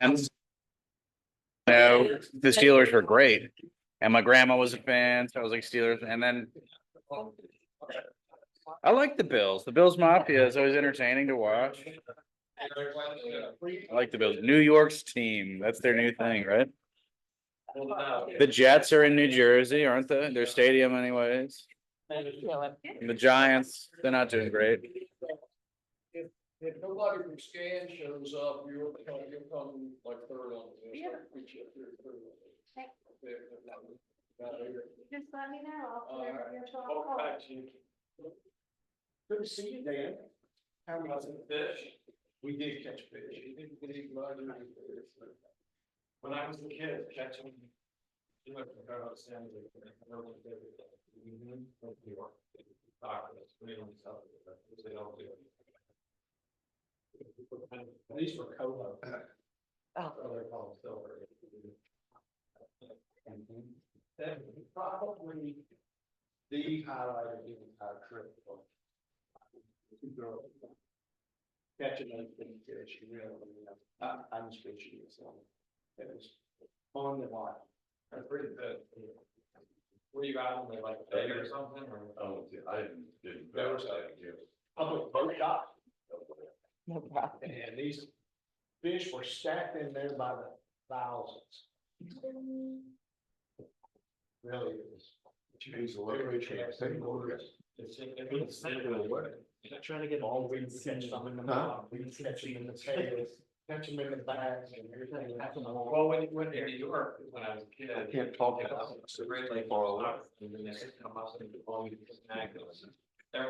And the Steelers were great. And my grandma was a fan, so I was like Steelers. And then I like the Bills. The Bills Mafia is always entertaining to watch. I like the Bills. New York's team. That's their new thing, right? The Jets are in New Jersey, aren't they? Their stadium anyways. And the Giants, they're not doing great. If nobody from Scan shows up, you'll come like third on the list. Just let me know. Good to see you, Dan. How was it? Fish? We did catch fish. When I was a kid, catching. These were coho. Probably the highlight of the entire trip. Catching those big fish, really, I'm just fishing, so it was fun to watch. That's pretty good. Were you out on the like day or something? Or? Oh, I didn't. There was a public boat shop. No problem. And these fish were stacked in there by the thousands. Really, it was. Trying to get all we catch them in the mouth, we catch them in the tails, catch them in the bags and everything. Well, when you went to New York, when I was a kid, I can't talk about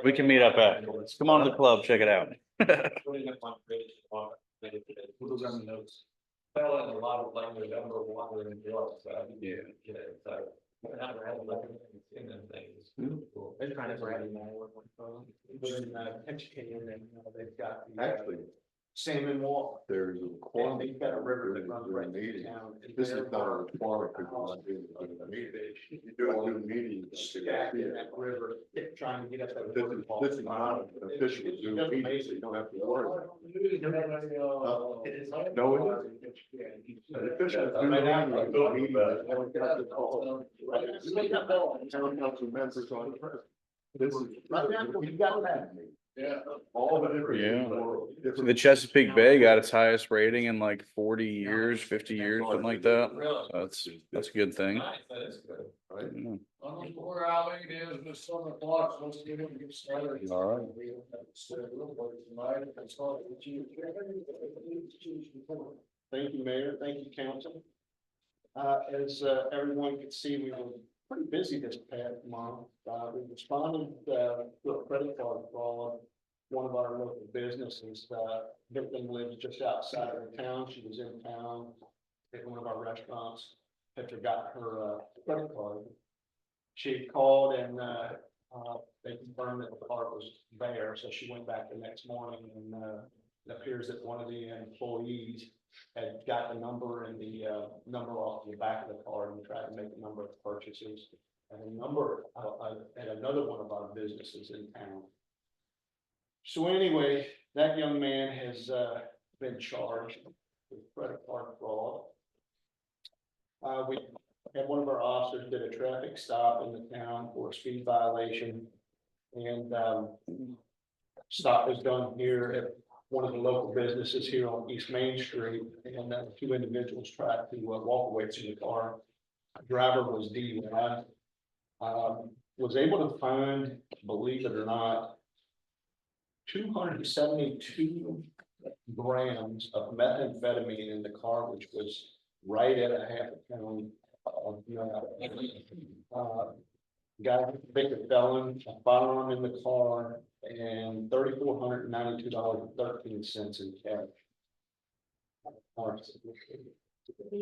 We can meet up at. Come on to the club, check it out. Fell in a lot of like November water in New York, so I didn't get it, so. I never had like in them things. They're trying to grab me. They've got. Actually, Salmon walk. there's a And quantum. they've got a river that runs right through meeting. town. This is not a requirement, people not doing a meeting. You do a meeting. Stacked in that river, trying to get up that. This is not an official Zoom meeting, so you don't have to worry. No, it isn't. An official Zoom meeting, I don't have to call. Town council members on the press. This is. Right now, we got that. Yeah. All the different. Yeah. So the Chesapeake Bay got its highest rating in like 40 years, 50 years, something like that. That's a good thing. Nice, that is good. Right. Yeah. Where our league is this summer blocks, let's get him to get started. All right. Thank you, Mayor. Thank you, Council. As everyone can see, we were pretty busy this past month. We responded to a credit card fraud. One of our local businesses, victim lives just outside of the town. She was in town at one of our restaurants, had forgotten her credit card. She called and they confirmed that the card was there, so she went back the next morning and it appears that one of the employees had got the number and the number off the back of the card and tried to make a number of purchases and a number at another one of our businesses in town. So anyway, that young man has been charged with credit card fraud. We had one of our officers did a traffic stop in the town for a speed violation. And stop is done here at one of the local businesses here on East Main Street. And two individuals tried to walk away from the car. Driver was DUI. Was able to find, believe it or not, 272 grams of methamphetamine in the car, which was right at a half a pound of got a convicted felon, a firearm in the car, and $3,492.13 in cash.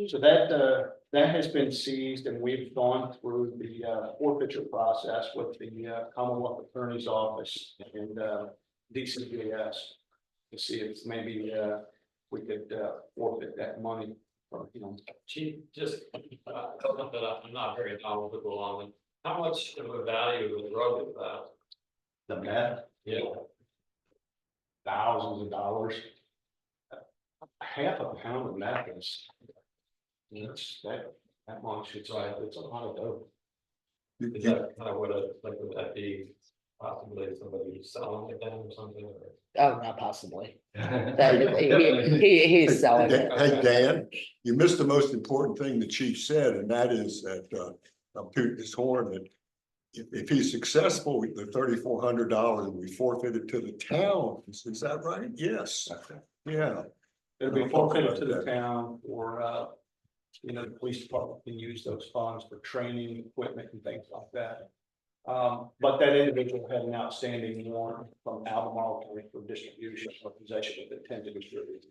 So that has been seized, and we've gone through the forfeiture process with the Commonwealth Attorney's Office and DCBS to see if maybe we could forfeit that money from, Chief, just, I'm not very knowledgeable on it. How much of a value of the drug is that? the meth, Yeah. thousands of dollars. half a pound of napkins. That's that much, it's a lot of dope. Is that kind of what would that be possibly somebody selling it then or something? Oh, not possibly. He's selling it. Hey, Dan, you missed the most important thing the chief said, and that is that, I'm tooting his horn, that if he's successful, the $3,400 will be forfeited to the town. Is that right? Yes. Yeah. It'll be I'll talk forfeited about to the that. town or, the police department can use those funds for training, equipment and things like that. But that individual had an outstanding warrant from Albemarle County for distribution or possession of intent to distribute.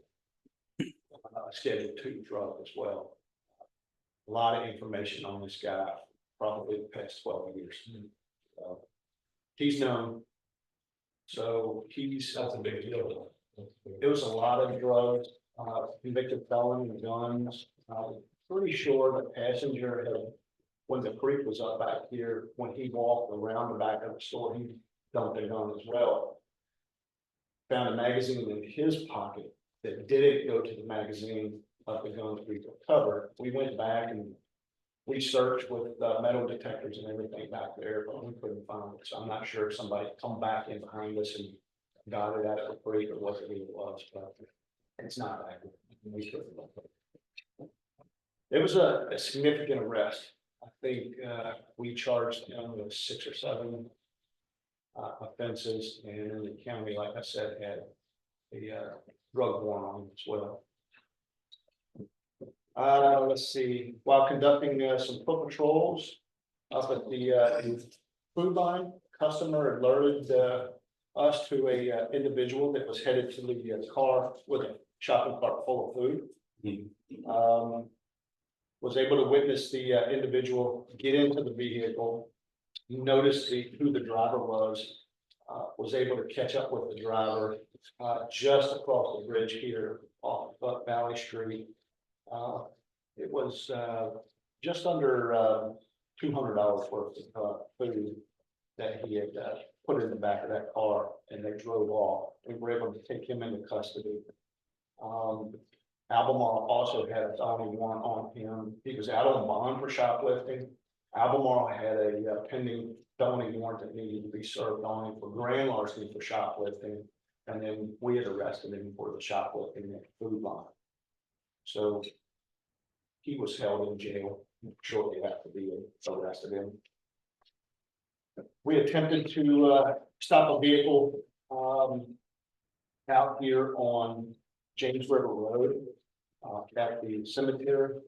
Schedule 2 drug as well. A lot of information on this guy, probably the past 12 years. He's known. So That's a big deal. it was a lot of drugs, convicted felon and guns. Pretty sure the passenger had, when the creek was up back here, when he walked around the back of the store, he dumped a gun as well. Found a magazine in his pocket that didn't go to the magazine of the guns we recovered. We went back and we searched with metal detectors and everything back there, but we couldn't find it. So I'm not sure if somebody come back in behind us and got it out of the creek or what it really was, but it's not accurate. We couldn't look it. It was a significant arrest. I think we charged him with 6 or 7 offenses, and in the county, like I said, had a drug warrant on him as well. Let's see, while conducting some foot patrols up at the food line, customer alerted us to a individual that was headed to the car with a shopping cart full of food. Was able to witness the individual get into the vehicle, noticed who the driver was able to catch up with the driver just across the bridge here off Buck Valley Street. It was just under $200 worth of food that he had put in the back of that car, and they drove off. We were able to take him into custody. Albemarle also had a felony warrant on him. He was out on bond for shoplifting. Albemarle had a pending felony warrant that needed to be served on him for grand larceny for shoplifting. And then we had arrested him for the shoplifting at the food line. So he was held in jail shortly after we arrested him. We attempted to stop a vehicle out here on James River Road at the cemetery.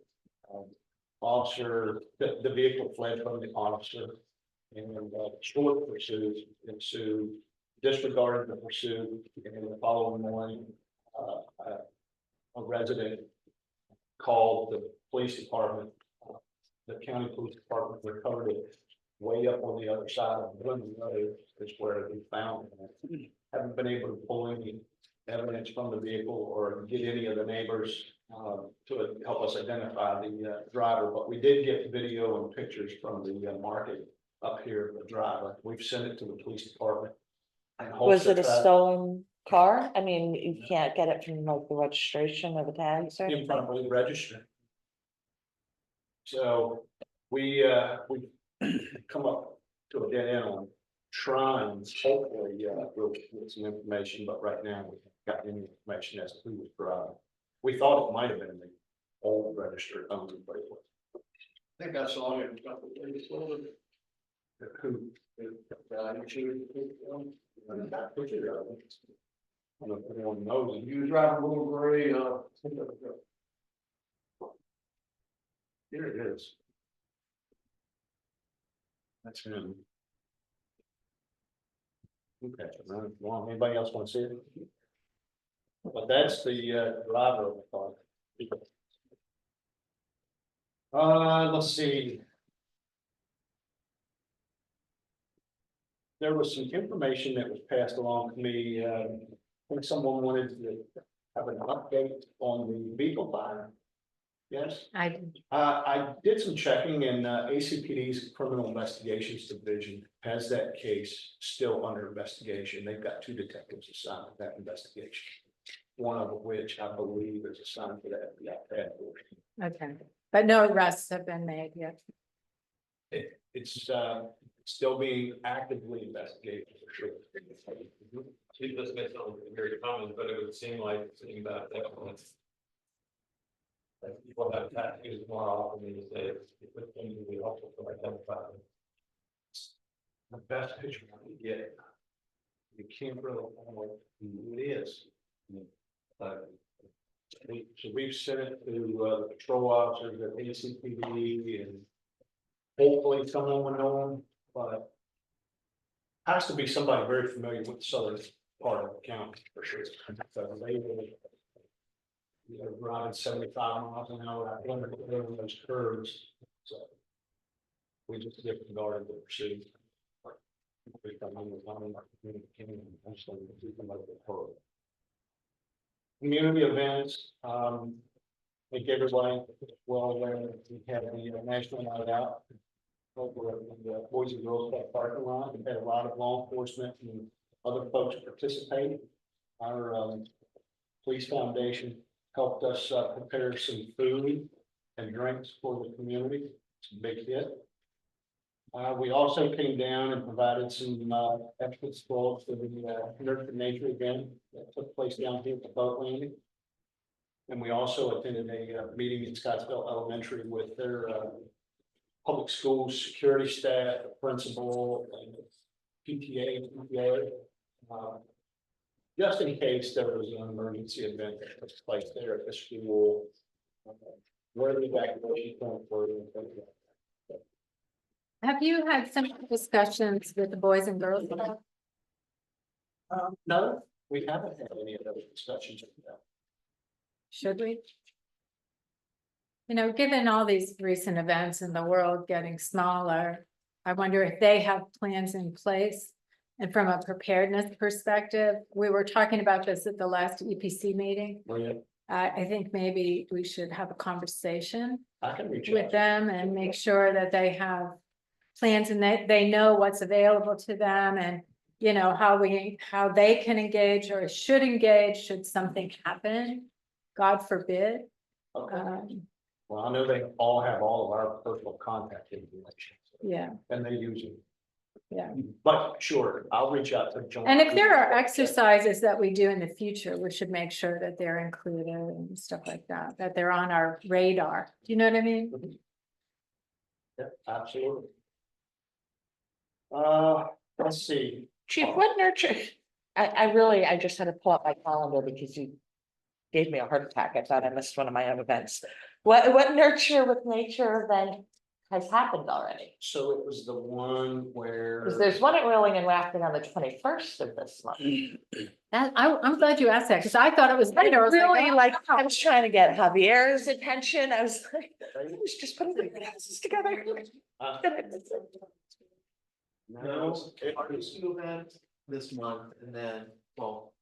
Officer, the vehicle fled from the officer, and short pursuit ensued, disregarded the pursuit, and the following morning, a resident called the police department. The county police department recovered it way up on the other side of the road is where we found it. Haven't been able to pull any evidence from the vehicle or get any of the neighbors to help us identify the driver, but we did get video and pictures from the market up here of the driver. We've sent it to the police department. Was it a stolen car? I mean, you can't get it from like the registration or the tags or anything? Improperly registered. So we come up to a dead end on trying, hopefully, we'll get some information, but right now we haven't got any information as to who was driving. We thought it might have been the old registered owner, but it was. I think I saw him a couple of days later. Who? That picture of it. I don't know if anyone knows. You drive a little gray, here it is. That's him. Okay, well, anybody else want to see it? But that's the driver of the car. Let's see. There was some information that was passed along to me. I think someone wanted to have an update on the vehicle fire. Yes? I did some checking, and ACPD's Criminal Investigations Division has that case still under investigation. They've got 2 detectives assigned to that investigation. one of which I believe is assigned to that, that portion. Okay, but no arrests have been made yet. It's still being actively investigated for sure. She just made something very common, but it would seem like sitting back there. That people have tattoos more often these days, it would seem to be helpful to identify them. The best picture I can get. You can't really know what it is. So we've sent it to the patrol officers at ACPD and hopefully someone will know them, but has to be somebody very familiar with the southern part of the county for sure. So they will, you know, driving 75 miles an hour, I wonder if they're on those curves. So we just disregarded the pursuit. Community events, I think everybody well aware that we had the National Night Out over at the Boys and Girls Club parking lot. We had a lot of law enforcement and other folks participate. Our police foundation helped us prepare some food and drinks for the community. It's a big hit. We also came down and provided some extra supplies for the Nurture Nature event that took place down here at the boat landing. And we also attended a meeting in Scottsville Elementary with their public schools, security staff, principal, and PTA. Just in case there was an emergency event that took place there at the school, where the evacuation point were. Have you had some discussions with the Boys and Girls Club? No, we haven't had any of those discussions. Should we? You know, given all these recent events in the world getting smaller, I wonder if they have plans in place. And from a preparedness perspective, we were talking about this at the last EPC meeting. I think maybe we should have a conversation I can reach with out. them and make sure that they have plans and that they know what's available to them and, you know, how they can engage or should engage should something happen, God forbid. Okay. Well, I know they all have all of our personal contact information. Yeah, And they use it. yeah. But sure, I'll reach out to John. And if there are exercises that we do in the future, we should make sure that they're included and stuff like that, that they're on our radar. Do you know what I mean? Yeah, absolutely. Let's see. Chief, what nurture? I just had to pull up my calendar because you gave me a heart attack. I thought I missed one of my own events. What nurture with nature event has happened already? So it was the one where. Because there's one at Rolling and Rafting on the 21st of this month. I'm glad you asked that, because I thought it was I later. I was really oh, like, wow. I was trying to get Javier's attention. I was like, I was just putting the pieces together. Uh, Did I miss it? No, it was- Two events this month and then, well,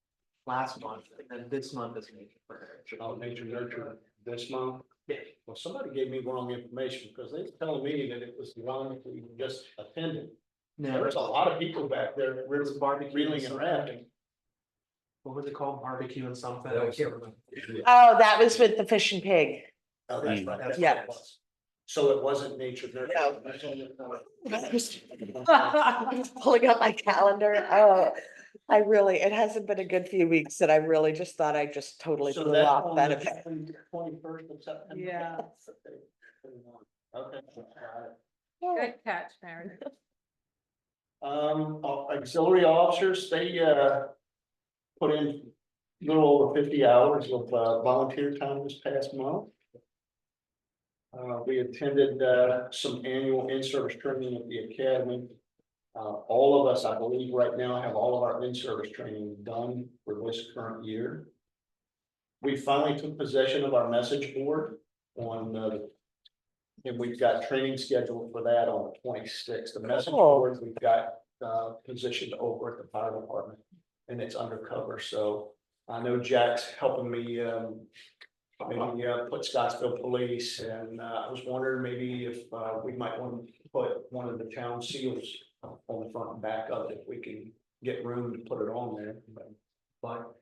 last month, and then this month is nature for her. Oh, Nature Nurture this month. Yeah. Well, somebody gave me wrong information because they were telling me that it was the one that we just attended. No, There was a lot of people back there, it was barbecue. reeling and rafting. What was it called? Barbecue and something? I can't remember. Oh, that was with the fish and pig. Oh, that's right. That's what Yeah. it was. So it wasn't Nature Nurture. I was pulling up my calendar. Oh, it hasn't been a good few weeks that I really just thought I just totally So blew that's off on that the event. 21st of September. Yeah. Okay. Good catch, Mary. Auxiliary officers, they put in a little over 50 hours of volunteer time this past month. We attended some annual in-service training at the academy. All of us, I believe, right now have all of our in-service training done for this current year. We finally took possession of our message board on and we've got training scheduled for that on the 26th. The message board, we've got positioned over at the fire department and it's undercover. So I know Jack's helping me maybe put Scottsville Police, and I was wondering maybe if we might want to put one of the town seals on the front and back of it, if we can get room to put it on there. But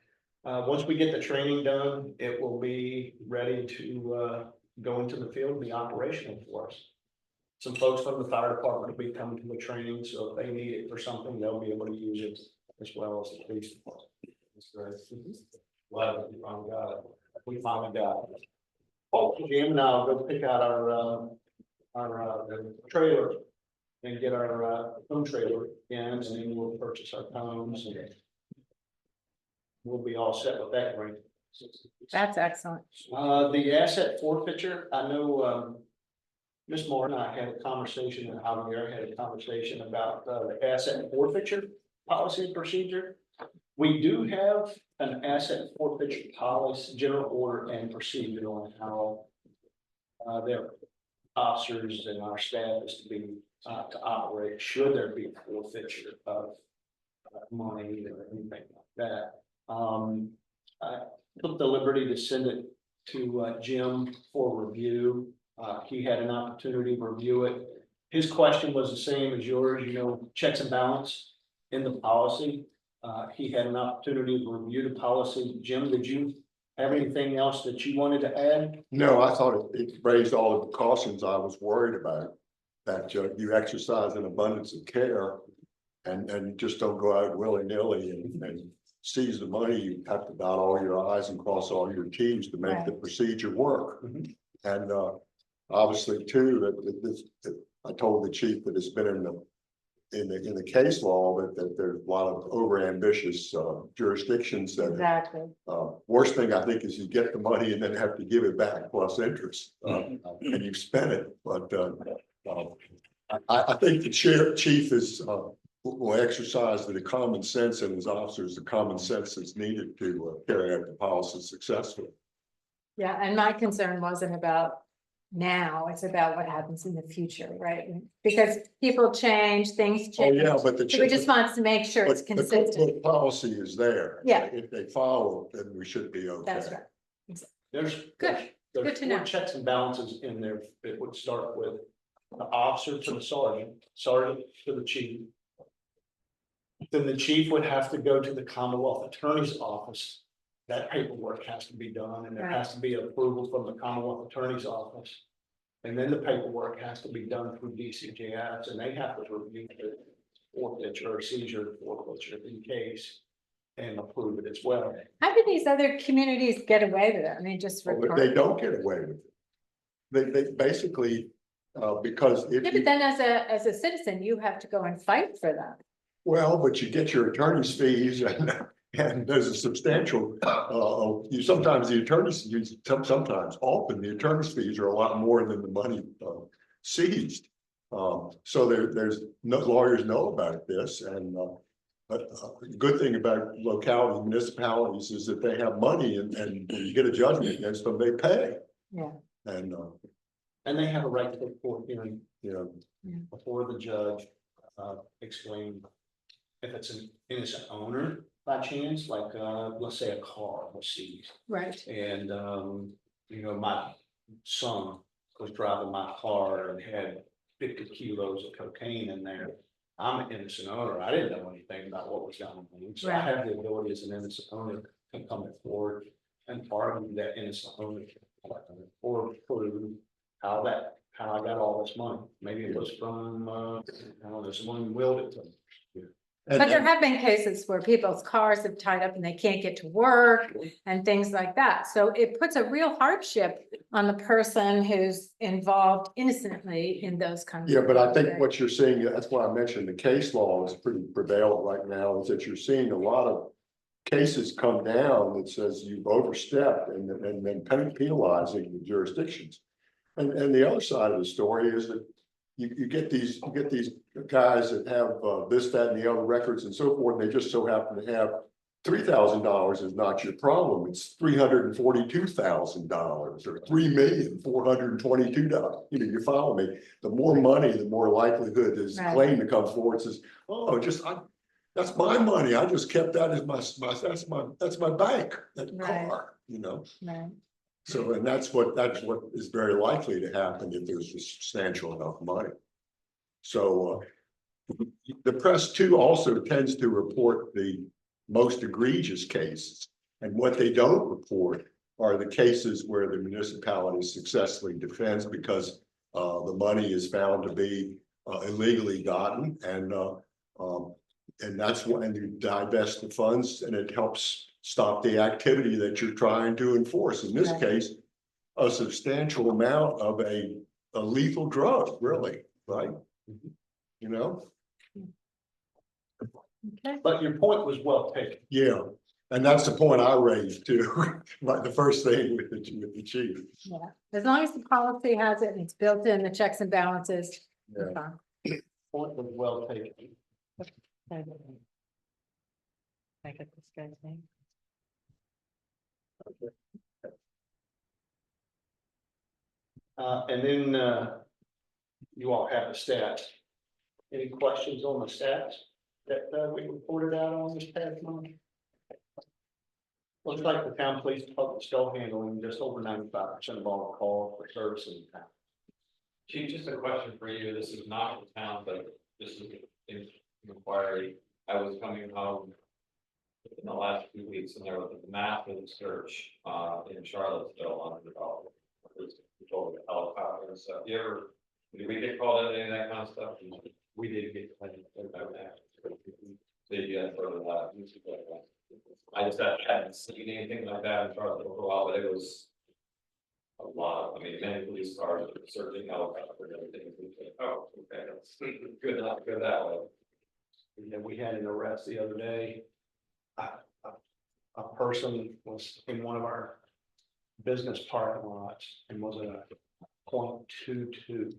Once we get the training done, it will be ready to, go into the field and be operational for us. Some folks from the fire department will be coming to the training, so if they need it for something, they'll be able to use it as well as the police department. Well, you finally got it. We finally got it. Oh, Jim and I'll go pick out our trailer and get our, home trailer in, and then we'll purchase our homes and we'll be all set with that, right? That's excellent. The asset forfeiture, I know, Ms. Moore and I had a conversation, and Javier had a conversation about, the asset forfeiture policy and procedure. We do have an asset forfeiture policy, general order and procedure on how their officers and our staff is to be, to operate, should there be a forfeiture of money or anything like that. I took the liberty to send it to Jim for review. He had an opportunity to review it. His question was the same as yours, you know, checks and balance in the policy. He had an opportunity to review the policy. Jim, did you have anything else that you wanted to add? No, I thought it raised all of the cautions I was worried about. That you exercise an abundance of care and just don't go out willy-nilly and seize the money. You have to dot all your i's and cross all your t's to make the procedure work. Mhm. And obviously too, that I told the chief that it's been in the case law that there's a lot of overambitious jurisdictions that Exactly. worst thing I think is you get the money and then have to give it back plus interest, and you've spent it. But I think the chief is will exercise the common sense and his officers the common sense that's needed to carry out the policy successfully. Yeah, and my concern wasn't about now, it's about what happens in the future, right? Because people change, things Oh, change. yeah, but the So we just want to make sure it's but the consistent. policy is there. Yeah. If they follow, then we should be okay. That's right. There's. Good. There's Good to four know. checks and balances in there. It would start with the officer to the sergeant, sergeant to the chief. Then the chief would have to go to the Commonwealth Attorney's Office. That paperwork has to be done, and there Right. has to be approval from the Commonwealth Attorney's Office. And then the paperwork has to be done through DCJS, and they have to review the forfeiture or seizure forfeiture in case and approve it as well. How do these other communities get away with it? I mean, just. But they don't get away with it. They basically, because if Yeah, you, but then as a citizen, you have to go and fight for them. well, but you get your attorney's fees and there's a substantial, you sometimes the attorneys, sometimes often the attorney's fees are a lot more than the money seized. So there's no lawyers know about this, and but the good thing about localities, municipalities is that they have money and when you get a judgment against them, they pay. Yeah. And they have a right to the court hearing, You know, before the judge, explain if it's an innocent owner by chance, like, let's say a car was seized. Right. And, you know, my son was driving my car and had 50 kilos of cocaine in there. I'm an innocent owner. I didn't know anything about what was going on. So I Right. have the ability as an innocent owner to come forward and argue that innocent ownership. Or prove how I got all this money. Maybe it was from, I don't know, someone willed it to me. But there have been cases where people's cars have tied up and they can't get to work and things like that. So it puts a real hardship on the person who's involved innocently in those kinds. Yeah, of but I think things. what you're seeing, that's why I mentioned the case law is pretty prevalent right now, is that you're seeing a lot of cases come down that says you've overstepped and then penalizing the jurisdictions. And the other side of the story is that you get these guys that have this, that, and the other records and so forth, and they just so happen to have $3,000 is not your problem. It's $342,000 or $3,422,000. You know, you follow me. The more money, the more likelihood is Right. claim to come forward and says, "Oh, that's my money. I just kept that as that's my bank, that Right. car." You know. Right. So, and that's what is very likely to happen if there's substantial enough money. So the press too also tends to report the most egregious cases. And what they don't report are the cases where the municipality successfully defends because the money is found to be illegally gotten and that's when you divest the funds and it helps stop the activity that you're trying to enforce. In this Right. case, a substantial amount of a lethal drug, really, right? You know, Okay. But your point was well taken. yeah, and that's the point I raised too, like the first thing with the chief. Yeah, as long as the policy has it and it's built in the checks and balances. we're Yeah. fine. Point was well taken. I get this guy's name. And then, you all have the stats. Any questions on the stats that, we reported out on this past month? Looks like the town police department is still handling just over 95% of all calls for service in the town. Chief, just a question for you. This is not the town, but this is an inquiry. I was coming home in the last few weeks and there was a massive search in Charlottesville on the development. Control the helicopter and stuff. Did we get called out any of that kind of stuff? We did get called out that. Did you guys sort of I just hadn't seen anything like that in Charlottesville for a while, but it was a lot. I mean, many police cars were searching helicopter and everything. Oh, okay, that's good enough, good that way. Yeah, we had an arrest the other day. A person was in one of our business parking lots and was at a .22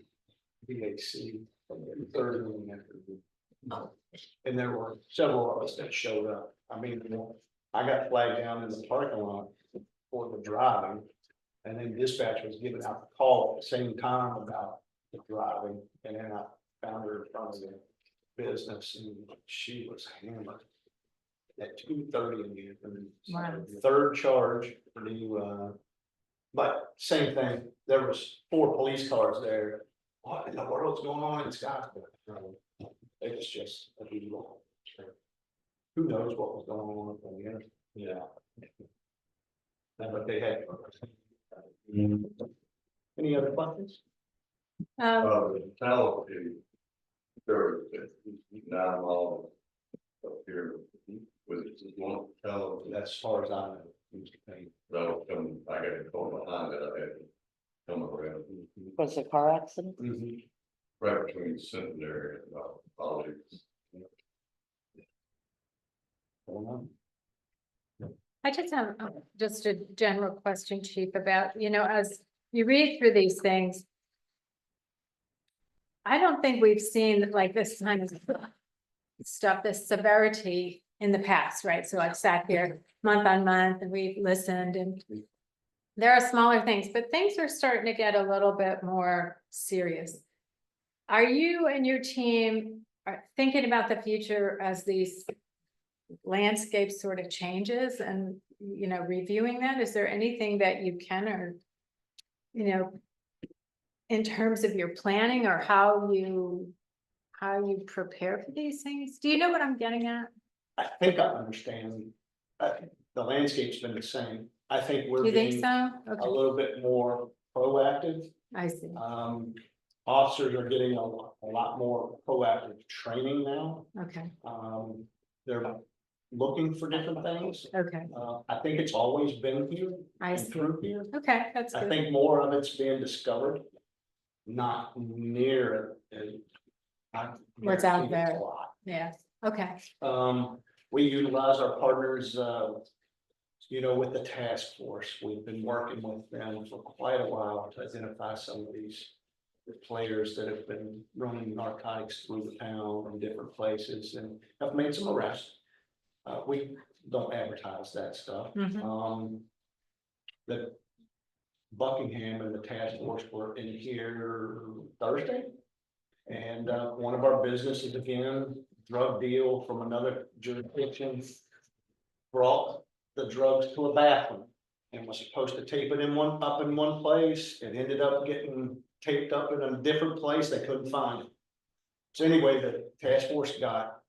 VAC from the third one. And there were several of us that showed up. I mean, I got flagged down in the parking lot for the driving. And then dispatch was giving out the call at the same time about the driving. And then I found her in front of the business and she was hammered at 2:30 in the afternoon. Wow. Third charge for the, but same thing, there was 4 police cars there. What in the world's going on in Scottsville? It was just a little. Who knows what was going on up there? Yeah. But they had. Any other questions? Um, The town is very, now all up here with one town As far as I know. that'll come, I got to go behind it, I had to come around Was it a car accident? right between Centenary and Politics. I just have just a general question, Chief, about, as you read through these things. I don't think we've seen like this kind of stuff, this severity in the past, right? So I've sat here month on month and we've listened and there are smaller things, but things are starting to get a little bit more serious. Are you and your team are thinking about the future as these landscape sort of changes and, reviewing that? Is there anything that you can or, in terms of your planning or how you prepare for these things? Do you know what I'm getting at? I think I understand. The landscape's been the same. I think we're Do you think being so? a Okay, little bit more proactive. I see. Officers are getting a lot more proactive training now. Okay, They're looking for different things. okay, I think it's always been here I and see. through here. Okay, that's I good. think more of it's being discovered, not near as. What's out It's there. a lot. Yeah, okay, We utilize our partners, with the task force. We've been working with them for quite a while to identify some of these players that have been running narcotics through the town in different places and have made some arrests. We don't advertise that stuff. Mhm. The Buckingham and the task force were in here Thursday. And one of our businesses, again, drug deal from another jurisdiction, brought the drugs to a bathroom and was supposed to tape it up in one place. It ended up getting taped up in a different place. They couldn't find it. So anyway, the task force got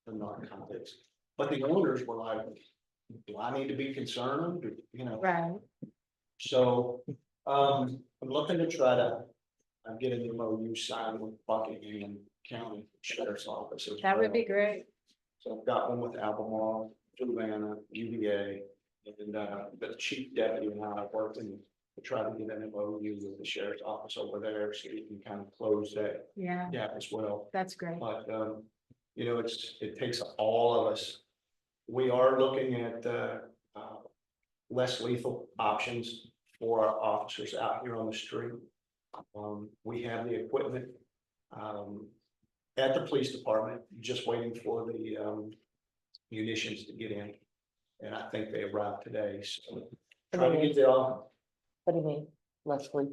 the narcotics, but the owners were like, do I need to be concerned, you know? Right, So, I'm looking to try to, get an MOU signed with Buckingham County Sheriff's Office. as that would be well. great. So I've got one with Albemarle, Savannah, UVA, and, the chief deputy and I are working to try to get an MOU with the sheriff's office over there, so we can kind of close that Yeah, gap as well. that's great. But, you know, it takes all of us. We are looking at, less lethal options for our officers out here on the street. We have the equipment, at the police department, just waiting for the, munitions to get in. And I think they arrived today, so trying to get the, What do you mean, Leslie,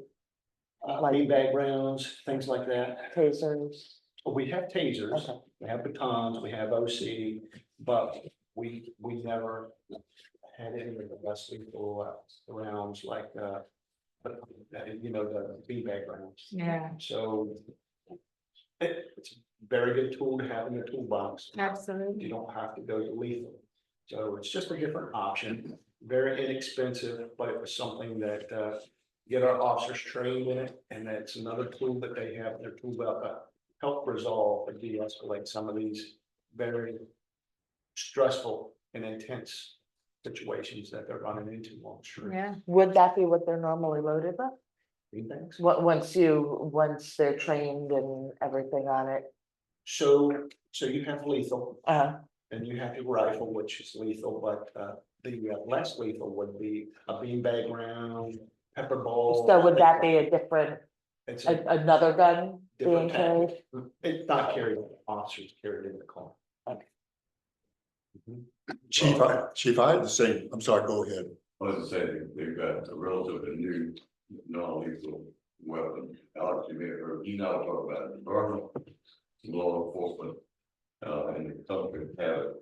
beanbag rounds, things like that. tasers? We have tasers, Okay. we have batons, we have OC, but we never had any of the less lethal rounds like, you know, the beanbag rounds. Yeah, So it's a very good tool to have in your toolbox. absolutely. You don't have to go to lethal. So it's just a different option, very inexpensive, but it was something that, get our officers trained in it, and that's another tool that they have in their tool belt to help resolve or de-escalate some of these very stressful and intense situations that they're running into on the street. Yeah, Would that be what they're normally loaded with? Beanbags. Once they're trained and everything on it? So you have lethal, Uh, and you have your rifle, which is lethal, but, the less lethal would be a beanbag round, pepper ball. so would that be a different, It's another gun being different carried? tactic. It's not carried, officers carried in the car. Chief, I had the same, I'm sorry, go ahead. I was saying, they've got a relatively new non-lethal weapon, Alex, you may have heard, you know, talk about it, Burma, law enforcement, in the country have it,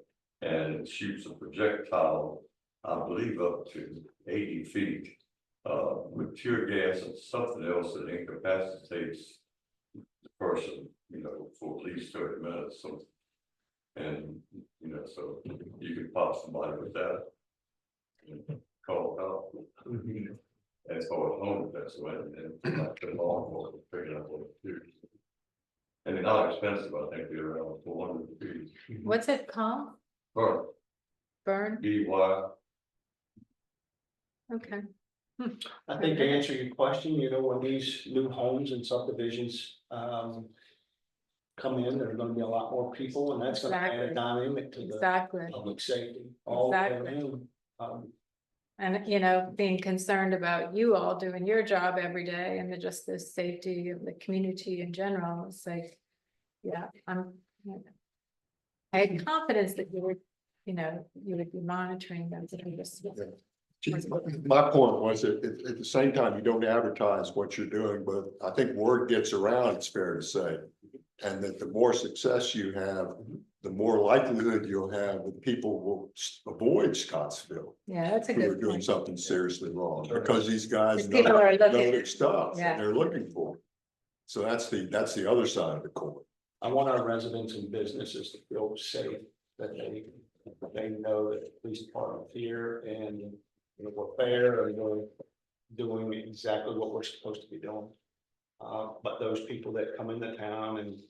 and it shoots a projectile, I believe up to 80 feet, with tear gas and something else that incapacitates the person, you know, for at least 30 minutes, so. And, you know, so you can pop somebody with that. And call it out. As far as home defense went, and like the law enforcement picking up on it too. And they're not expensive, I think they're around 400 feet. what's it called? Or Burn? BY, Okay, I think to answer your question, you know, when these new homes and subdivisions, come in, there are gonna be a lot more people, and that's gonna add a Exactly. dynamic to the exactly. public safety. All Exactly. in, And, you know, being concerned about you all doing your job every day and just the safety of the community in general, it's like, yeah, I had confidence that you would, you know, you would be monitoring them. Chief, my point was that at the same time, you don't advertise what you're doing, but I think word gets around, it's fair to say. And that the more success you have, the more likelihood you'll have that people will avoid Scottsville. Yeah, that's a Who are good doing point. something seriously wrong, because these guys Because people are know looking. their stuff, Yeah. and they're looking for it. So that's the other side of the coin. I want our residents and businesses to feel safe, that they know that the police department here and, you know, we're fair and we're doing exactly what we're supposed to be doing. But those people that come into town and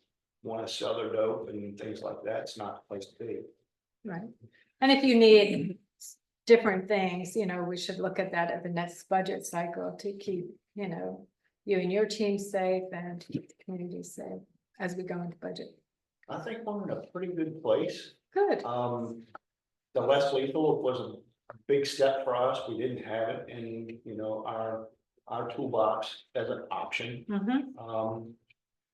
want to sell their dope and things like that, it's not the place to be. Right, and if you need different things, you know, we should look at that at the next budget cycle to keep, you know, you and your team safe and to keep the community safe as we go into budget. I think we're in a pretty good place. Good, The less lethal was a big step for us. We didn't have it in, you know, our toolbox as an option. mhm,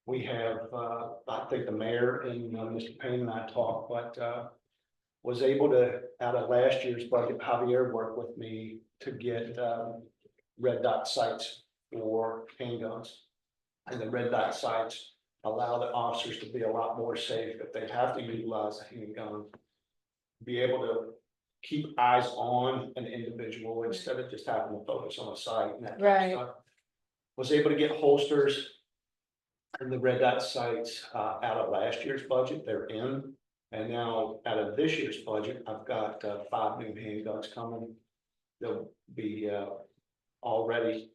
We have, I think the mayor and Mr. Payne and I talked, but was able to, out of last year's budget, Javier worked with me to get red dot sights for handguns. And the red dot sights allow the officers to be a lot more safe if they have to utilize a handgun. Be able to keep eyes on an individual instead of just having to focus on a sight and that kind of Right. stuff. Was able to get holsters and the red dot sights out of last year's budget. They're in. And now out of this year's budget, I've got 5 new handguns coming. They'll be already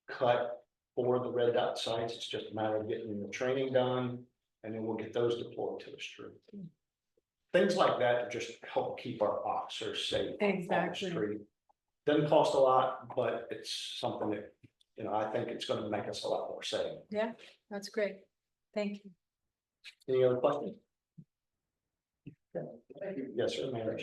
cut for the red dot sites. It's just a matter of getting the training done, and then we'll get those deployed to the street. Things like that to just help keep our officers safe on the Exactly. street. Doesn't cost a lot, but it's something that, you know, I think it's gonna make us a lot more safe. Yeah, that's great. Thank you. Any other questions? Yes, sir, Mayor.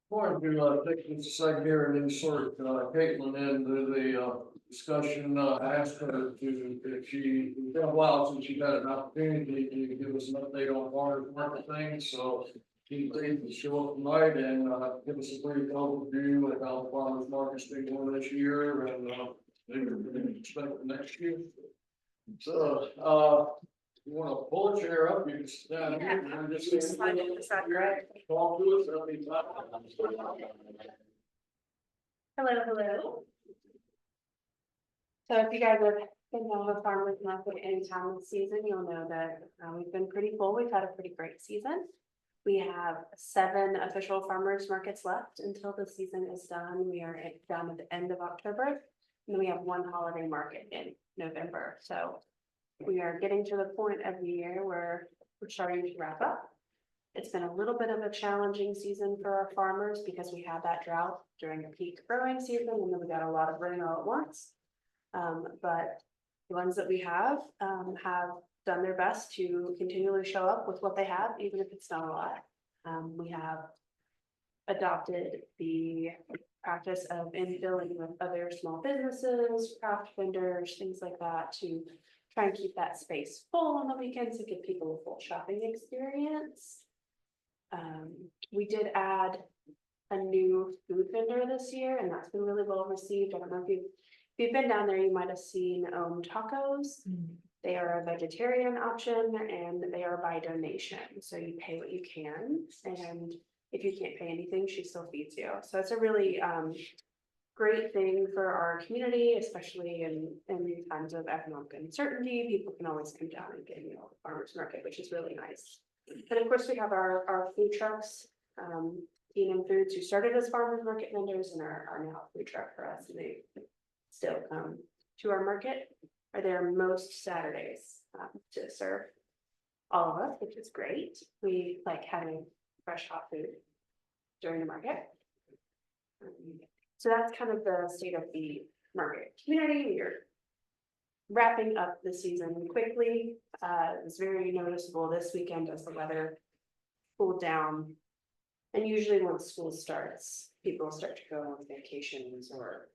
Wanted to take this aside here and insert Caitlin into the discussion. Ask her to, if she, it's been a while since she's had an opportunity to give us an update on farmers market things, so she's able to show up tonight and give us a brief overview of how the farmers market's been going this year and maybe we can expect the next year. So you want to pull a chair up, you can sit down here and just talk to us. That'll be fine. Hello. So if you guys have been on the farmers market any time this season, you'll know that we've been pretty full. We've had a pretty great season. We have 7 official farmers markets left until the season is done. We are done at the end of October. And then we have 1 holiday market in November. So we are getting to the point of the year where we're starting to wrap up. It's been a little bit of a challenging season for our farmers because we had that drought during the peak growing season, and then we got a lot of rain all at once. But the ones that we have done their best to continually show up with what they have, even if it's not a lot. We have adopted the practice of infilling with other small businesses, craft vendors, things like that, to try and keep that space full on the weekends to give people a full shopping experience. We did add a new food vendor this year, and that's been really well received. I don't know if you've been down there, you might have seen Tacos. They are a vegetarian option and they are by donation. So you pay what you can, and if you can't pay anything, she still feeds you. So it's a really great thing for our community, especially in times of economic uncertainty. People can always come down and get, you know, farmers market, which is really nice. And of course, we have our food trucks, Keenan Foods, who started as farmers market vendors and are now a food truck for us, and they still come to our market, are there most Saturdays to serve all of us, which is great. We like having fresh hot food during the market. So that's kind of the state of the market community. We're wrapping up the season quickly. It was very noticeable this weekend as the weather cooled down. And usually once school starts, people start to go on vacations or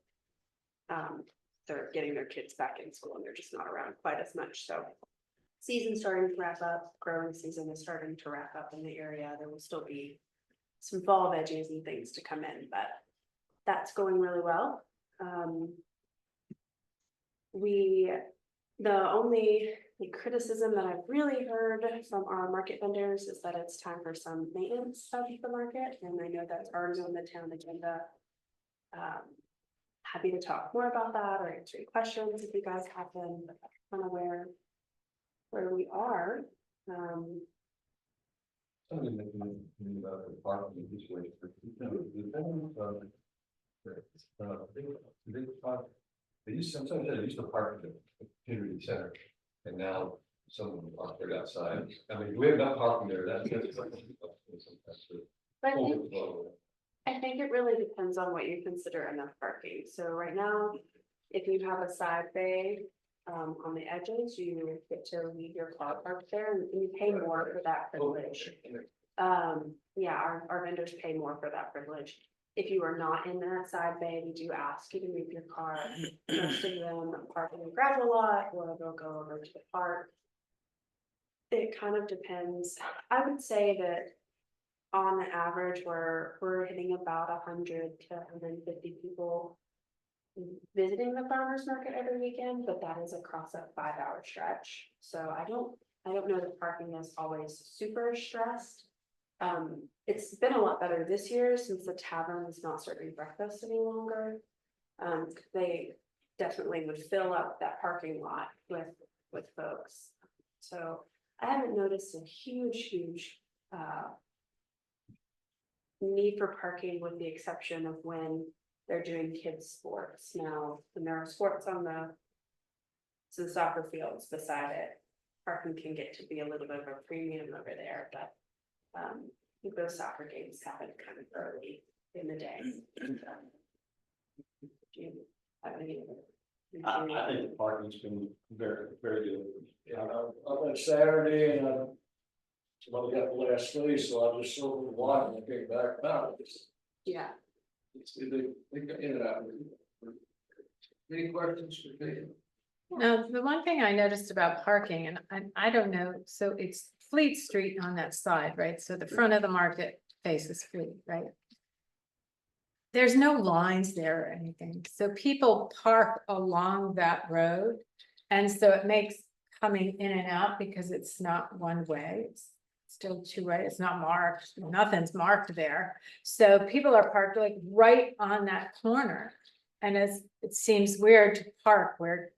they're getting their kids back in school and they're just not around quite as much. So season's starting to wrap up, growing season is starting to wrap up in the area. There will still be some fall veggies and things to come in, but that's going really well. The only criticism that I've really heard from our market vendors is that it's time for some maintenance of the market, and I know that's already on the town agenda. Happy to talk more about that or answer any questions if you guys have them. But that's kind of where we are. Something that you about the parking situation. Sometimes they used to park in the community center, and now some of them park right outside. I mean, we have not parking there, that's. But I think it really depends on what you consider enough parking. So right now, if you have a side bay on the edges, you get to leave your car parked there, and you pay more for that privilege. Yeah, our vendors pay more for that privilege. If you are not in that side bay, we do ask you to move your car. Most of them park in the gravel lot, or they'll go over to the park. It kind of depends. I would say that on average, we're hitting about 100 to 150 people visiting the farmers market every weekend, but that is across a 5-hour stretch. So I don't know that parking is always super stressed. It's been a lot better this year since the tavern is not serving breakfast any longer. They definitely would fill up that parking lot with folks. So I haven't noticed a huge need for parking with the exception of when they're doing kids' sports. Now, when there are sports on the soccer fields beside it, parking can get to be a little bit of a premium over there, but I think those soccer games happen kind of early in the day. Do you have any? I think the parking's been very, very good. Yeah, I went Saturday and somebody got the last day, so I just circled the block and I came back out. Yeah. They got in and out. Any questions for Kate? Now, the one thing I noticed about parking, and I don't know, so it's Fleet Street on that side, right? So the front of the market faces Fleet, right? There's no lines there or anything, so people park along that road. And so it makes coming in and out because it's not one way, it's still two-way, it's not marked, nothing's marked there. So people are parked like right on that corner. And it seems weird to park where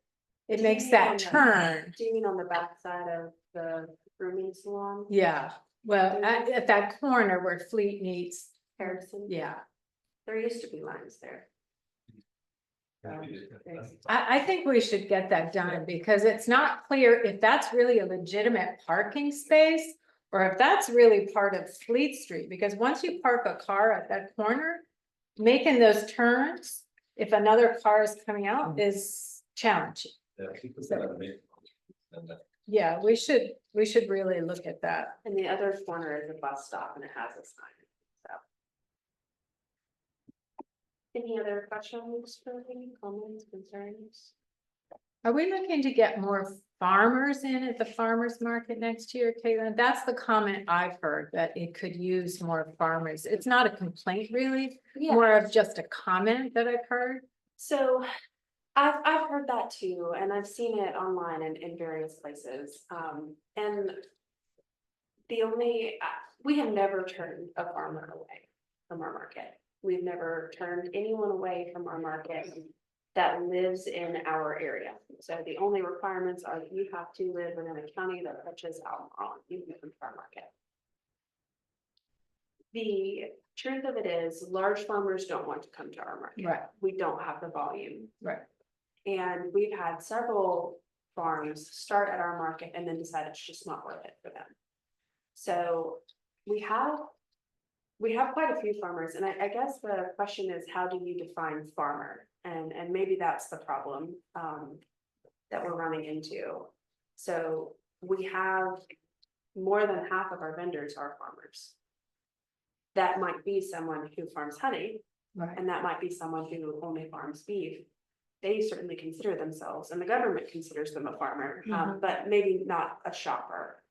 it makes that turn. Do you mean on the back side of the grooming salon? Yeah, well, at that corner where Fleet meets, Harrison? yeah. There used to be lines there. I think we should get that done because it's not clear if that's really a legitimate parking space. Or if that's really part of Fleet Street, because once you park a car at that corner, making those turns, if another car is coming out is challenging. Yeah, we should really look at that. And the other corner is a bus stop and it has a sign, so. Any other questions for any comments, concerns? Are we looking to get more farmers in at the farmers market next year, Caitlin? That's the comment I've heard, that it could use more farmers. It's not a complaint really, more of just a comment that I've heard. So I've heard that too, and I've seen it online and in various places. And we have never turned a farmer away from our market. We've never turned anyone away from our market that lives in our area. So the only requirements are that you have to live within a county that touches Albemarle, you can come to our market. The truth of it is, large farmers don't want to come to our market. Right. We don't have the volume. Right. And we've had several farms start at our market and then decide it's just not worth it for them. So we have quite a few farmers, and I guess the question is, how do you define farmer? And maybe that's the problem that we're running into. So we have more than half of our vendors are farmers. That might be someone who farms honey, Right. and that might be someone who only farms beef. They certainly consider themselves, and the government considers them a farmer, but maybe not a shopper.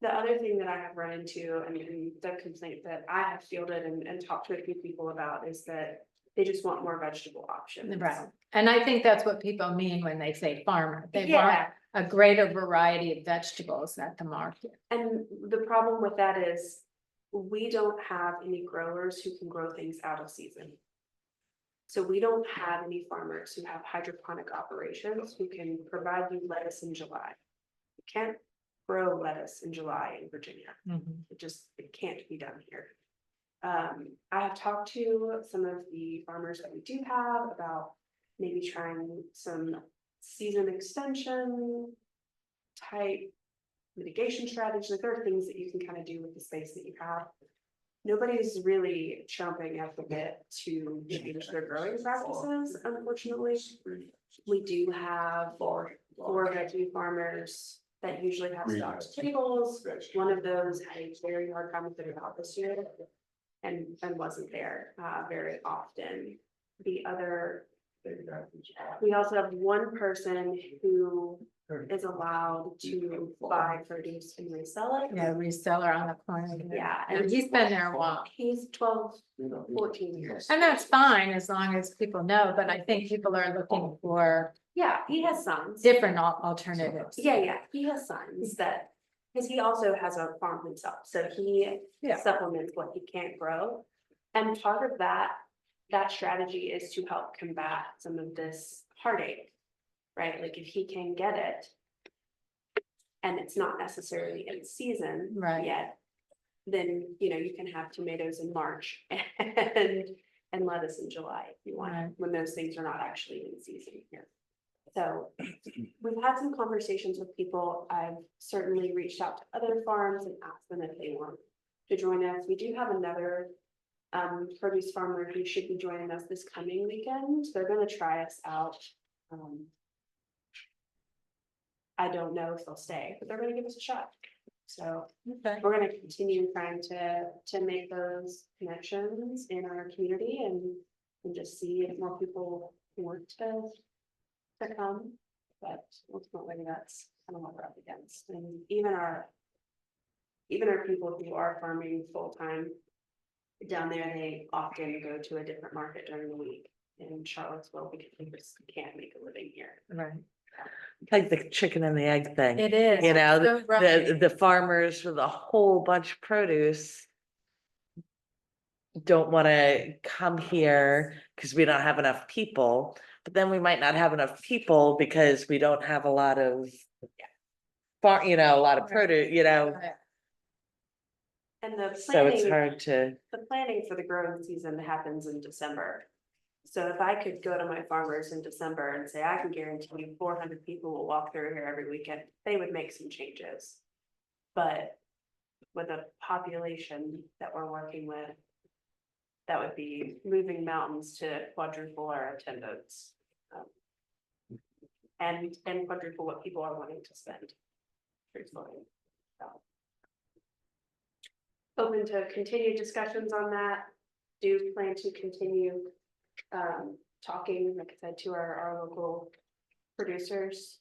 The other thing that I have run into, and the complaint that I have fielded and talked to a few people about, is that they just want more vegetable options. Right. And I think that's what people mean when they say farmer. They want Yeah, a greater variety of vegetables at the market. and the problem with that is we don't have any growers who can grow things out of season. So we don't have any farmers who have hydroponic operations who can provide you lettuce in July. You can't grow lettuce in July in Virginia. It can't be done here. I have talked to some of the farmers that we do have about maybe trying some season extension type mitigation strategies. Like, there are things that you can kind of do with the space that you have. Nobody's really chomping at the bit to change their growing practices, unfortunately. We do have four veggie farmers that usually have stocked tables. One of those had a very hard time with it out this year and wasn't there very often. We also have one person who is allowed to buy produce and resell it. Yeah, reseller on the corner. Yeah, And he's been there a while. He's 12, 14 years. And that's fine as long as people know, but I think people are looking for Yeah, he has sons. different alternatives. Yeah, he has sons that, because he also has a farm himself, so he Yeah. supplements what he can't grow. And part of that strategy is to help combat some of this heartache, right? Like, if he can get it, and it's not necessarily in season Right. yet, then, you can have tomatoes in March and lettuce in July if you want, Right. when those things are not actually in season here. So we've had some conversations with people. I've certainly reached out to other farms and asked them if they want to join us. We do have another produce farmer who should be joining us this coming weekend. They're gonna try us out. I don't know if they'll stay, but they're gonna give us a shot. So Okay. we're gonna continue trying to make those connections in our community and just see if more people want to come. But ultimately, that's kind of what we're up against. And even our people who are farming full-time down there, they often go to a different market during the week in Charlottesville because they just can't make a living here. Right. Like the chicken and the egg thing. It is. You know, So right. the farmers with a whole bunch of produce don't want to come here because we don't have enough people, but then we might not have enough people because we don't have a lot of a lot of produce, Right. And the so it's planning, hard to, the planning for the growing season happens in December. So if I could go to my farmers in December and say, I can guarantee you 400 people will walk through here every weekend, they would make some changes. But with a population that we're working with, that would be moving mountains to quadruple our attendance. And quadruple what people are wanting to spend. Truthfully. So. Open to continued discussions on that. Do plan to continue talking, like I said, to our local producers.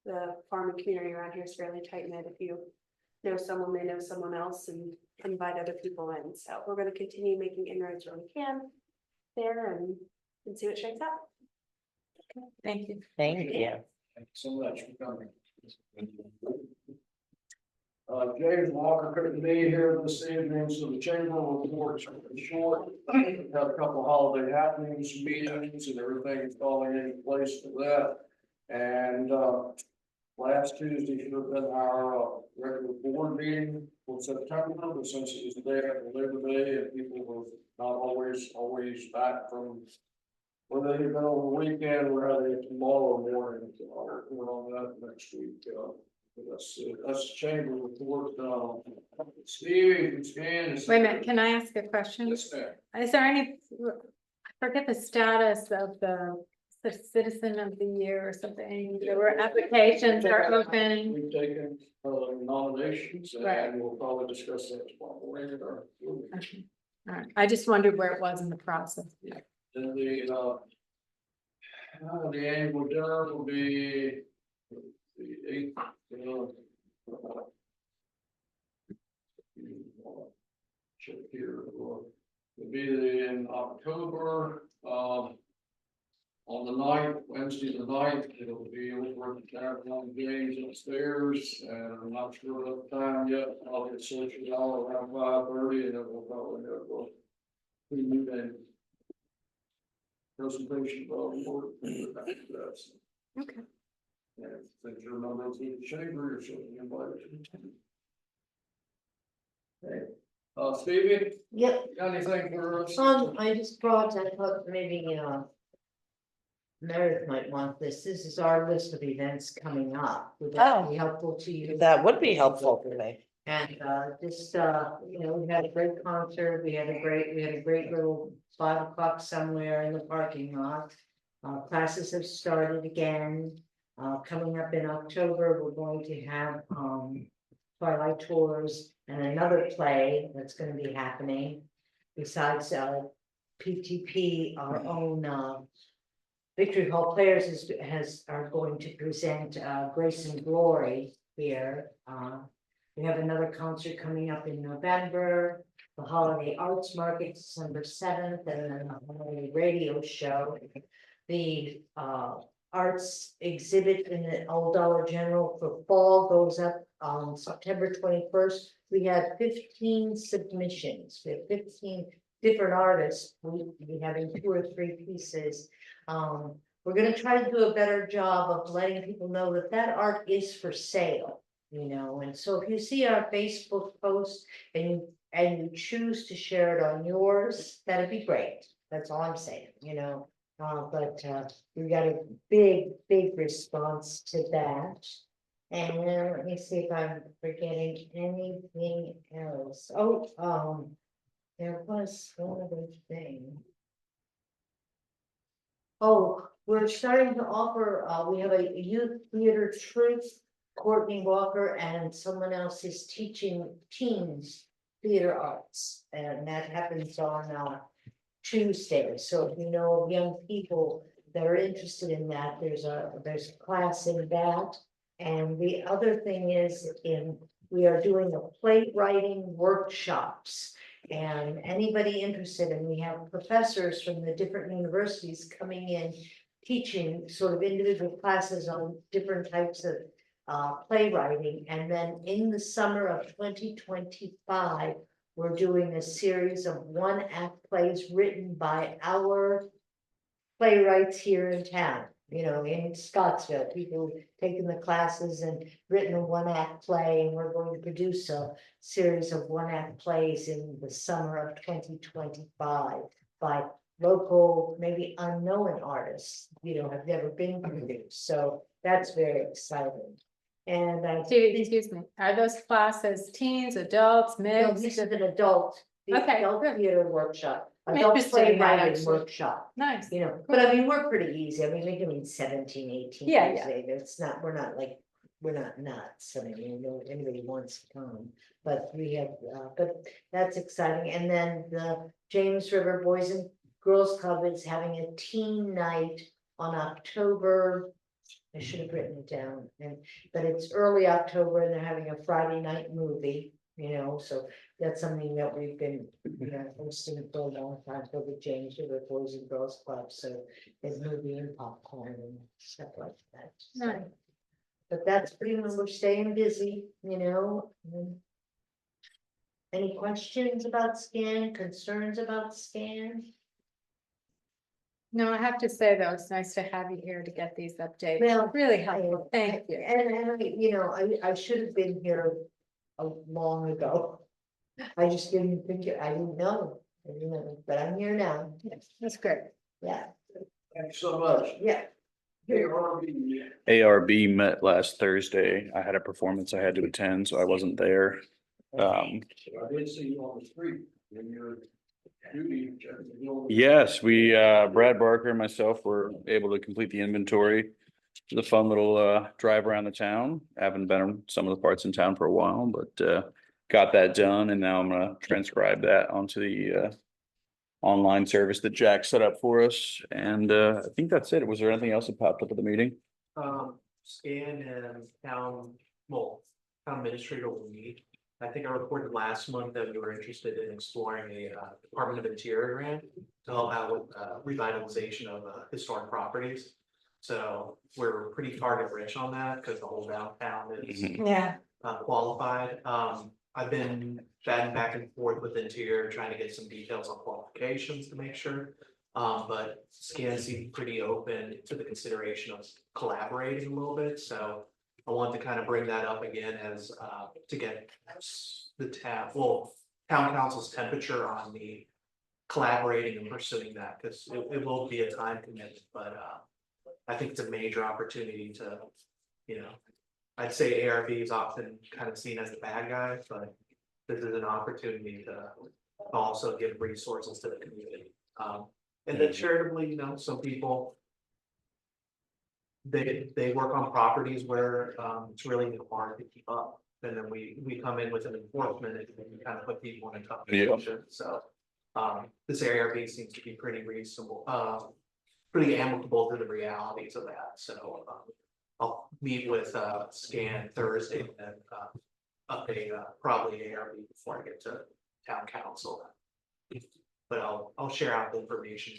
The farming community around here is fairly tight knit. If you know someone, they know someone else, and invite other people in. So we're going to continue making inroads where we can there and see what shakes out. Thank you. thank you. Thank you so much for coming. James Walker couldn't be here this evening, so the chamber reports are short. We've had a couple holiday happenings, meetings, and everything is falling into place for that. And last Tuesday should have been our regular board meeting for September, but since it was the day after Labor Day and people were not always back from where they had been over the weekend, we're having it tomorrow morning. So I'll report on that next week. That's chamber report. Steve, Stan. Wait a minute, can I ask a question? Yes, ma'am. Is there any, I forget the status of the citizen of the year or something? There were applications are open. We've taken nominations Right. and we'll probably discuss that tomorrow morning at our. Okay. All right, I just wondered where it was in the process. And the annual dinner will be the 8th. Check here. It'll be in October, on the 9th, Wednesday the 9th. It'll be over at the Town Games upstairs, and I'm not sure of the time yet. I'll get social hour around 5:30, and then we'll probably have a food and presentation of the board. Okay. And since you're members of the chamber, you're certainly invited. Okay, Stevie, Yep, got anything for us? I just brought, I thought maybe, Meredith might want this. This is our list of events coming up. Would that be helpful to you? That would be helpful for me. And, we had a great concert. We had a great little 5 o'clock somewhere in the parking lot. Classes have started again. Coming up in October, we're going to have, Twilight Tours and another play that's gonna be happening. Besides, PTP, our own, Victory Hall Players are going to present, Grace and Glory here. We have another concert coming up in November, the Holiday Arts Market, December 7th, and then the Holiday Radio Show. The, arts exhibit in the Old Dollar General for fall goes up on September 21st. We had 15 submissions. We have 15 different artists. We'll be having 2 or 3 pieces. We're we're gonna try to do a better job of letting people know that that art is for sale. You know, and so if you see our Facebook post and you choose to share it on yours, that'd be great. That's all I'm saying, you know, but we got a big response to that. And let me see if I'm forgetting anything else. Oh, there was one other thing. Oh, we're starting to offer, we have a youth theater troupe. Courtney Walker and someone else is teaching teens theater arts, and that happens on Tuesday. So if you know of young people that are interested in that, there's a class in that. And the other thing is we are doing a playwriting workshops. And anybody interested, and we have professors from the different universities coming in, teaching sort of individual classes on different types of playwriting. And then in the summer of 2025, we're doing a series of one-act plays written by our playwrights here in town, you know, in Scottsville. People taken the classes and written a one-act play, and we're going to produce a series of one-act plays in the summer of 2025 by local, maybe unknown artists, you know, have never been produced. So that's very exciting. And Excuse me, are those classes teens, adults, no, mixed? this is an adult, the Okay, adult good. theater workshut, I'm adult interested in that, playwriting actually. workshop. Nice. You know, but I mean, we're pretty easy. I mean, we can mean 17, 18 Yeah, years yeah. old. It's not, we're not nuts. I mean, you know, anybody wants to come, but we have, but that's exciting. And then the James River Boys and Girls Club is having a teen night on October. I should have written it down, but it's early October and they're having a Friday night movie, you know, so that's something that we've been, you know, hosting for a long time for the James River Boys and Girls Club, so there's movie and popcorn and stuff like that. So, Nice. but that's pretty much, we're staying busy, you know. Any questions about SCAN, concerns about SCAN? No, I have to say though, it's nice to have you here to get these updates. Well, Really helpful. Thank you. And you know, I should have been here long ago. I just didn't think, I didn't know, but I'm here now. That's great. Yeah, Thanks so much. yeah. ARB. ARB met last Thursday. I had a performance I had to attend, so I wasn't there. I did see you on the street when you're duty. Yes, we, Brad Barker and myself were able to complete the inventory. It was a fun little, drive around the town. Haven't been on some of the parts in town for a while, but, got that done, and now I'm gonna transcribe that onto the, online service that Jack set up for us. And, I think that's it. Was there anything else that popped up at the meeting? SCAN and town administrator will meet. I think I reported last month that we were interested in exploring a Department of Interior grant to help out with revitalization of historic properties. So we're pretty target rich on that because the whole downtown is Yeah. qualified. I've been chatting back and forth with Interior, trying to get some details on qualifications to make sure. But SCAN seemed pretty open to the consideration of collaborating a little bit, so I want to kind of bring that up again as to get the town council's temperature on the collaborating and pursuing that, because it will be a time commitment, but I think it's a major opportunity to, you know, I'd say ARB is often kind of seen as the bad guy, but this is an opportunity to also give resources to the community. And then charitably, you know, some people they work on properties where it's really hard to keep up. And then we come in with an enforcement and we kind of put people in a tough position. So this ARB seems to be pretty reasonable, pretty amicable to the realities of that. So I'll meet with SCAN Thursday and update probably ARB before I get to town council. But I'll share out the information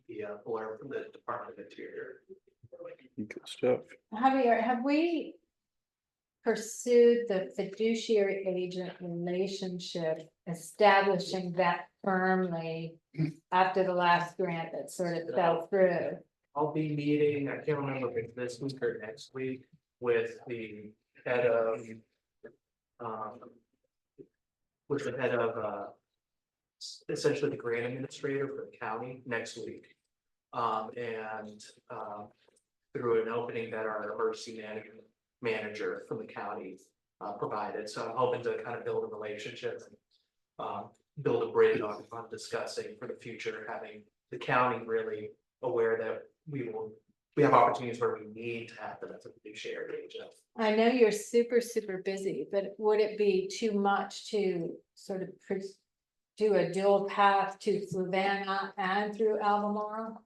via blurb from the Department of Interior. Good stuff. Javier, have we pursued the fiduciary agent relationship, establishing that firmly after the last grant that sort of fell through? I'll be meeting, I can't remember if it's this week or next week, with the head of. Um. With the head of, essentially the grant administrator for the county next week. Through an opening that our emergency manager from the county provided, so I'm hoping to kind of build a relationship. Build a bridge on discussing for the future, having the county really aware that we have opportunities where we need to have them as a fiduciary agent. I know you're super, super busy, but would it be too much to sort of do a dual path to Fluvanna and through Albemarle?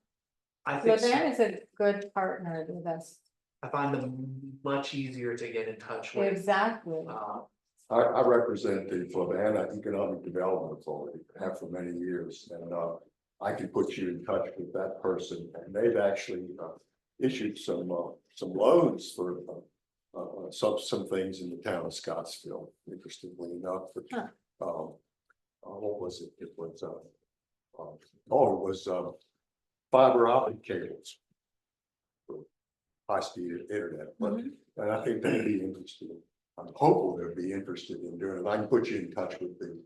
I think so. Fluvanna is a good partner with us. I find them much easier to get in touch with. Exactly. I represent the Flavanna Economic Development Authority, have for many years, and I can put you in touch with that person, and they've actually issued some loans for some things in the town of Scottsville, interestingly enough. Huh. What was it? It was fiber optic cables for high-speed internet, but and I think they'd be interested. I'm hopeful they'll be interested in doing it. I can put you in touch with the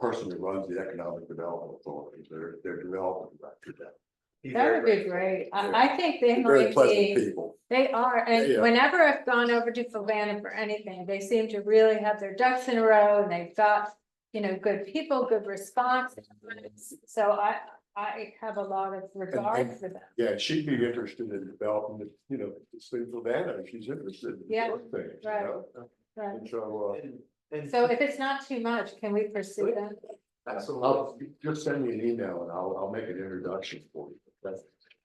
person who runs the Economic Development Authority. Their development director. That would be great. I think they Very might pleasant be, people. they are, and Yeah. whenever I've gone over to Fluvanna for anything, they seem to really have their ducks in a row and they've got, good people, good response. So I have a lot of regard for them. Yeah, she'd be interested in developing, this thing for Vanna, if she's interested in Yeah, those things, right. Right. And so, And So if it's not too much, can we pursue that? absolutely. just send me an email and I'll make an introduction for you.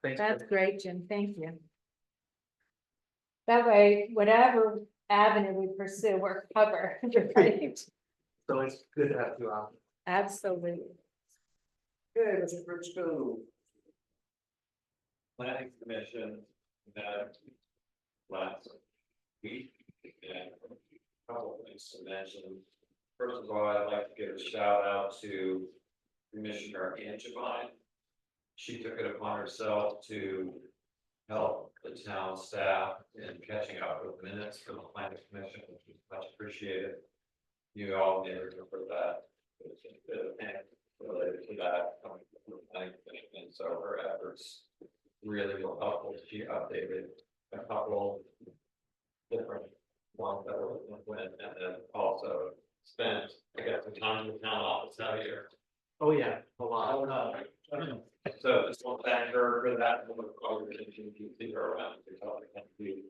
Thanks. That's great, Jim. Thank you. That way, whatever avenue we pursue, we're covered, right? So it's good to have you on. Absolutely. Okay, Mr. Briscoe. Planning commission met last week and a couple of things to mention. First of all, I'd like to give a shout out to Commissioner Angevine. She took it upon herself to help the town staff in catching up with minutes for the planning commission, which was much appreciated. You all may remember that. There's a bit of panic related to that coming from the planning commission, and so her efforts really were helpful. She updated a couple different ones that were went, and then also spent, I guess, some time in the town office out here. Oh, yeah, a lot. So just want to thank her for that. We'll look forward to see her around to talk to you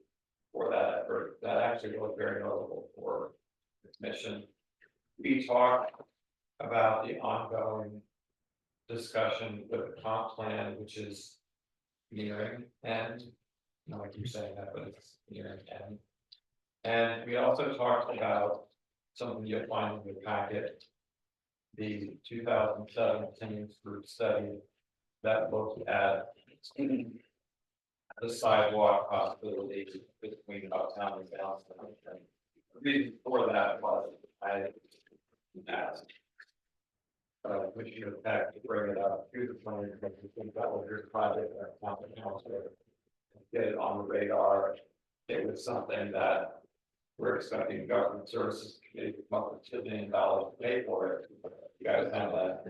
for that effort. That actually was very notable for the commission. We talked about the ongoing discussion with the comp plan, which is nearing end. Not like you're saying that, but it's nearing end. And we also talked about something you'll find in your packet, the 2017 group study that looked at the sidewalk possibility between uptown and downtown. And the reason for that was I asked Commissioner Peck to bring it up to the planning commission. We think that was your project at town council. Get it on the radar. It was something that we're expecting government services committee to come up with $2 million to pay for it. You guys have that.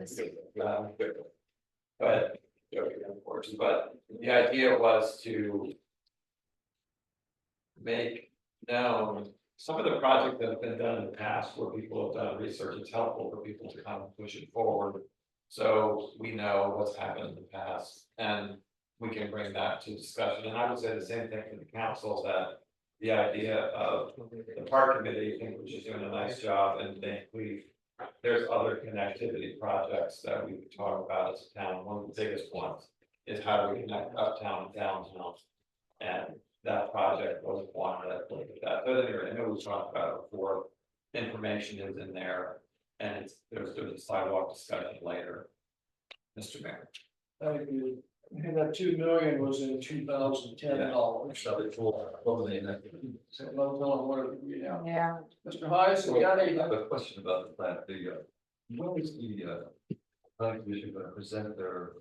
But joking, of course, but the idea was to make known some of the projects that have been done in the past where people have done research. It's helpful for people to kind of push it forward. So we know what's happened in the past and we can bring that to discussion. And I would say the same thing for the council, that the idea of the park committee, I think, which is doing a nice job, and there's other connectivity projects that we could talk about as a town. One of the biggest ones is how do we connect uptown and downtown, and that project was one that looked at that. But anyway, I know we talked about it before. Information is in there, and there's a sidewalk discussion later. Mr. Mayor. Thank you. And that 2 million was in 2010 dollars. So no telling what it would be now. Yeah. Mr. Heiss, you got any? I have a question about the plan. When is the planning commission going to present their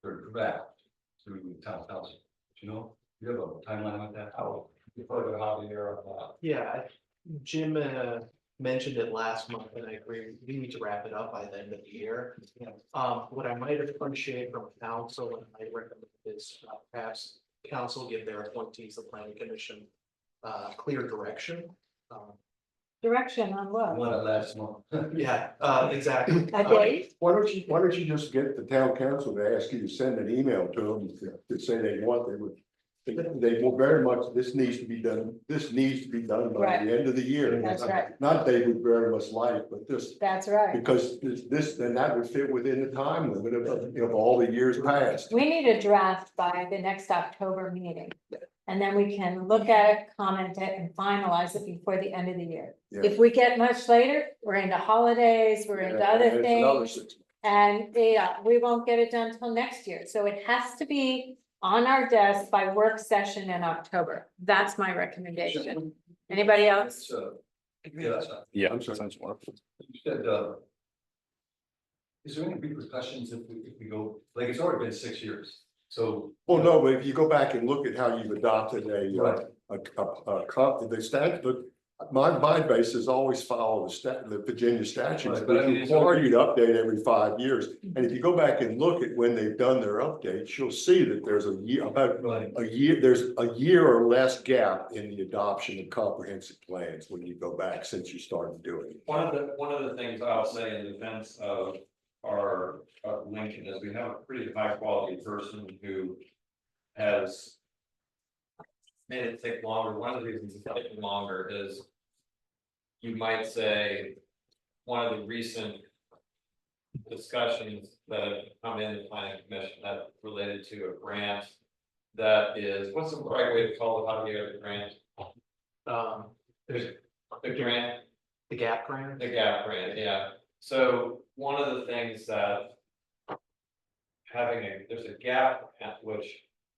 draft through town council? Do you know, you have a timeline with that? How, you probably got a Javier on that. Yeah, Jim mentioned it last month, and I agree, we need to wrap it up by the end of the year. What I might appreciate from council and I recommend is perhaps council give their appointees, the planning commission, clear direction. Direction on what? One at last month. Yeah, exactly. A date? Why don't you just get the town council to ask you to send an email to them to say they want, they will very much, this needs to be done by Right. the end of the year. That's right. Not they would very much like, but this, That's right. because then that would fit within the time limit of all the years past. We need a draft by the next October meeting. And then we can look at it, comment it, and finalize it before the end of the year. Yeah. If we get much later, we're into holidays, we're into Yeah, other it's another things. 6 months. And we won't get it done till next year. So it has to be on our desk by work session in October. That's my recommendation. Anybody else? So, yeah, that's not- Yeah, I'm sorry. sounds wonderful. you said, is there any repercussions if we go, like, it's already been 6 years, so. Well, no, but if you go back and look at how you've adopted Right. the statute, my basis always follow the Virginia statutes, Right, but I which mean, it's require already- you to update every 5 years. And if you go back and look at when they've done their updates, you'll see that there's a year, about Right. a year, there's a year or less gap in the adoption of comprehensive plans when you go back since you started doing it. One of the things I'll say in defense of our Lincoln is we have a pretty high quality person who has made it take longer. One of the reasons it's taking longer is you might say one of the recent discussions that have come in the planning commission that related to a grant that is, what's the right way to call it? How do you get the grant? There's The grant, the gap grant. the gap grant, yeah. So one of the things that there's a gap at which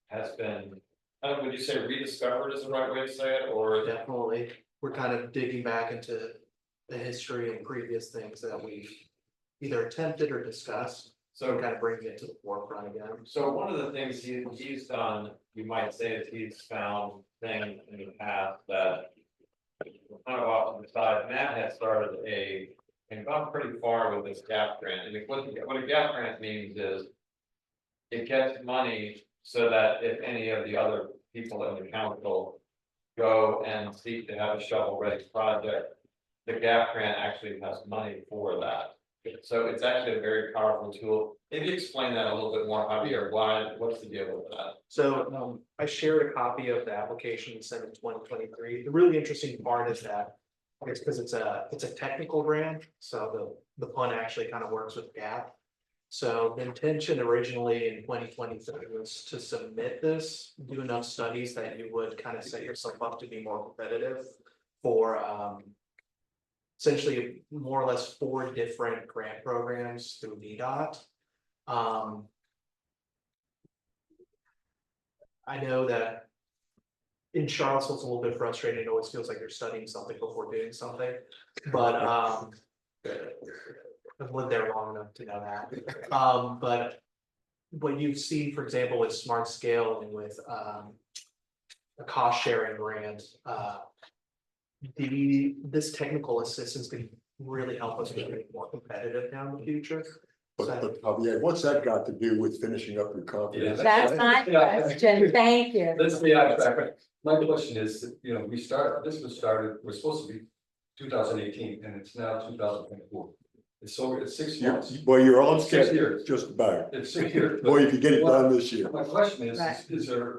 has been, I don't know, would you say rediscovered is the right way to say it, or? Definitely, we're kind of digging back into the history and previous things that we've either attempted or discussed. So kind of bringing it to the forefront again. So one of the things he's done, you might say, is he's found things in the past that kind of off to the side. Matt had started and gone pretty far with this gap grant. And what a gap grant means is it gets money so that if any of the other people in the council go and seek to have a shovel-ready project, the gap grant actually has money for that. So it's actually a very powerful tool. Maybe explain that a little bit more, Javier, what's the deal with that? So I shared a copy of the application sent in 2023. The really interesting part is that it's because it's a technical grant, so the pun actually kind of works with gap. So the intention originally in 2023 was to submit this, do enough studies that you would kind of set yourself up to be more competitive for essentially more or less 4 different grant programs through VDOT. I know that in Charlottesville, it's a little bit frustrating. It always feels like you're studying something before doing something, but I've lived there long enough to know that. But what you see, for example, with Smart Scale and with a cost sharing grant, this technical assistance can really help us make it more competitive now in the future. But Javier, what's that got to do with finishing up your conference? That's my question. Thank you. Let's be out of track. My question is, you know, we're supposed to be 2018 and it's now 2024. It's 6 months. Well, you're on 6 schedule, years. just about. It's 6 years. but- Boy, if you get it done this year. My question is, Right.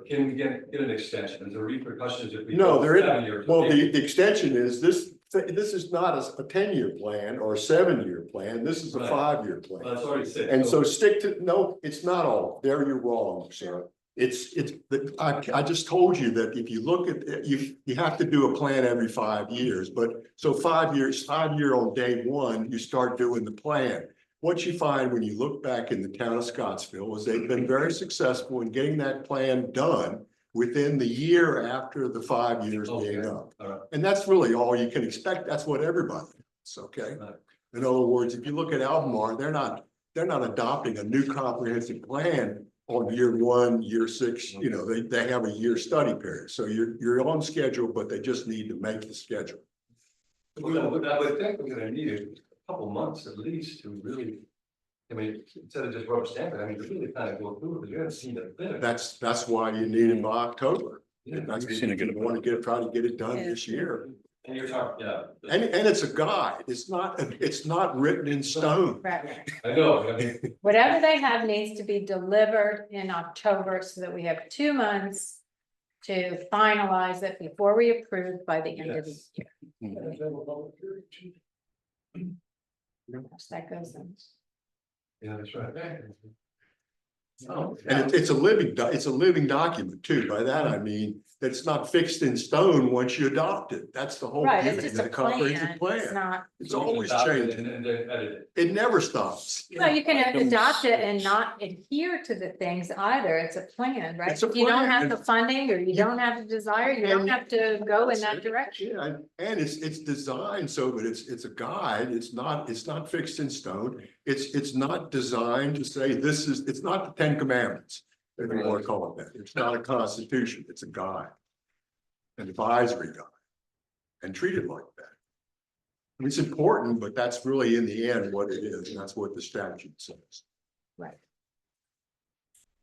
can we get an extension? Is there repercussions if we? No, go there 7 isn't. years? Well, the extension is this is not a 10-year plan or a 7-year plan. This is a Right. 5-year plan. Well, it's already 6. And so no, it's not all. There you're wrong, sir. I just told you that if you look at, you have to do a plan every 5 years, but so 5 years, 5 year on day one, you start doing the plan. What you find when you look back in the town of Scottsville is they've been very successful in getting that plan done within the year after the 5 years being Okay. up. All right. And that's really all you can expect. That's what everybody is, okay? Right. In other words, if you look at Albemarle, they're not adopting a new comprehensive plan on year 1, year 6, you know, they have a year study period. So you're on schedule, but they just need to make the schedule. Well, I would think we're gonna need a couple months at least to really. I mean, instead of just rubber stamping, I mean, to really kind of go through, because you haven't seen the finish. That's why you need it by October. Yeah, And that's we've what seen a you good want to try to get it done this year. And you're talking, yeah. And it's a guide. It's not written in stone. Right. I know, I mean, Whatever they have needs to be delivered in October so that we have 2 months to finalize it before we approve by the end of the year. Yes, that goes in. Yeah, that's right. And it's a living document too. By that, I mean, that it's not fixed in stone once you adopt it. That's the whole Right, it's beauty just of a the comprehensive plan, it's plan. not, It's always adopt it changing. And then edit it. It never stops. well, you can adopt it and not adhere to the things either, it's a plan, right? It's a If you don't plan. have the funding, or you don't have the desire, you don't have to go in that direction. Yeah, and it's designed so that it's a guide. It's not fixed in stone. It's not designed to say it's not the 10 Commandments. If you want to call it that. It's not a constitution, it's a guide. An advisory guide. And treat it like that. I mean, it's important, but that's really in the end what it is, and that's what the statute says. Right.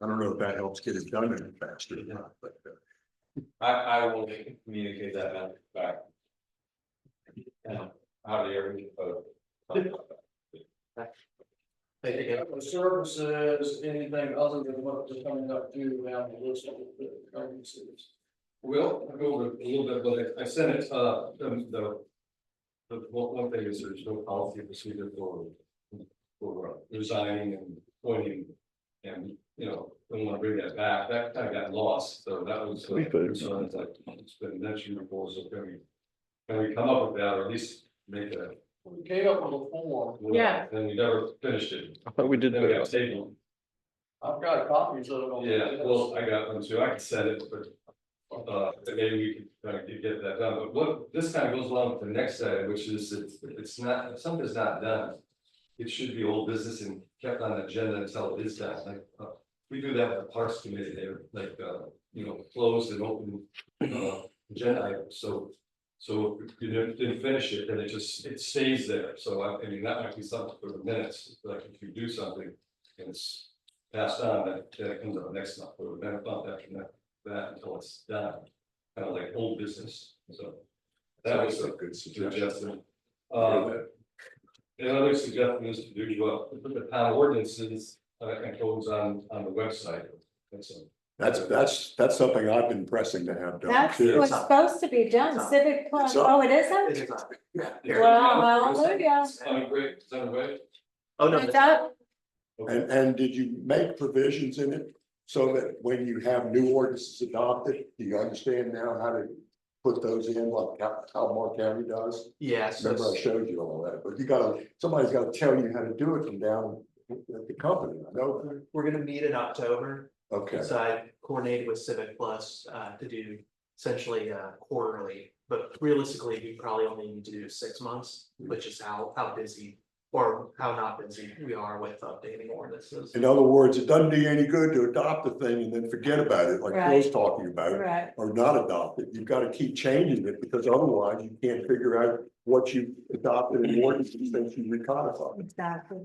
I don't know if that helps get it done any faster or not, but. I will communicate that back. How do you ever vote? Thank you. The services, anything other than what is coming up to down the list of the services. Well, I'll go over it a little bit, but I sent it, the one thing is there's no policy procedure for resigning and appointing. And, you know, don't want to bring that back, that kind of got lost, so that was. We could. concern, it's like, it's been mentioned before, so can we come up with that, or at least make a. We came up with a form. Yeah. And we never finished it. I thought we did Then we got that. tabled. I've got copies of it on. the Yeah, desk. well, I got one too, I can send it, but. Maybe we could kind of get that done, but what, this kind of goes along with the next side, which is, it's not, if something's not done. It should be old business and kept on the agenda until it is done, like, we do that with the Parks Committee, they're like, you know, closed and open, agenda items, so. So if you didn't finish it, then it stays there, so I mean, that might be something for the minutes, like if you do something. And it's passed on, then it comes up next month, or the next month after that until it's done. Kind of like old business, so. That was a good suggestion. suggestion. The other suggestion is to do, put the town ordinances, and codes on the website. That's something I've been pressing to have done That's too. what's supposed to be done, Civic Plus, It's up. oh, it It isn't? is not. Yeah. Well, hallelujah. On great, is that way? Oh, no. It's up, And did you make provisions in it so that when you have new ordinances adopted, do you understand now how to put those in like how Mark County does? Yes. Remember I showed you all that, but somebody's gotta tell you how to do it from down at the company, I know. We're gonna meet in October, Okay, so I coordinated with Civic Plus, to do essentially, quarterly. But realistically, we probably only need to do 6 months, which is how busy or how not busy we are with updating ordinances. in other words, it doesn't do you any good to adopt the thing and then forget about it, like Right. Phil's talking about. right, Or not adopt it, you've gotta keep changing it, because otherwise you can't figure out what you adopted in ordinances since you recodified. exactly.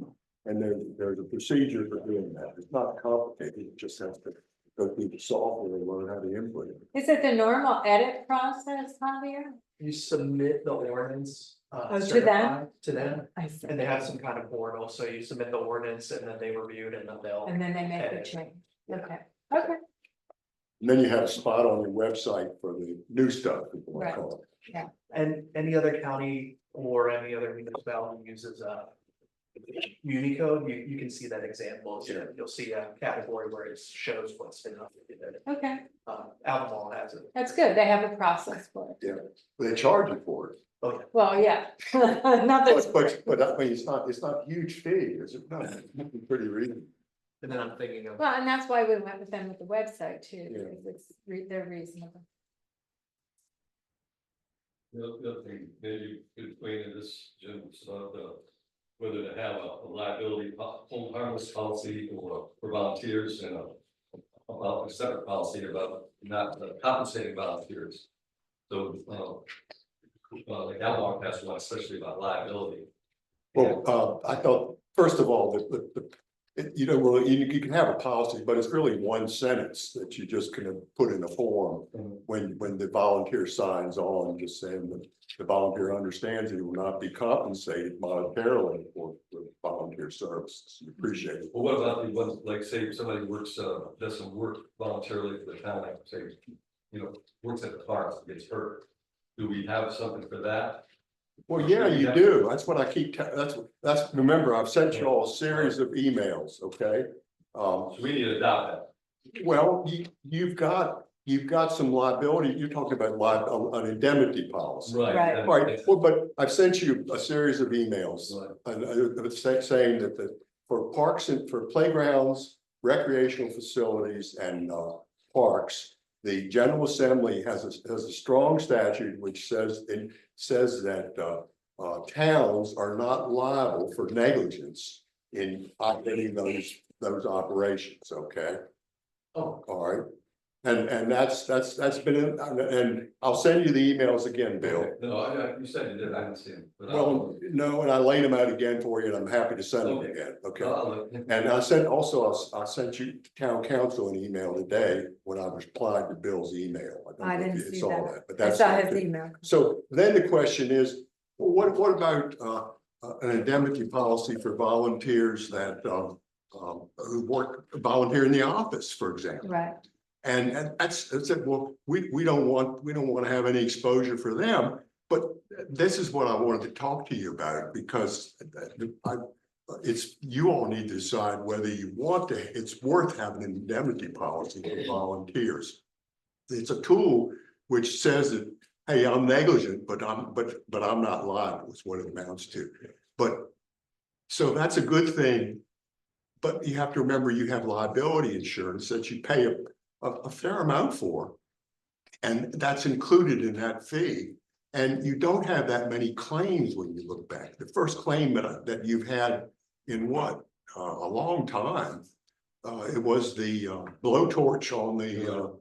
And there's a procedure for doing that. It's not complicated. It just has to go through the software and learn how to input it. Is it the normal edit process, Javier? You submit the ordinance, Oh, to them? certified to them, I see. and they have some kind of portal, so you submit the ordinance and then they review it and then they'll. And then they make the edit. change, okay, okay, And then you have a spot on your website for the new stuff, if you want to call it. And any other county or any other municipality uses Unicode, you can see that example, so you'll see a category where it shows what's been updated. okay, Albemarle has it. that's good, they have a process for it. Yeah, they charge you for it. Oh, yeah. Well, yeah. Nothing's But I mean, it's not a huge fee, is it? No, it's pretty reasonable. And then I'm thinking of, Well, and that's why we went with them with the website too, Yeah. because they're reasonable. The other thing, maybe you could explain in this, Jim, about whether to have a liability, hold harmless policy or for volunteers and a separate policy about not compensating volunteers. So, like how long past one, especially about liability. Well, I thought, first of all, you know, well, you can have a policy, but it's really one sentence that you just kind of put in a form. When the volunteer signs on, just saying that the volunteer understands that he will not be compensated monetarily for volunteer services. We appreciate it. Well, what about the ones, like, say, somebody works, does some work voluntarily for the town, like, say, you know, works at the park, gets hurt. Do we have something for that? Well, yeah, you do. That's what I keep, that's, remember, I've sent you all a series of emails, okay? So we need to adopt that. Well, you've got some liability. You're talking about an indemnity policy. Right. Right, well, but I've sent you a series of emails, saying that for parks and for playgrounds, recreational facilities and parks, the General Assembly has a strong statute which says that towns are not liable for negligence in operating those operations, okay? Oh. All right. And that's been, and I'll send you the emails again, Bill. No, you said you did, I didn't see them. Well, no, and I laid them out again for you, and I'm happy to send them again, okay? And I sent you town council an email today when I replied to Bill's email. don't I know if didn't you see saw that. But I that's saw okay. his email. So then the question is, well, what about an indemnity policy for volunteers that who volunteer in the office, for example? Right. And that's it. Well, we don't want to have any exposure for them. But this is what I wanted to talk to you about, because you all need to decide whether you want to. It's worth having an indemnity policy for volunteers. It's a tool which says that, hey, I'm negligent, but I'm not liable, is what it amounts to. But so that's a good thing. But you have to remember, you have liability insurance that you pay a fair amount for, and that's included in that fee. And you don't have that many claims when you look back. The first claim that you've had in a long time, it was the blowtorch on the.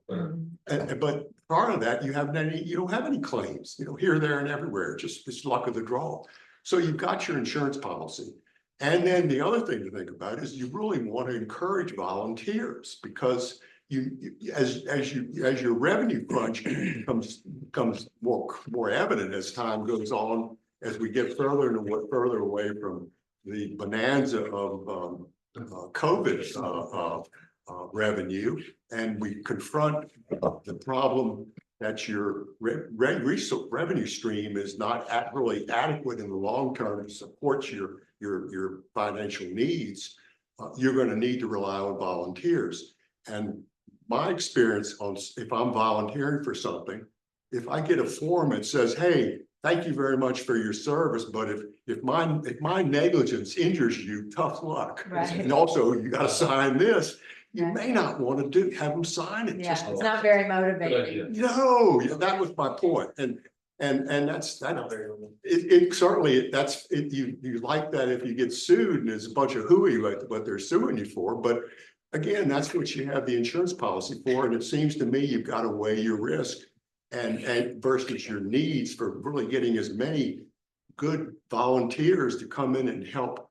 But part of that, you don't have any claims. You know, here, there, and everywhere. Just it's luck of the draw. So you've got your insurance policy. And then the other thing to think about is you really want to encourage volunteers, because as your revenue crunch becomes more evident as time goes on, as we get further away from the bonanza of COVID revenue, and we confront the problem that your revenue stream is not really adequate in the long term to support your financial needs, you're going to need to rely on volunteers. And my experience if I'm volunteering for something, if I get a form that says, hey, thank you very much for your service, but if my negligence injures you, tough luck. Right. And also you got to sign this. You may not want to have them sign it. Yeah, it's not very motivating. No, that was my point. And that's it certainly you like that if you get sued and there's a bunch of hooey like what they're suing you for. But again, that's what you have the insurance policy for. And it seems to me you've got to weigh your risk and versus your needs for really getting as many good volunteers to come in and help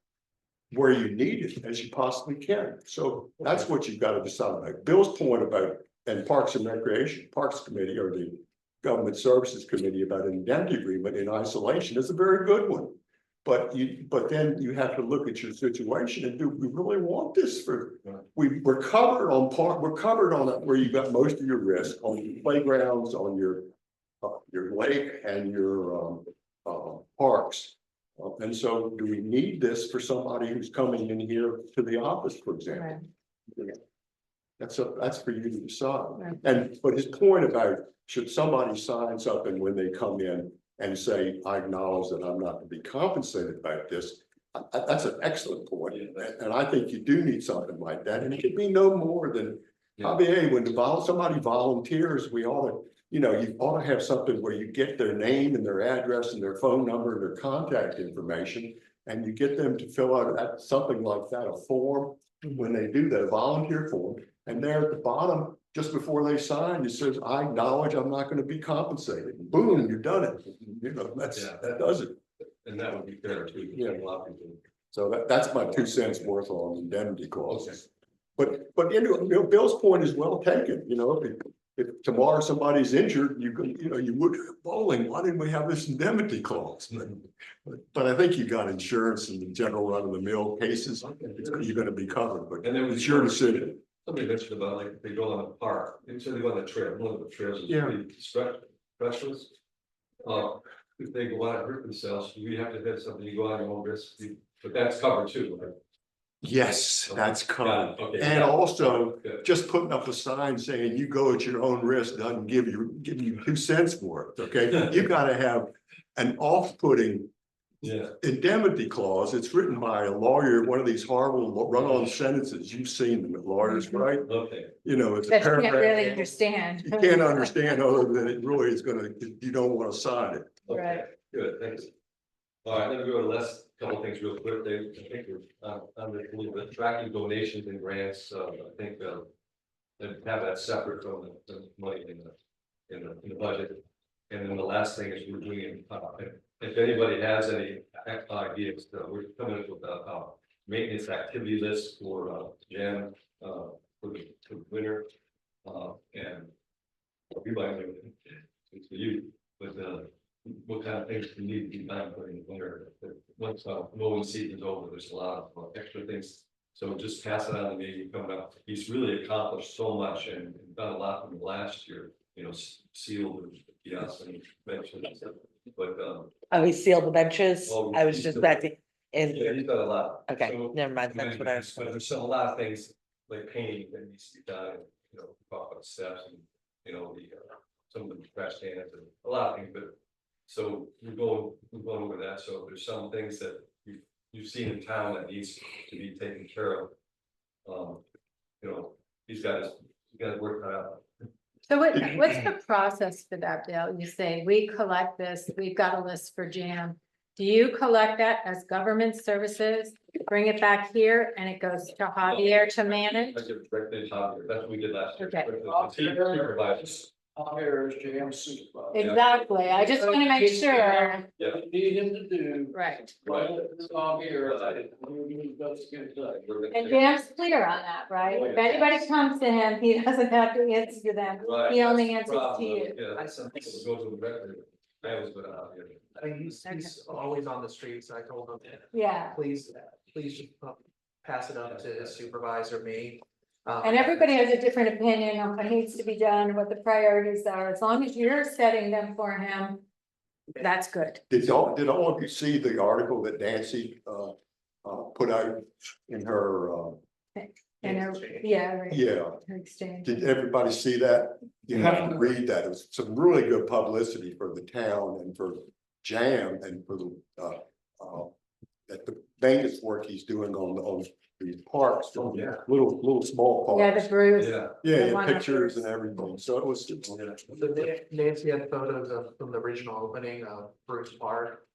where you need it as you possibly can. So that's what you've got to decide about. Bill's point about, and Parks and Recreation, Parks Committee or the Government Services Committee about an indemnity agreement in isolation is a very good one. But then you have to look at your situation and do we really want this for, we're covered on where you got most of your risk on your playgrounds, on your lake and your parks. And so do we need this for somebody who's coming in here to the office, for example? Right. That's for you to decide. Right. But his point about should somebody sign something when they come in and say, I acknowledge that I'm not to be compensated about this, that's an excellent point. And I think you do need something like that. And it could be no more than probably, hey, when somebody volunteers, we ought to, you ought to have something where you get their name and their address and their phone number and their contact information, and you get them to fill out something like that, a form when they do that, a volunteer form. And there at the bottom, just before they sign, it says, I acknowledge I'm not gonna be compensated. Boom, you've done it. You know, that does it. And that would be fair too. Yeah. A lot of people. So that's my 2 cents worth on indemnity clauses. But you know, Bill's point is well taken, you know, if tomorrow somebody's injured, you would bowling, why didn't we have this indemnity clause? But I think you got insurance in the general run of the mill cases, you're gonna be covered, but And then it's your decision. Somebody mentioned about like, if they go on a park, instead of going on the trail, one of the trails is Yeah. pretty specialist. If they go out and hurt themselves, we have to hit something, you go on your own risk, but that's covered too, right? Yes, that's covered. Okay. And also, Good. just putting up a sign saying you go at your own risk doesn't give you 2 cents for it, okay? You gotta have an off-putting Yeah. indemnity clause. It's written by a lawyer, one of these horrible run-on sentences. You've seen them at lawyers, right? Okay. You know, it's a That you can't really paragraph. understand. You can't understand other than it really is gonna, you don't wanna sign it. Okay, Right. good, thanks. All right, then we go to last couple things real quick. I think we're on a little bit tracking donations and grants. I think and have that separate from the money in the budget. And then the last thing is we're doing, if anybody has any ideas, we're coming up with a maintenance activity list for jam for the winter. And we might do it for you, but what kind of things you need to be done during the winter? Once mowing season is over, there's a lot of extra things. So just pass it on to me, coming up. He's really accomplished so much and done a lot from last year, you know, sealed the kiosks and mentioned. But Oh, he sealed the benches. Oh, I was he's just done- backing yeah, in. he's done a lot. Okay, So- never mind. That's what I was. But there's still a lot of things like painting that needs to be done, you know, talk about steps and, you know, some of the trash cans and a lot of things, but. So we're going over that, so there's some things that you've seen in town that needs to be taken care of. You know, he's got his work cut out. So what's the process for that, Bill? You say, we collect this, we've got a list for jam. Do you collect that as government services, bring it back here and it goes to Javier to manage? I give it directly to Javier. That's what we did last year. Okay. The team supervisors. Here is jam supervisor. Exactly, I just want to make sure, Yeah. Need him to do. right, Right. Here. Get done. and Jam's clear on that, right? If anybody comes to him, he doesn't have to answer to them, he only answers to you. Yeah, some people go to the record. I always go to Javier. I mean, he's always on the streets. I told him, Yeah, please just pass it up to his supervisor, me. and everybody has a different opinion on what needs to be done, what the priorities are, as long as you're setting them for him, that's good. Did all of you see the article that Nancy put out in her And, yeah, right, yeah, her exchange. did everybody see that? You have to read that. It was some really good publicity for the town and for Jam and for the that the maintenance work he's doing on these parks. Oh, yeah. Little small Yeah, parks. the Bruce, Yeah. Yeah, the one pictures up and everything. So it was. So Nancy had photos from the original opening of Bruce Park.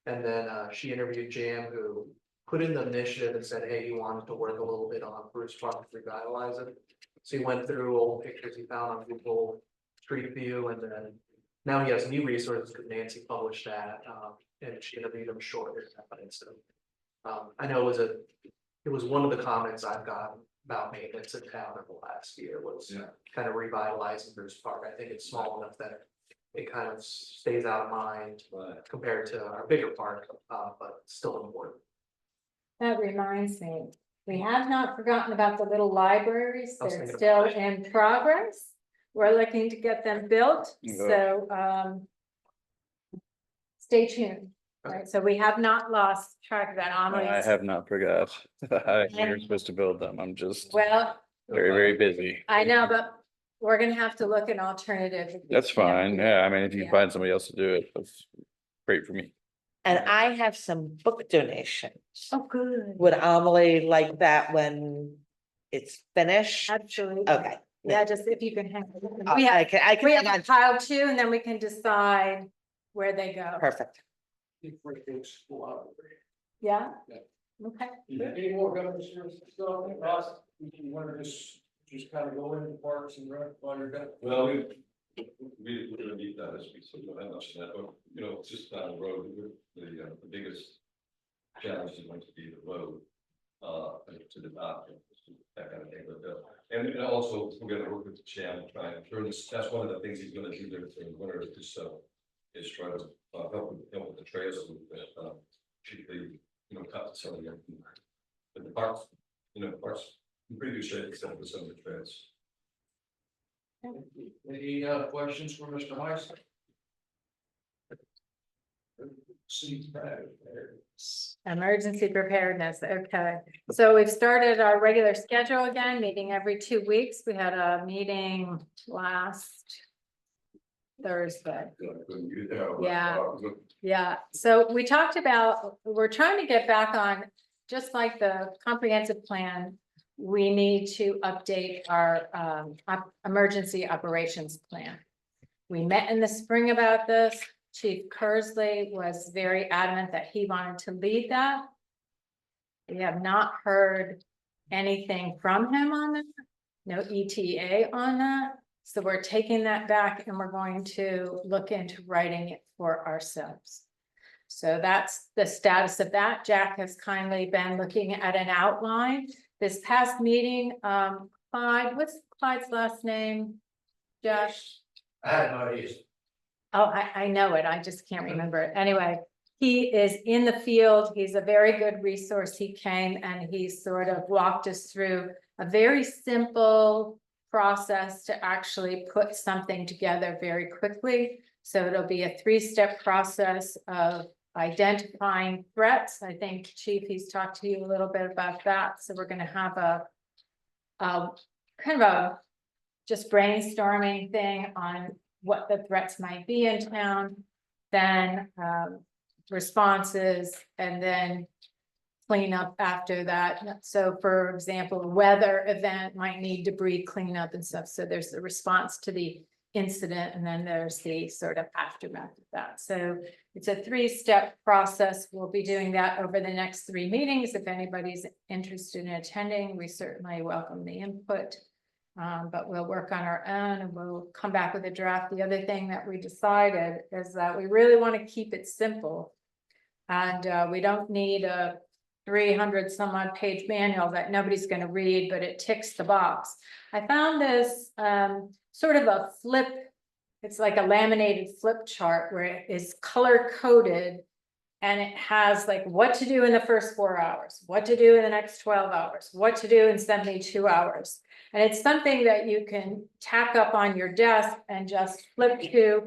And then she interviewed Jam, who put in the initiative and said, hey, he wanted to work a little bit on Bruce Park to revitalize it. So he went through old pictures he found on Google Street View, and then now he has new resources because Nancy published that, and she interviewed him shortly. So I know it was one of the comments I've gotten about maintenance in town in the last year was Yeah. kind of revitalizing Bruce Park. I think it's small enough that it kind of stays out of mind Right. compared to our bigger park, but still important. that reminds me, we have not forgotten about the little libraries, I was they're thinking still about in progress. We're looking to get them built, so, stay tuned, right, so we have not lost track of that, I Amelie's, have not forgot. You're supposed to build them. I'm just well, very, very busy. I know, but we're gonna have to look at alternatives. That's fine. Yeah, I mean, if you Yeah. can find somebody else to do it, that's great for me. And I have some book donations. Oh, good. Would Amelie like that when it's finished? Absolutely. Okay. Yeah, just if you can hang. I We have, can we hang have on. a pile too, and then we can decide where they go. Perfect. Yeah? Yeah. Okay. Any more government services stuff, Ross? You want to just just kind of go into parks and rec while you're done? Well, we're gonna need that as we sort of, I mentioned that, but, you know, just down the road, the biggest challenge is going to be the road, to the dock, that kind of thing, but, and also, we're gonna work with the channel, try and turn this, that's one of the things he's gonna do there for the winter, is try to, help with the trails, that, should be, you know, cut some of the, but the parks, you know, parks, in pretty good shape, except for some of the trails. Any questions for Mr. Heisen? See that there. Emergency preparedness, okay. So we've started our regular schedule again, meeting every 2 weeks. We had a meeting last Thursday. Yeah. Yeah, so we talked about, we're trying to get back on, just like the comprehensive plan, we need to update our emergency operations plan. We met in the spring about this. Chief Kersley was very adamant that he wanted to lead that. We have not heard anything from him on that, no ETA on that. So we're taking that back and we're going to look into writing it for ourselves. So that's the status of that. Jack has kindly been looking at an outline. This past meeting, Clyde, what's Clyde's last name? Josh? I had no idea. Oh, I know it. I just can't remember it. Anyway, he is in the field. He's a very good resource. He came and he sort of walked us through a very simple process to actually put something together very quickly. So it'll be a 3-step process of identifying threats. I think Chief, he's talked to you a little bit about that. So we're going to have a kind of a just brainstorming thing on what the threats might be in town, then responses, and then cleanup after that. So for example, a weather event might need debris cleanup and stuff. So there's the response to the incident, and then there's the sort of aftermath of that. So it's a 3-step process. We'll be doing that over the next 3 meetings. If anybody's interested in attending, we certainly welcome the input. But we'll work on our own and we'll come back with a draft. The other thing that we decided is that we really want to keep it simple. And we don't need a 300 some odd page manual that nobody's going to read, but it ticks the box. I found this sort of a flip. It's like a laminated flip chart where it is color coded. And it has like what to do in the first 4 hours, what to do in the next 12 hours, what to do in 72 hours. And it's something that you can tack up on your desk and just flip to.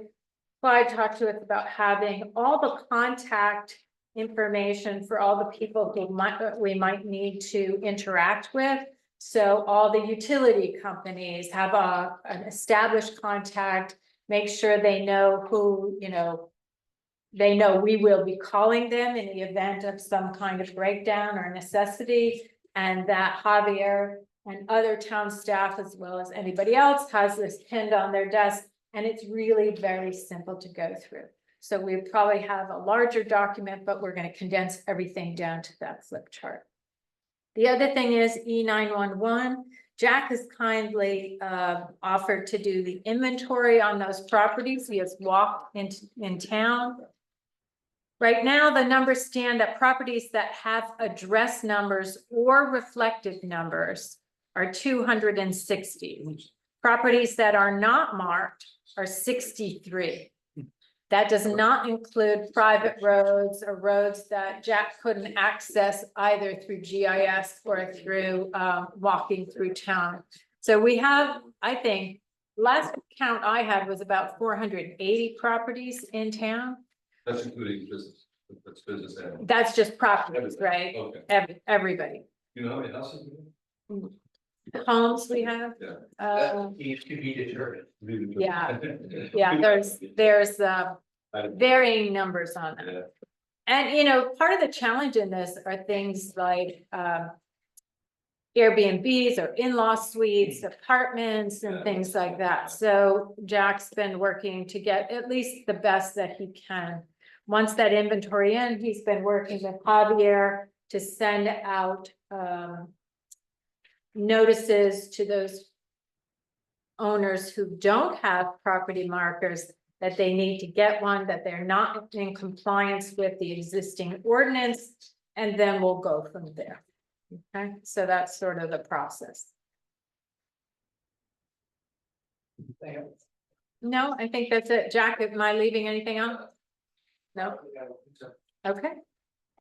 Clyde talked to us about having all the contact information for all the people who we might need to interact with. So all the utility companies have an established contact, make sure they know who, they know we will be calling them in the event of some kind of breakdown or necessity, and that Javier and other town staff, as well as anybody else, has this pinned on their desk, and it's really very simple to go through. So we probably have a larger document, but we're going to condense everything down to that flip chart. The other thing is E911. Jack has kindly offered to do the inventory on those properties. He has walked in town. Right now, the numbers stand that properties that have address numbers or reflective numbers are 260. Properties that are not marked are 63. That does not include private roads or roads that Jack couldn't access either through GIS or through walking through town. So we have, I think, last count I had was about 480 properties in town. That's including business, that's business and. That's just properties, right? Okay. Everybody. You know how many houses? Homes we have. Yeah. Uh, Needs to be determined. Yeah. Yeah, there's varying numbers on that. Yeah. And part of the challenge in this are things like Airbnbs or in-law suites, apartments and things like that. So Jack's been working to get at least the best that he can. Once that inventory in, he's been working with Javier to send out notices to those owners who don't have property markers that they need to get one, that they're not in compliance with the existing ordinance, and then we'll go from there. Okay, so that's sort of the process. No, I think that's it. Jack, am I leaving anything out? No? Okay.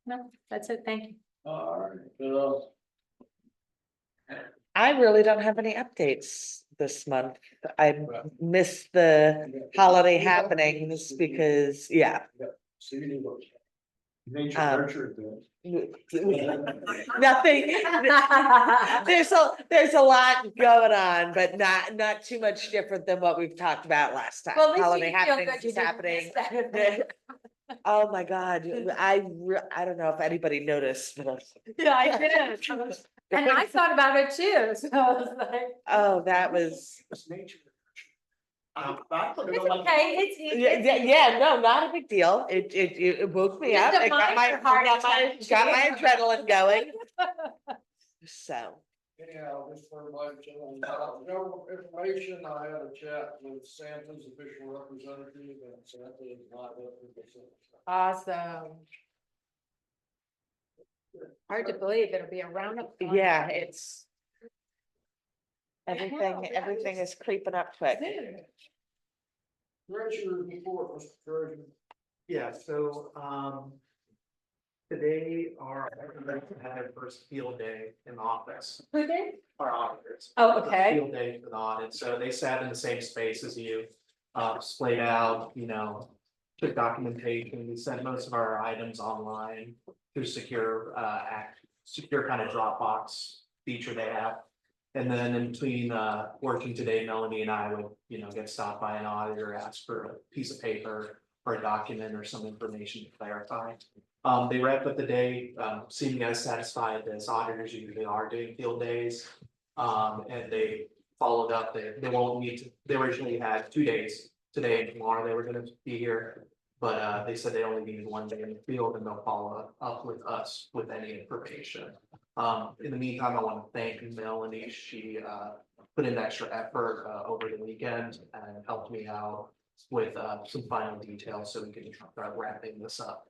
No, that's it. Thank you. Alright, I really don't have any updates this month. I missed the holiday happenings because, yeah. Nature Um, nurture thing. Nothing, there's a lot going on, but not too much different than what we've talked about last time. Well, at least Holiday you feel happenings good you is didn't miss happening. that event. Oh my God, I don't know if anybody noticed, but. Yeah, I did. And I thought about it too, so I was like. Oh, that was, It's nature. I put it It's on my- okay, yeah, no, not a big deal. It woke me up. Just a It got my, minor heart got my attack. adrenaline going. So, anyhow, just for everybody, general information, I had a chat with Santa's official representative, and Santa is not representing. Awesome. Hard to believe it'll be around. yeah, it's. Everything is creeping up quick. Treasurer's report, Mr. Treasurer. Yeah, so, today our auditors had their first field day in the office, Who did? our auditors. Oh, okay. Field day for the audit, so they sat in the same space as you, splayed out, took documentation, we sent most of our items online through secure kind of Dropbox feature they have. And then in between, working today, Melanie and I would, get stopped by an auditor, ask for a piece of paper or a document or some information to clarify. They wrapped up the day, seeming as satisfied as auditors usually are doing field days. And they followed up, they won't need to, they originally had 2 days, today and tomorrow they were gonna be here. But they said they only needed 1 day in the field and they'll follow up with us with any information. In the meantime, I want to thank Melanie. She put in extra effort over the weekend and helped me out with some final details so we can start wrapping this up.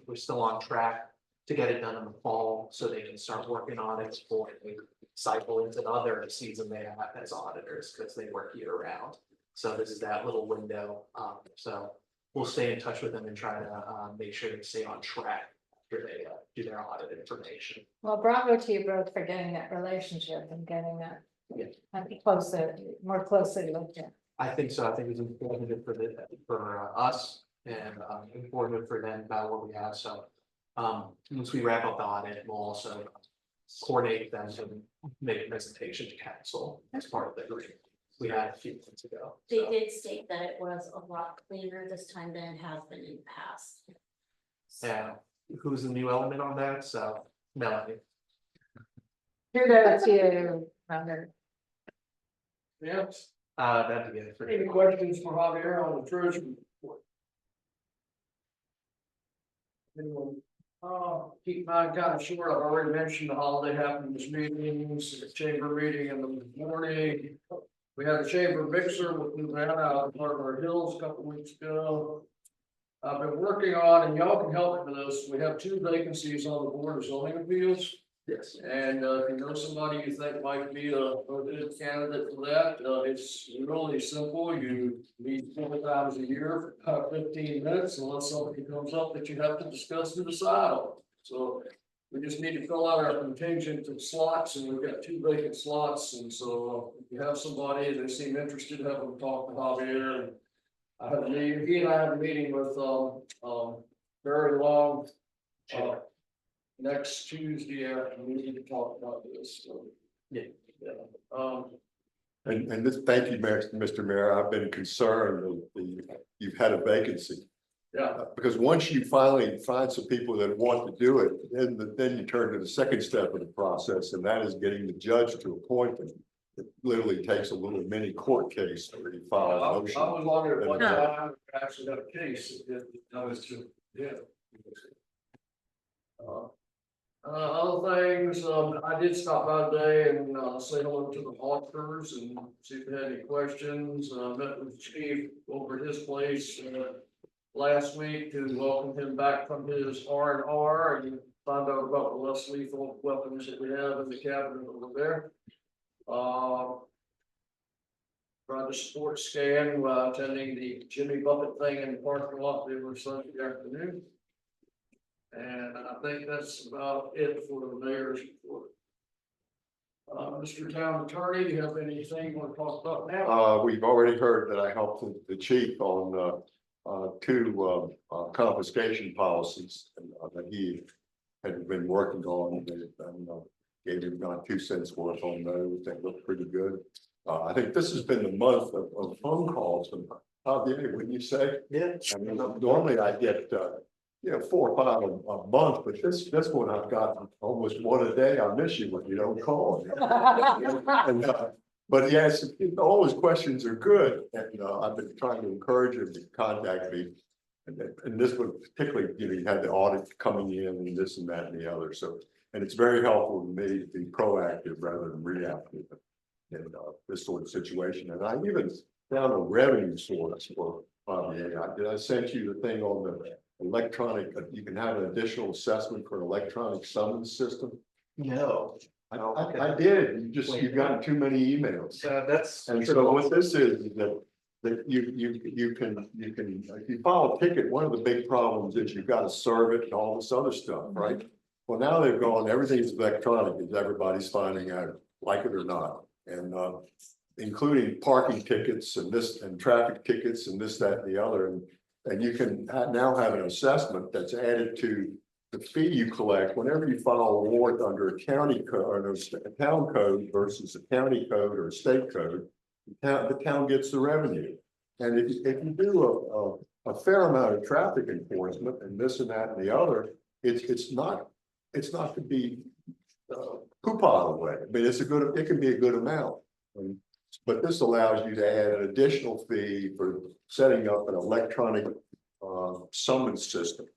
We're still on track to get it done in the fall so they can start working on it before they cycle into the other season they have as auditors because they work year round. So this is that little window. So we'll stay in touch with them and try to make sure they stay on track after they do their audit information. Well, bravo to you both for getting that relationship and getting that. Yeah. More closely looked at. I think so. I think it's important for us and important for them about what we have. So once we wrap up the audit, we'll also coordinate them to make a presentation to council as part of the agreement. We had a few months ago. They so. did state that it was a lot cleaner this time than it has been in the past. Yeah, who's the new element on that? So Melanie. Kudos to you, Robert. Yes, That'd be it for any you. questions for Javier on the treasury report? Anyone? Keep mine kind of short. I've already mentioned the holiday happenings meetings, the chamber meeting in the morning. We had a chamber mixer with Louisiana out in Harbor Hills a couple weeks ago. I've been working on, and y'all can help me with this, we have 2 vacancies on the board of zoning appeals. Yes. And if you know somebody you think might be a good candidate for that, it's really simple. You meet 4 times a year for about 15 minutes unless something comes up that you have to discuss and decide on. So we just need to fill out our contingent of slots, and we've got 2 vacant slots. And so if you have somebody that seem interested, have them talk to Javier. And I had a meeting, he and I had a meeting with very long. Next Tuesday afternoon to talk about this, so. Yeah. And this, thank you, Mr. Mayor. I've been concerned that you've had a vacancy. Yeah, Because once you finally find some people that want to do it, then you turn to the second step of the process, and that is getting the judge to appoint them. It literally takes a little mini court case where you I file a was motion. wondering what time I actually got a case, I was just, yeah. Other things, I did stop by today and, say hello to the Hawkers and see if they had any questions. Met with the chief over at his place, last week to welcome him back from his R&R and find out about the less lethal weapons that we have in the cabinet over there. Tried to support scan while attending the Jimmy Buffett thing in the parking lot there Sunday afternoon. And I think that's about it for the mayor's report. Mr. Town Attorney, do you have anything you want to talk about now? We've already heard that I helped the chief on two confiscation policies that he had been working on. And gave him about 2 cents worth on those. They look pretty good. I think this has been the month of phone calls from Javier, wouldn't you say? Yeah. I mean, normally I get 4 or 5 a month, but this one I've got almost one a day. I miss you when you don't call. And, but yes, all his questions are good, and I've been trying to encourage him to contact me. And this one particularly, he had the audit coming in and this and that and the other. So, and it's very helpful to me to be proactive rather than reactive in this sort of situation. And I even found a revenue source for I sent you the thing on the electronic, you can have an additional assessment for an electronic summons system. No. I did, you've gotten too many emails. That's. And so what this is that you can, if you file a ticket, one of the big problems is you've got to serve it and all this other stuff, right? Well, now they've gone, everything's electronic, as everybody's finding out, like it or not. And including parking tickets and this, and traffic tickets and this, that, and the other. And you can now have an assessment that's added to the fee you collect whenever you file a warrant under a county code or a town code versus a county code or a state code. The town gets the revenue. And if you do a fair amount of traffic enforcement and this and that and the other, it's not to be coupon away. I mean, it can be a good amount. But this allows you to add an additional fee for setting up an electronic summons system.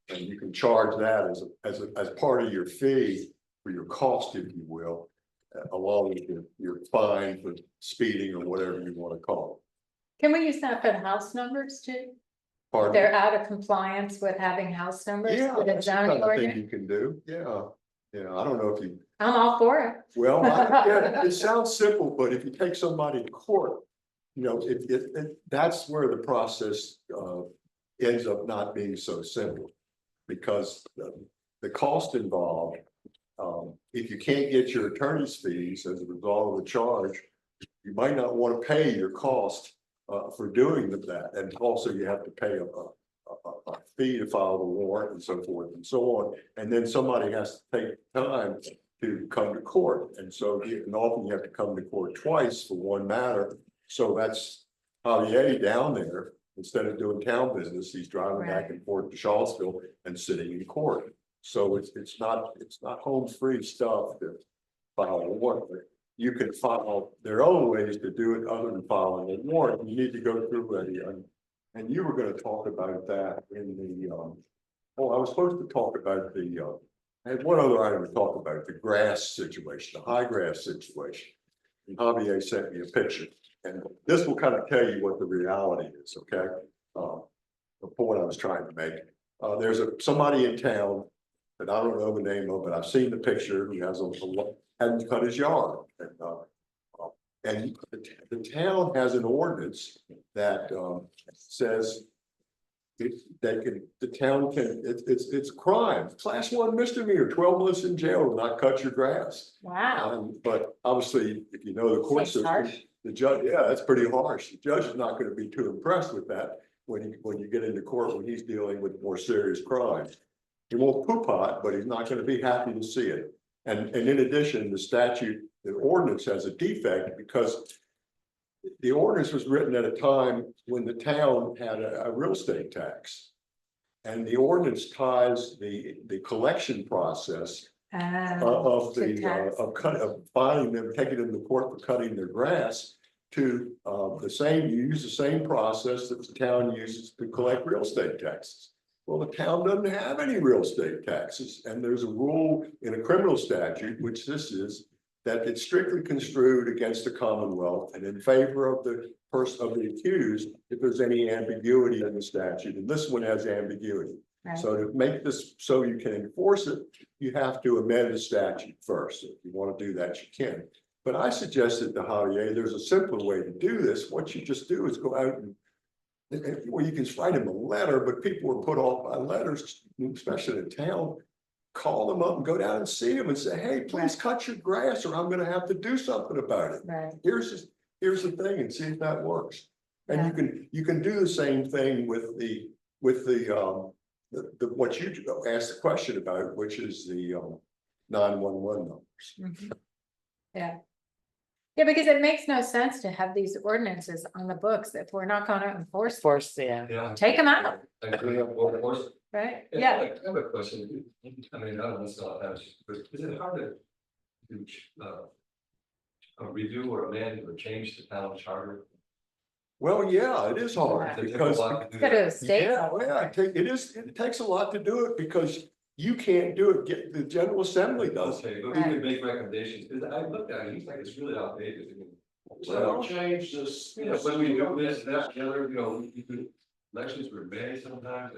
And you can charge that as part of your fee for your cost, if you will, along with your fine for speeding or whatever you want to call Can we use that for the house numbers too? it. Pardon? They're out of compliance with having house numbers. Yeah, with the that's the zoning kind of thing ordinance. you can do. Yeah, I don't know if you. I'm all for it. Well, it sounds simple, but if you take somebody to court, that's where the process ends up not being so simple. Because the cost involved, if you can't get your attorney's fees as a result of the charge, you might not want to pay your cost for doing that. And also you have to pay a fee to file the warrant and so forth and so on. And then somebody has to take time to come to court. And so and often you have to come to court twice for one matter. So that's Javier down there. Instead of doing town business, he's driving back and forth to Scottsville and sitting in court. So it's not home free stuff to file a warrant. You can file, there are other ways to do it other than filing a warrant. You need to go through and you were going to talk about that in the I was supposed to talk about I had one other item to talk about, the grass situation, the high grass situation. And Javier sent me a picture. And this will kind of tell you what the reality is, okay? The point I was trying to make. There's somebody in town that I don't know the name of, but I've seen the picture. He has hadn't cut his yard. And the town has an ordinance that says the town can, it's crime, class 1 misdemeanor, 12 months in jail to not cut your grass. Wow. But obviously, if you know the court That's system, harsh. the judge, that's pretty harsh. The judge is not going to be too impressed with that when you get into court when he's dealing with more serious crimes. He won't poop-pot, but he's not going to be happy to see it. And in addition, the ordinance has a defect because the ordinance was written at a time when the town had a real estate tax. And the ordinance ties the collection process of finding them, taking them to court for cutting their grass to you use the same process that the town uses to collect real estate taxes. Well, the town doesn't have any real estate taxes, and there's a rule in a criminal statute, which this is, that it's strictly construed against the Commonwealth and in favor of the person of the accused if there's any ambiguity in the statute, and this one has ambiguity. Right. So to make this so you can enforce it, you have to amend the statute first. If you want to do that, you can. But I suggested to Javier, there's a simpler way to do this. What you just do is go out and well, you can write them a letter, but people were put off by letters, especially in town. Call them up and go down and see them and say, hey, please cut your grass or I'm gonna have to do something about it. Right. Here's the thing, and see if that works. And you can do the same thing with the what you asked the question about, which is the 911 numbers. Mhm. Yeah. Yeah, because it makes no sense to have these ordinances on the books if we're not gonna enforce, them. Force, yeah. Yeah. Take them out, I agree, of course. right? Yeah, Yeah, I have a question. I mean, I don't know, but is it hard to redo or amend or change the town charter? Well, yeah, it is hard Does it take a because lot to do go to that? a state. yeah, it takes a lot to do it because you can't do it. The General Assembly does it. Okay, but we can make recommendations, because I looked at it, it's like it's really outdated. So change this. You know, when we do this, that, the other, you know, elections were May sometimes.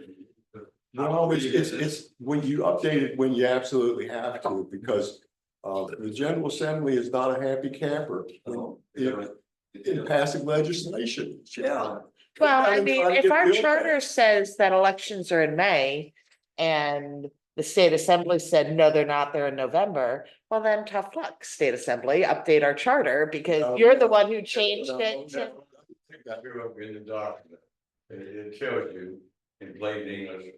Well, it's when you update it, when you absolutely have to, because the General Assembly is not a happy camper in passing legislation. Yeah. Well, I And mean, try to if get our bill charter passed. says that elections are in May and the state assembly said, no, they're not, they're in November, well then tough luck, state assembly, update our charter because No. you're the one who changed it to. I grew up in the document, and it tells you in plain English,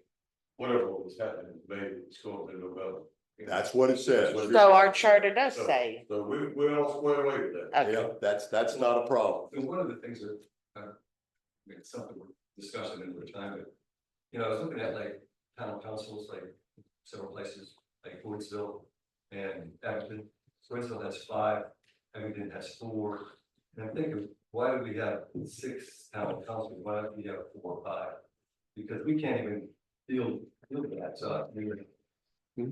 whatever was happening, maybe it's going to November. That's what it says. So our charter does say, So we're all squared away with that. okay, Yeah, that's not a problem. And one of the things that, I mean, it's something we're discussing in the time, but, you know, I was looking at like town councils, like several places, like Woodsville and Abington. Woodsville has 5, Abington has 4. And I'm thinking, why do we have 6 town councils? Why don't we have 4 or 5? Because we can't even deal with that, so I mean,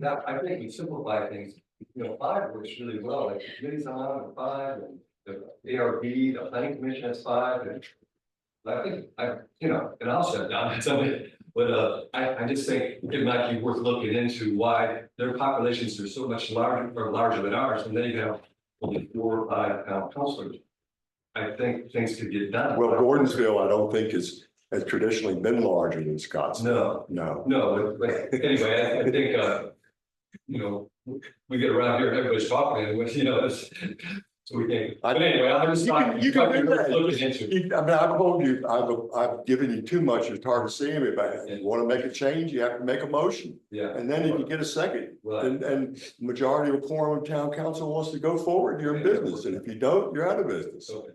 that, I think we simplify things, you know, 5 works really well, like the committee's on 5, and the ARB, the planning commission has 5, and I think, you know, and I'll shut down, somebody, but, I just think it might be worth looking into why their populations are so much larger than ours, and then you have only 4 or 5 town councilors. I think things could get done. Well, Gordonsville, I don't think has traditionally been larger than Scottsville. No, No. no, but anyway, I think, you know, we get around here, everybody's talking, and you know, it's, so we can, but anyway, I'm just talking. You can do that. Looking into. I mean, I've told you, I've given you too much, it's hard to see me, but if you want to make a change, you have to make a motion. Yeah. And then if you get a second, Right. and majority of quorum of town council wants to go forward, you're in business, and if you don't, you're out of business. Okay.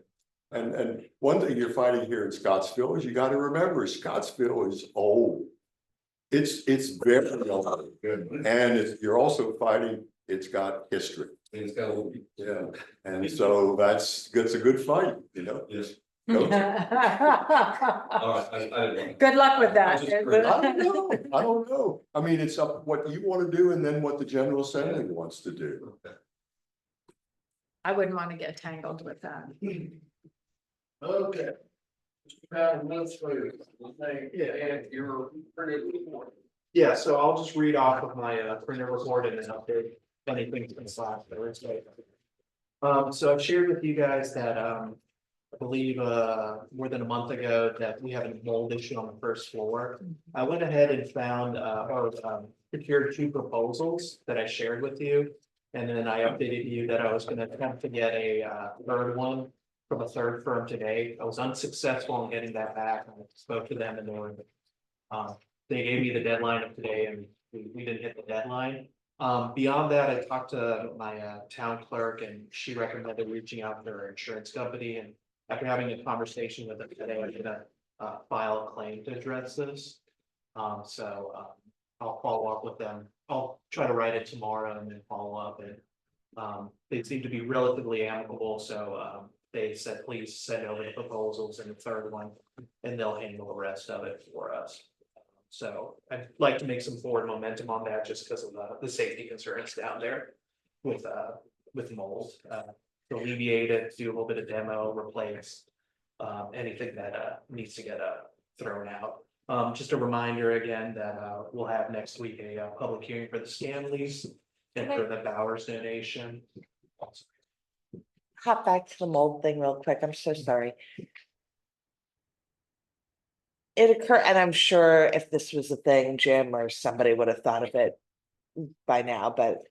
And one thing you're fighting here in Scottsville is you got to remember, Scottsville is old. It's very old, and you're also fighting, it's got history. Things got. Yeah, and so that's a good fight, you know. Yes. Go. All right, I Good luck with that. I just- I don't know. I mean, it's up what you want to do and then what the General Assembly wants to do. I wouldn't want to get tangled with that. Okay. Mr. Pat, administrator, and your printed report. Yeah, so I'll just read off of my printer report and then update anything to the side. So I've shared with you guys that I believe more than a month ago that we have a mold issue on the first floor. I went ahead and found or procured 2 proposals that I shared with you. And then I updated you that I was going to attempt to get a 3rd one from a 3rd firm today. I was unsuccessful in getting that back. I spoke to them and they gave me the deadline of today and we didn't hit the deadline. Beyond that, I talked to my town clerk and she recommended reaching out to her insurance company. And after having a conversation with them today, I'm gonna file a claim to address this. So I'll follow up with them. I'll try to write it tomorrow and then follow up, and they seem to be relatively amicable, so they said, please send over the proposals and the 3rd one, and they'll handle the rest of it for us. So I'd like to make some forward momentum on that just because of the safety concerns down there with mold. To alleviate it, do a little bit of demo, replace anything that needs to get thrown out. Just a reminder again that we'll have next week a public hearing for the scan lease and for the Bowers donation. Hop back to the mold thing real quick. I'm so sorry. It occurred, and I'm sure if this was a thing, Jim or somebody would have thought of it by now, but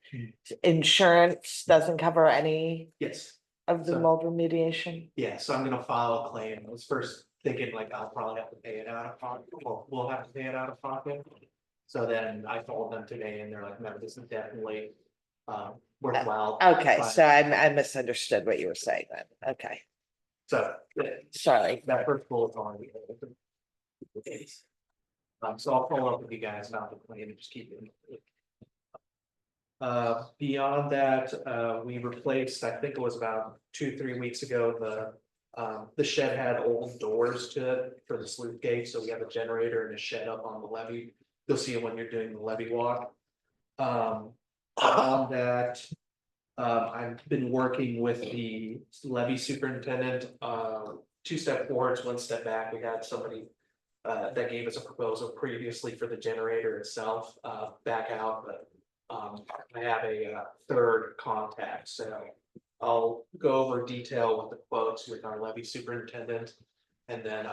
insurance doesn't cover any Yes. of the So- mold remediation? Yeah, so I'm gonna file a claim. I was first thinking like I'll probably have to pay it out of pocket, well, we'll have to pay it out of pocket. So then I called them today and they're like, no, this is definitely worthwhile. Okay, But- so I misunderstood what you were saying then. Okay, So sorry. that first bullet's on the. So I'll follow up with you guys about the claim and just keep it. Beyond that, we replaced, I think it was about 2-3 weeks ago, the shed had old doors to it for the sluice gate, so we have a generator and a shed up on the levee. You'll see it when you're doing the levee walk. On that, I've been working with the levee superintendent, 2 step forwards, 1 step back. We had somebody that gave us a proposal previously for the generator itself, back out, but I have a third contact, so I'll go over detail with the quotes with our levy superintendent. And then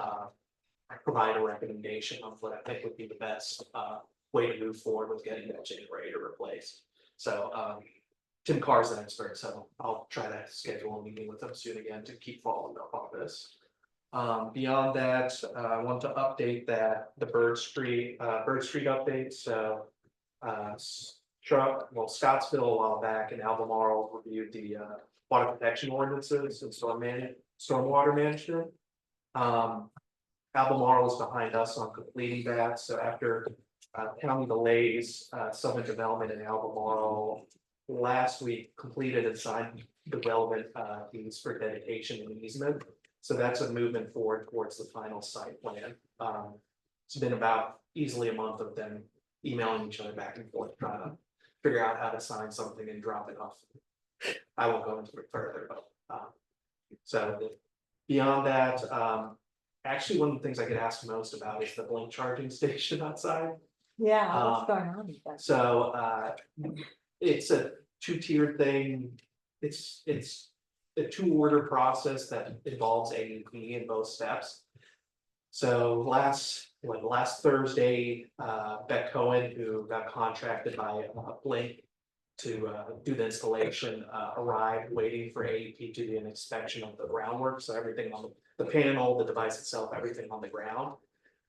provide a recommendation of what I think would be the best way to move forward with getting that generator replaced. So Tim Carr's an expert, so I'll try to schedule a meeting with him soon again to keep following up on this. Beyond that, I want to update that the Bird Street update, so Scottsville a while back and Albemarle reviewed the water protection ordinances and stormwater management. Albemarle is behind us on completing that, so after county delays, Southern Development and Albemarle last week completed and signed the relevant deeds for dedication and easement. So that's a movement forward towards the final site plan. It's been about easily a month of them emailing each other back and forth, trying to figure out how to sign something and drop it off. I won't go into it further, but so beyond that, actually, one of the things I get asked most about is the blink charging station outside. Yeah, what's going on with that? So it's a 2-tiered thing. It's a 2-order process that involves AEP in both steps. So last Thursday, Beck Cohen, who got contracted by Blink to do the installation, arrived waiting for AEP to do an inspection of the groundwork. So everything on the panel, the device itself, everything on the ground.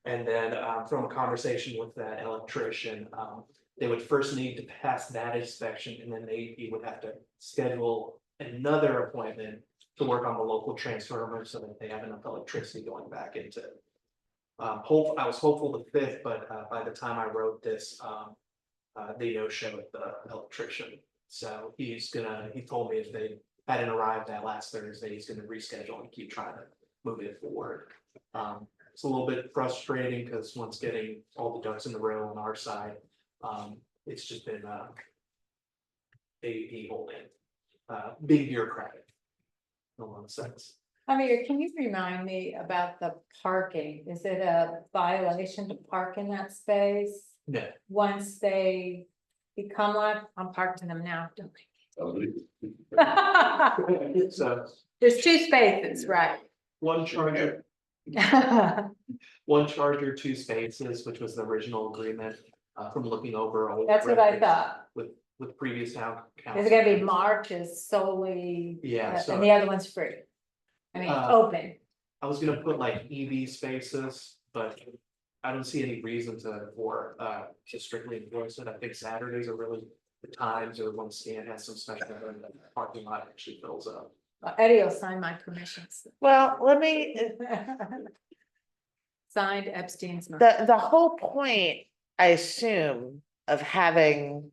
And then from a conversation with that electrician, they would first need to pass that inspection, and then AEP would have to schedule another appointment to work on the local transformer so that they have enough electricity going back into it. I was hopeful the 5th, but by the time I wrote this, they no-showed the electrician. So he told me if they hadn't arrived that last Thursday, he's gonna reschedule and keep trying to move it forward. It's a little bit frustrating because once getting all the ducks in the row on our side, it's just been a holding, big bureaucratic. In a lot of sense. Javier, can you remind me about the parking? Is it a violation to park in that space? No, Once they become like, I'm parked in them now. so There's 2 spaces, right? one charger, 2 spaces, which was the original agreement from looking over. Old That's what I records thought. With previous town Is council. it gonna be March is solely, Yeah, so and the other one's free? I mean, open. I was gonna put like EV spaces, but I don't see any reason for strictly enforce it. I think Saturdays are really the times, or when Stan has some special event, the parking lot actually fills up. Eddie will sign my permissions. Well, let me, Signed Epstein's. the whole point, I assume, of having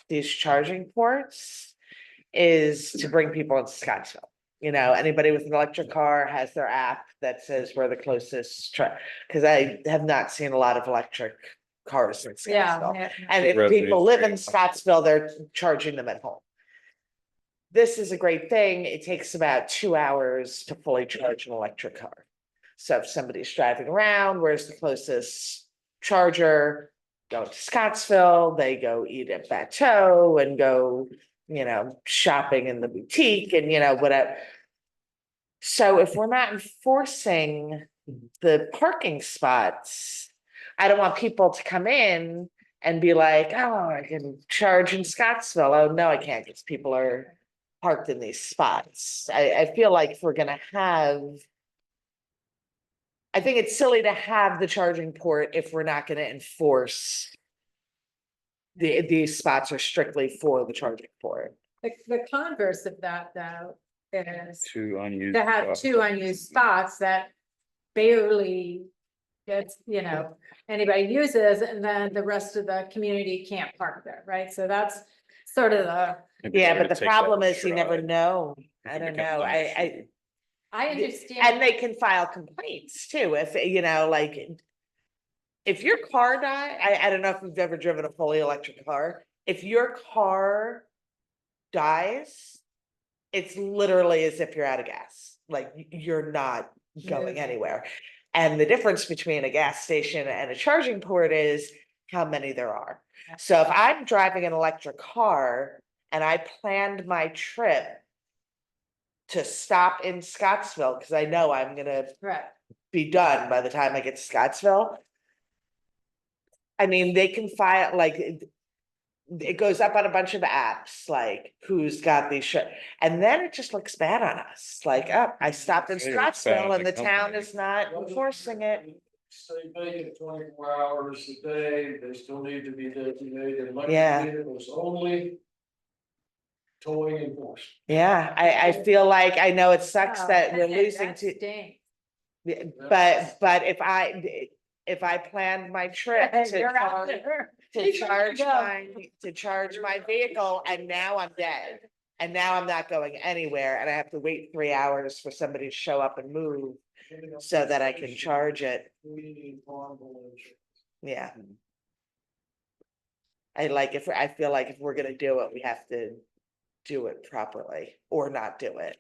these charging ports is to bring people into Scottsville. You know, anybody with an electric car has their app that says where the closest because I have not seen a lot of electric cars in Yeah. Scottsville. yeah. And if Residents people live in pay. Scottsville, they're charging them at home. This is a great thing. It takes about 2 hours to fully charge an electric car. So if somebody's driving around, where's the closest charger? Go to Scottsville, they go eat at Bateau and go, shopping in the boutique and, whatever. So if we're not enforcing the parking spots, I don't want people to come in and be like, oh, I can charge in Scottsville. Oh, no, I can't, because people are parked in these spots. I feel like if we're gonna have. I think it's silly to have the charging port if we're not gonna enforce. These spots are strictly for the charging port. The converse of that though is Two unused. to have spots. 2 unused spots that barely gets, anybody uses, and then the rest of the community can't park there, right? So that's sort of the, Maybe Yeah, we're but gonna the take that problem is you never stride. know. I If it don't becomes know. an issue. I And understand. they can file complaints too, if, like. If your car I don't know if you've ever driven a fully electric car, if your car dies. It's literally as if you're out of gas, like you're not going Yeah. anywhere. And the difference between a gas station and a charging port is how many there are. So if I'm driving an electric car and I planned my trip to stop in Scottsville, because I know I'm gonna Right. be done by the time I get to Scottsville. I mean, they can file, like, it goes up on a bunch of apps, like who's got these and then it just looks bad on us, like, oh, I stopped in Yeah, it's bad Scottsville on and the the town company. is not enforcing it. Stay vacant 24 hours a day, they still need to be designated electric Yeah. vehicles only. Towing enforcement. Yeah, I feel like, I know it sucks Oh, that we're that- losing that to, stinks. but if I planned my trip You're out to there. to You gotta charge go. my vehicle, and now I'm dead. And now I'm not going anywhere, and I have to wait 3 hours for somebody to show up and move so that I can charge it. Yeah. I feel like if we're gonna do it, we have to do it properly or not do it.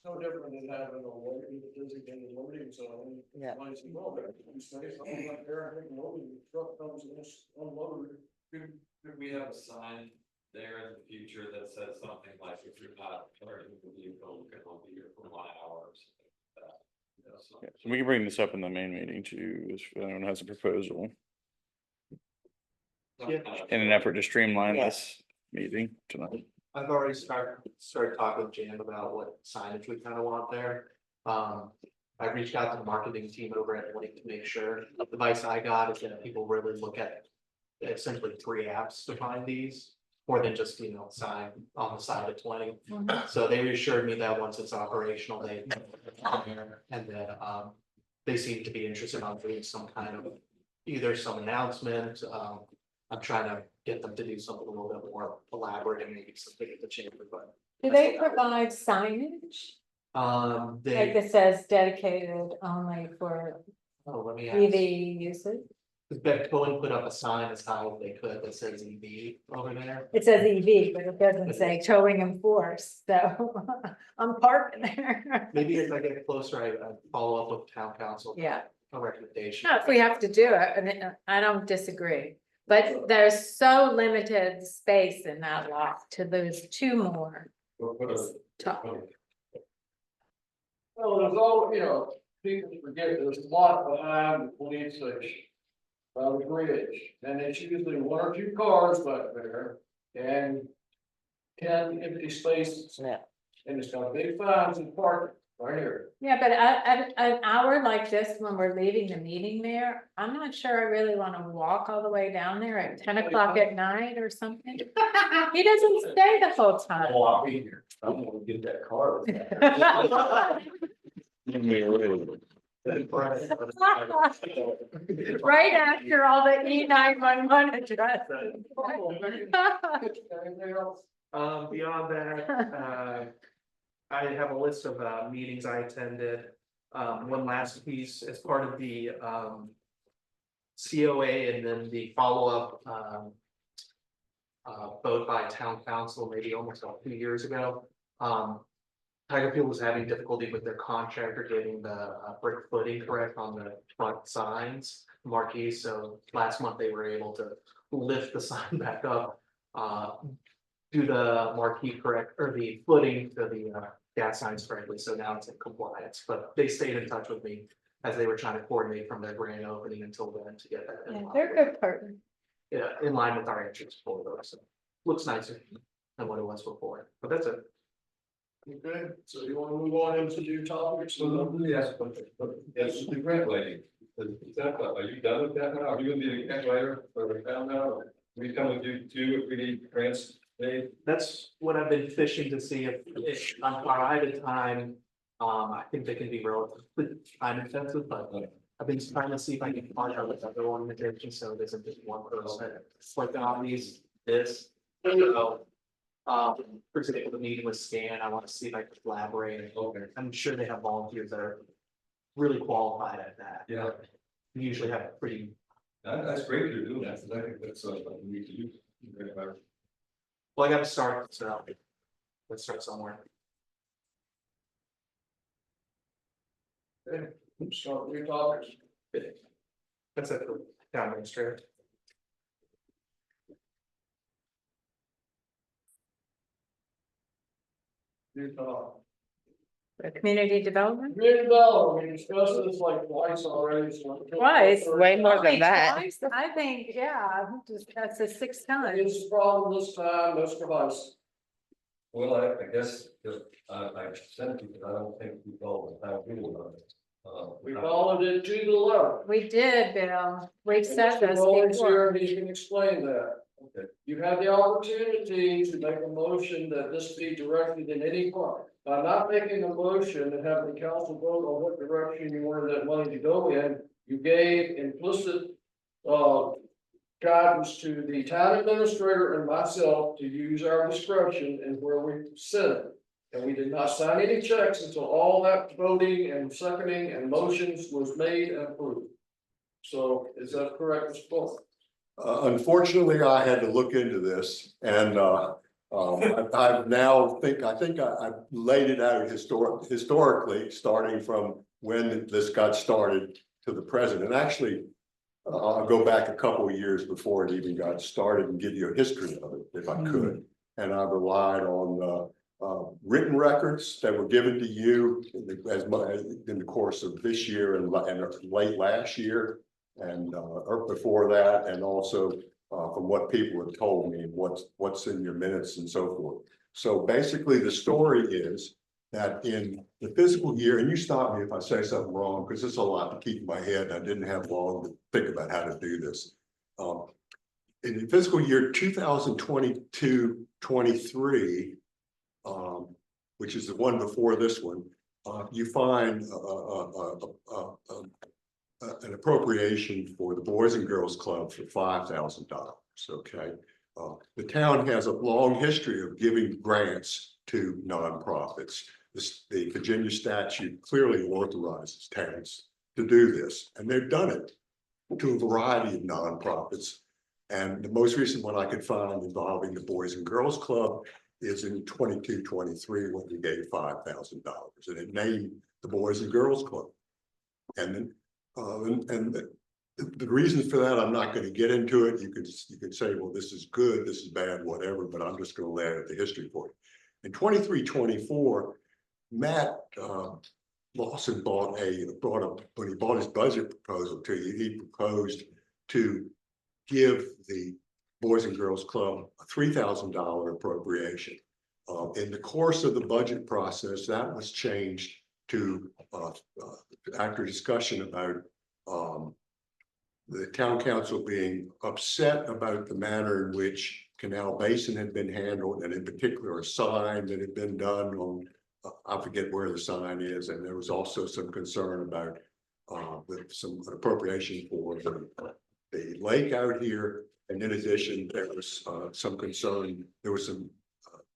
No different than having a loading, designated loading zone. Yeah. Like, well, there's some space, I'm like, there, I think loading, truck comes and it's unloaded. Could we have a sign there in the future that says something like, if you're not charging the vehicle, you can only be here for 1 hour or something like that? You know, so- Yeah, so we can bring this up in the main meeting too, if anyone has a proposal, in an effort to streamline Yeah. this meeting tonight. I've already started talking with Jan about what signage we kind of want there. I reached out to the marketing team over at Link to make sure. The advice I got is that people really look at essentially 3 apps to find these, more than just, sign on the side of 20. So they reassured me that once it's operational, they and then they seem to be interested on doing some kind of either some announcement. I'm trying to get them to do something a little bit more elaborate and maybe something at the chamber, but. Do they provide signage? Like They, it says dedicated only for let me EV ask, usage? because Beck Cohen put up a sign as high as they could that says EV over there. It says EV, but it doesn't say towing and force, so I'm parking there. Maybe as I get closer, I follow up with town council. Yeah. A recommendation. No, if we have to do it, I mean, I don't disagree, but there's so limited space in that lot to lose 2 more. Top. Well, there's all, people forget there's a lot behind the police station. By the bridge, and it's usually 1 or 2 cars back there and 10 empty spaces. Yeah. And it's got big fines and parking right here. Yeah, but at an hour like this, when we're leaving the meeting there, I'm not sure I really wanna walk all the way down there at 10 o'clock at night or something. He doesn't stay the whole time. I'll be here. I'm gonna get that car. Right after all the E911 addresses. Beyond that, I have a list of meetings I attended. One last piece as part of the COA and then the follow-up, vote by town council, maybe almost about 2 years ago. Tiger Field was having difficulty with their contractor getting the brick footing correct on the front signs, marquees, so last month they were able to lift the sign back up. Do the marquee correct, or the footing to the gas signs correctly, so now it's in compliance, but they stayed in touch with me as they were trying to coordinate from their grand opening until then to get that. in Yeah, line. they're a good partner. Yeah, in line with our entrance for those, so looks nicer than what it was before, but that's it. Okay, so you wanna move on into your topics? Yes, yes, the grant writing. Is that, are you done with that now? Are you gonna be a grant writer for the town now? Or we come and do 2 or 3 grants made? That's what I've been fishing to see if on private time, I think they can be relatively time intensive, but I've been trying to see if I can partner with other organizations, so it isn't just one person. It's like on these, this, so, for example, the meeting with Stan, I want to see if I can collaborate. Okay. I'm sure they have volunteers that are really qualified at that. Yeah. We usually have pretty, That's great you're doing that, 'cause I think that's something we need to use. well, I got to start, so let's start somewhere. Okay, start with your topics. That's it for town administrator. Your topic. Community development? Community development, we discussed this like twice already. So Twice, way more than that. I think, yeah, that's the 6th time. It's a problem this time, Mr. Vice. Well, I guess, just, I sent you, but I don't think we all have to about it. We followed it to the letter. We did, Bill. We said Mr. this Bowles before. here, he can explain that. Okay. You have the opportunity to make a motion that this be directed in any part. By not making a motion and having the council vote on what direction you wanted that money to go in, you gave implicit guidance to the town administrator and myself to use our discretion in where we sent it. And we did not sign any checks until all that voting and seconding and motions was made and approved. So is that correct, Mr. Bowles? Unfortunately, I had to look into this and, I now think I've laid it out historically, starting from when this got started to the present. And actually, I'll go back a couple of years before it even got started and give you a history of it, if I could. And I relied on, written records that were given to you in the course of this year and late last year. And or before that, and also from what people have told me, what's in your minutes and so forth. So basically, the story is that in the fiscal year, and you stop me if I say something wrong, because it's a lot to keep in my head. I didn't have long to think about how to do this. In the fiscal year 2022-23, which is the one before this one, you find an appropriation for the Boys and Girls Club for $5,000, okay? The town has a long history of giving grants to nonprofits. The Virginia statute clearly authorizes towns to do this, and they've done it to a variety of nonprofits. And the most recent one I could find involving the Boys and Girls Club is in 22-23, when we gave $5,000, and it named the Boys and Girls Club. And then the reasons for that, I'm not going to get into it. You could say, well, this is good, this is bad, whatever, but I'm just going to lay out the history for you. In 23-24, Matt Lawson when he bought his budget proposal to you, he proposed to give the Boys and Girls Club a $3,000 appropriation. In the course of the budget process, that was changed to after discussion about the town council being upset about the manner in which Canal Basin had been handled, and in particular a sign that had been done on, I forget where the sign is, and there was also some concern about some appropriation for the lake out here. And in addition, there was some concern, there was some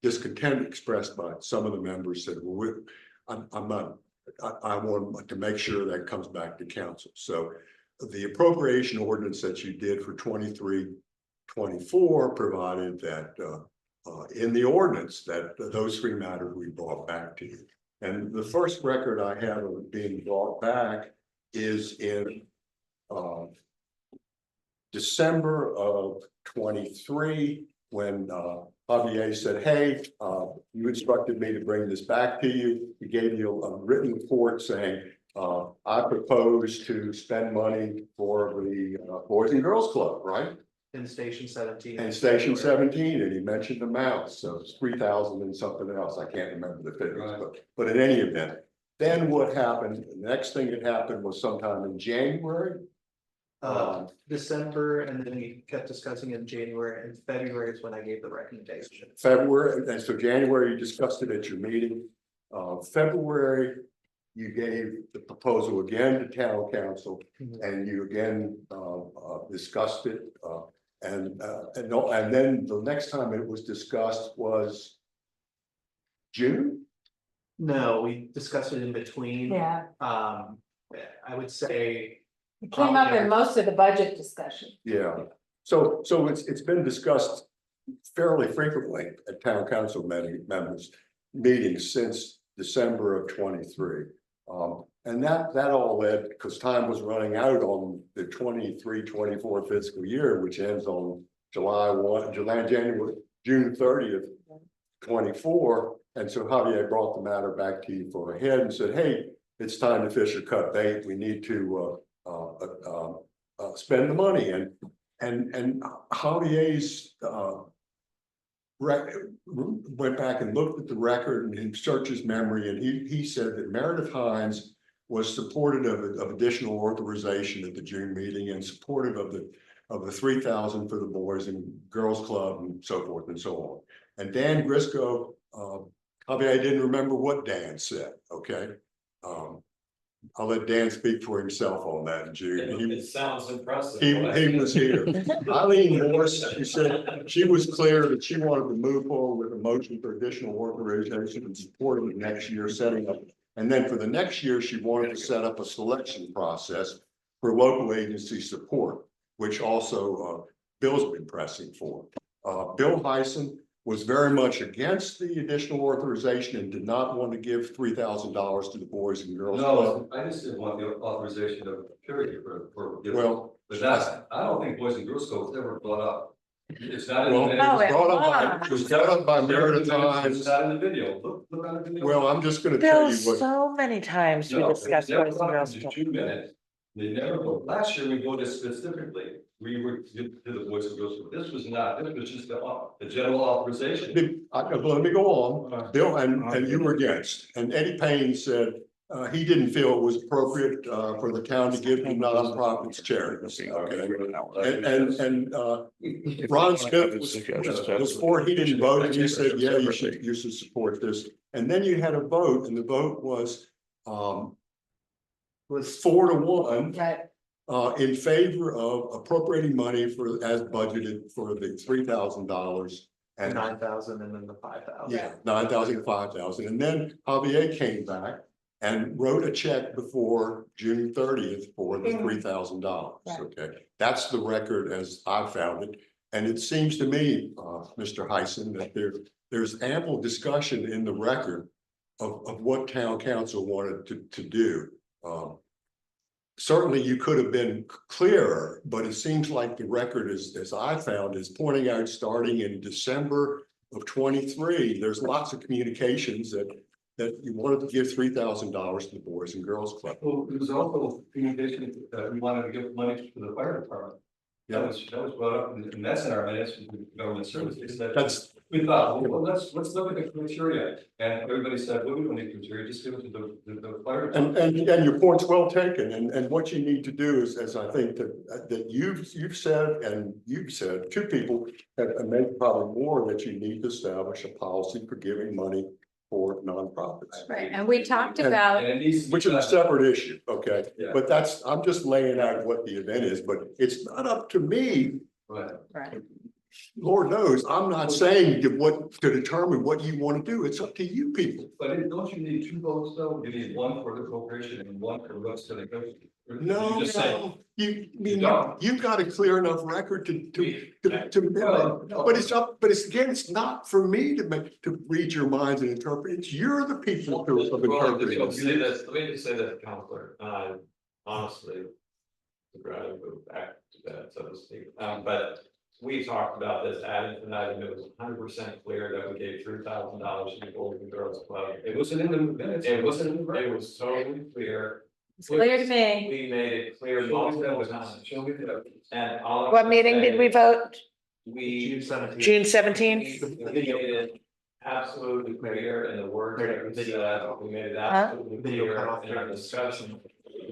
discontent expressed by some of the members that I want to make sure that comes back to council. So the appropriation ordinance that you did for 23-24 provided that, in the ordinance that those three matters we brought back to you. And the first record I have of it being brought back is in, December of 23, when, Javier said, hey, you instructed me to bring this back to you. He gave you a written report saying, I propose to spend money for the Boys and Girls Club, right? In Station 17. And Station 17, and he mentioned amounts, so it's 3,000 and something else. I can't remember the figures, but in any event. Then what happened, the next thing that happened was sometime in January. December, and then we kept discussing in January, and February is when I gave the recommendation. February, and so January, you discussed it at your meeting. February, you gave the proposal again to town council, and you again discussed it. And then the next time it was discussed was June. No, we discussed it in between. Yeah, I would say. it came up in most of the budget discussion. Yeah, so it's been discussed fairly frequently at town council members meetings since December of 23. And that all led, because time was running out on the 23-24 fiscal year, which ends on June 30th, 24. And so Javier brought the matter back to you for a head and said, hey, it's time to fish or cut bait. We need to spend the money. And Javier's went back and looked at the record and he searched his memory, and he said that Meredith Hines was supportive of additional authorization at the June meeting and supportive of the 3,000 for the Boys and Girls Club and so forth and so on. And Dan Grisco, Javier didn't remember what Dan said, okay? I'll let Dan speak for himself on that in June. It sounds impressive. He was here. Eileen Morris, she said she was clear that she wanted to move forward with a motion for additional authorization and support of the next year setting up. And then for the next year, she wanted to set up a selection process for local agency support, which also Bill's been pressing for. Bill Heisen was very much against the additional authorization and did not want to give $3,000 to the Boys and Girls Club. No, I just didn't want the authorization of period for. Well, but I don't think Boys and Girls Club was ever brought up. It's not. Well, in it the was brought up by Meredith Hines. It's not in the video. Look on the video. Well, I'm just gonna tell Bill, you what. so many times we No, discussed they never Boys and brought it Girls up Club. in 2 minutes. They never, last year we voted specifically, we were to the Boys and Girls Club. This was not, this was just the general authorization. Let me go on. Bill, and you were against, and Eddie Payne said, he didn't feel it was appropriate, for the town to give to nonprofits charities, okay? And Ron Smith was for it. He didn't vote, and he said, yeah, you should support this. And then you had a vote, and the vote was 4-1. Right. In favor of appropriating money for, as budgeted for the $3,000. And 9,000 and then the 5,000. yeah, 9,000, 5,000. And then Javier came back and wrote a check before June 30th for the $3,000. Okay, that's the record as I found it. And it seems to me, Mr. Heisen, that there's ample discussion in the record of what town council wanted to do. Certainly you could have been clearer, but it seems like the record is, as I found, is pointing out starting in December of 23, there's lots of communications that you wanted to give $3,000 to the Boys and Girls Club. Well, it was also communication that we wanted to give money to the fire department. Yeah. That was brought up, and that's in our minutes with the government services. That's, We thought, well, let's look at the criteria, and everybody said, well, we don't need criteria, just give it to the fire department. and your point's well taken, and what you need to do is, as I think that you've said, and you've said, two people, and maybe probably more, that you need to establish a policy for giving money for nonprofits. Right, and we talked And- about, And it needs to be Which is a done. separate issue, okay? Yeah. But I'm just laying out what the event is, but it's not up to me Right. right, Lord knows, I'm not saying to determine what you want to do. It's up to you people. But don't you need two votes though? You need one for the appropriation and one for what's gonna go. No, You just say, no, I mean, don't. you've got a clear enough record Well, but it's again, it's not for me to read your minds and interpret. It's you're the people who have interpreted Let me it. say this, let me just say this, Counselor, honestly. I'd rather go back to that, so to speak, but we talked about this ad infinitum, it was 100% clear that we gave $3,000 to the Boys and Girls Club. It wasn't in the minutes, it was totally clear. It's clear to me. We made it clear multiple times. Show me that. And all. What meeting did we vote? We. June 17th? We made it absolutely clear in the words that we said, we made it absolutely clear in our discussion.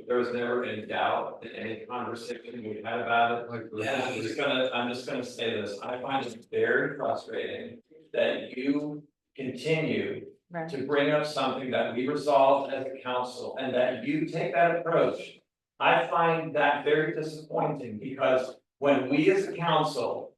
There was never any doubt in any conversation we had about it. Yeah, I'm just gonna say this, I find it very frustrating that you continue Right. to bring up something that we resolved as a council and that you take that approach. I find that very disappointing because when we as a council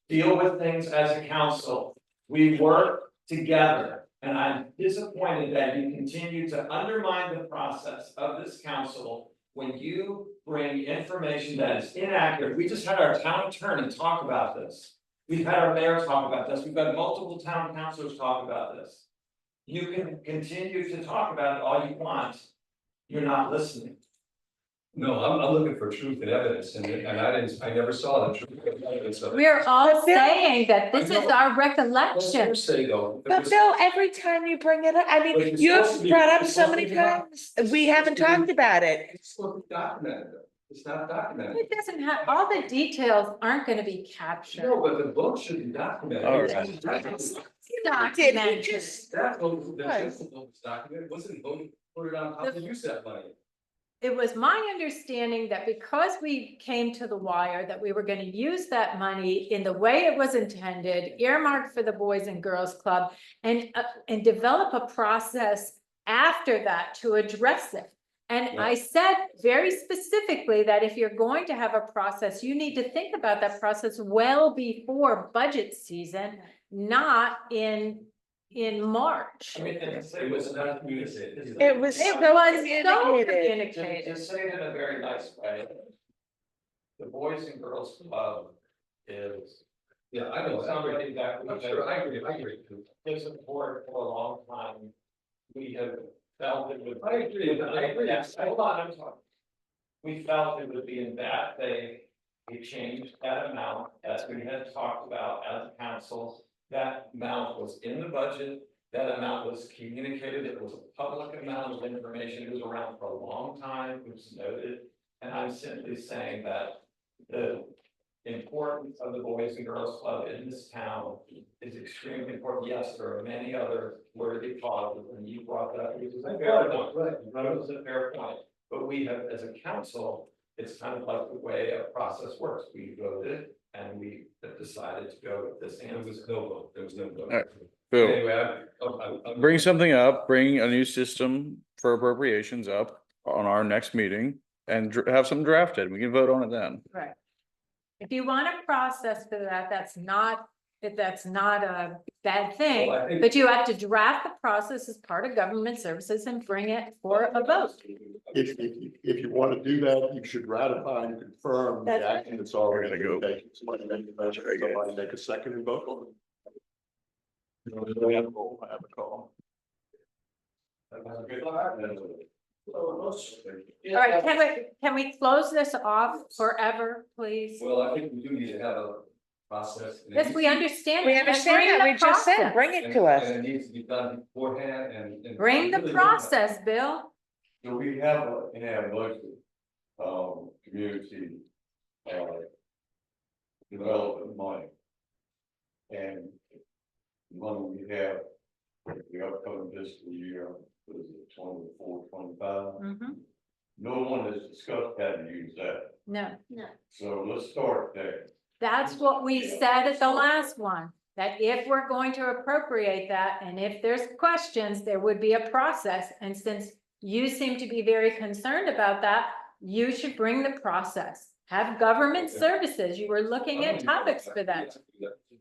deal with things as a council, we work together. And I'm disappointed that you continue to undermine the process of this council when you bring information that is inaccurate. We just had our town attorney talk about this. We've had our mayor talk about this. We've had multiple town councilors talk about this. You can continue to talk about it all you want. You're not listening. No, I'm looking for truth and evidence and I never saw the truth and evidence of it. We're all But Bill- saying that this is our Let's recollection. say though. But Bill, every time you bring it up, I But mean, it's you supposed have to be- brought up it's so supposed many to be not- times. We haven't talked about it. It's supposed to be documented though. It's not documented. It doesn't have, all the details aren't gonna be captured. No, but the book should be documented. All right. Did he Documented. just? That vote, that's the vote was documented, wasn't voted, put it on, how to use that money. It was my understanding that because we came to the wire, that we were gonna use that money in the way it was intended, earmarked for the Boys and Girls Club, and develop a process after that to address it. And I said very specifically that if you're going to have a process, you need to think about that process well before budget season, not in March. I mean, it was not communicated. It was It so was so communicated. communicated. Just say it in a very nice way. The Boys and Girls Club is. Yeah, I know, Somebody that we I'm sure, I agree. Been support for a long time. We have felt it would. I agree. Yes, hold on, I'm talking. We felt it would be in bad faith. We changed that amount as we had talked about as a council. That amount was in the budget. That amount was communicated. It was a public amount of information. It was around for a long time. It was noted. And I'm simply saying that the importance of the Boys and Girls Club in this town is extremely important. Yes, there are many other worthy causes, and you brought that, which is a fair point. That was a fair point. But we have, as a council, it's kind of like the way a process works. We voted and we have decided to go with this There answer. was no vote, there was no vote. All right. Bill, Anyway, bring something up, bring a new system for appropriations up on our next meeting and have some drafted. We can vote on it then. Right. If you want a process for that, that's not a bad thing, Well, I think- but you have to draft the process as part of government services and bring it for a vote. If you want to do that, you should ratify and confirm the That's- action that's already We're gonna been taken. Somebody make a motion, somebody make a second and vote on it. I have a call. All right, can we close this off forever, please? Well, I think we do need to have a process. and it Yes, needs- we understand. We it, and understand bring that. the We just said, process. bring it to us. And it needs to be done beforehand and. Bring the really- process, Bill. So we have, budget, community, development money. And the money we have, the upcoming fiscal year, was it 24, 25? Mhm. No one has discussed how to use that, No, so let's start there. that's what we said at the last one, that if we're going to appropriate that, and if there's questions, there would be a process. And since you seem to be very concerned about that, you should bring the process. have government services, you were looking at topics for that.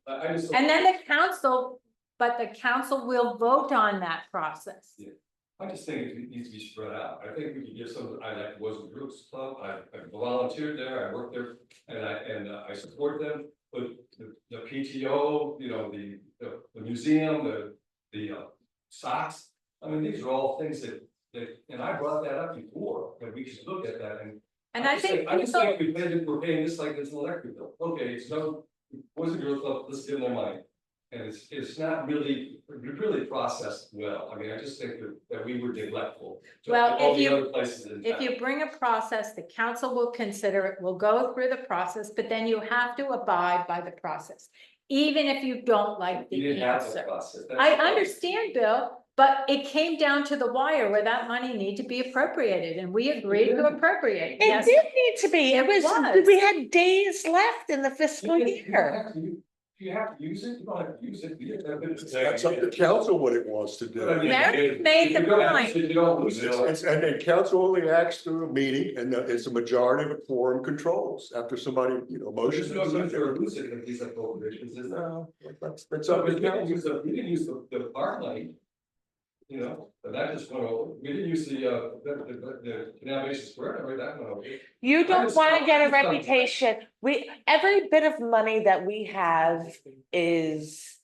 I just. And then the council, but the council will vote on that process. Yeah. I just think it needs to be spread out. I think we can give some, I like Wasn't Groups Club, I volunteered there, I worked there, and I support them. But the PTO, you know, the museum, the socks, I mean, these are all things that, and I brought that up before, and we should look at that and. And I think I just people, think we're paying this like it's an electric bill. Okay, it's no, Wasn't Groups Club, let's give them their money. And it's not really processed well. I mean, I just think that we were neglectful. to Well, all if the you- other places in if town. you bring a process, the council will consider it, will go through the process, but then you have to abide by the process. Even if you don't like You the didn't have the answer. process. That's I the problem. understand, Bill, but it came down to the wire where that money need to be appropriated, and we agreed to appropriate. It Yes, did need to be, It was. we had days left in the fiscal year. You have to use it, you don't have to use it. That's up to council what it wants to do. Meredith made the point. You don't lose it. And then council only acts through a meeting and it's a majority of a quorum controls after somebody, you know, There's motions. no need to lose it in these appropriations, is there? No, that's So up we to didn't council. use we didn't use the park money. You know, but that just went over. We didn't use the Canal Basin Square, number that went over. You I don't just- wanna get I a just- reputation, every bit of money that we have is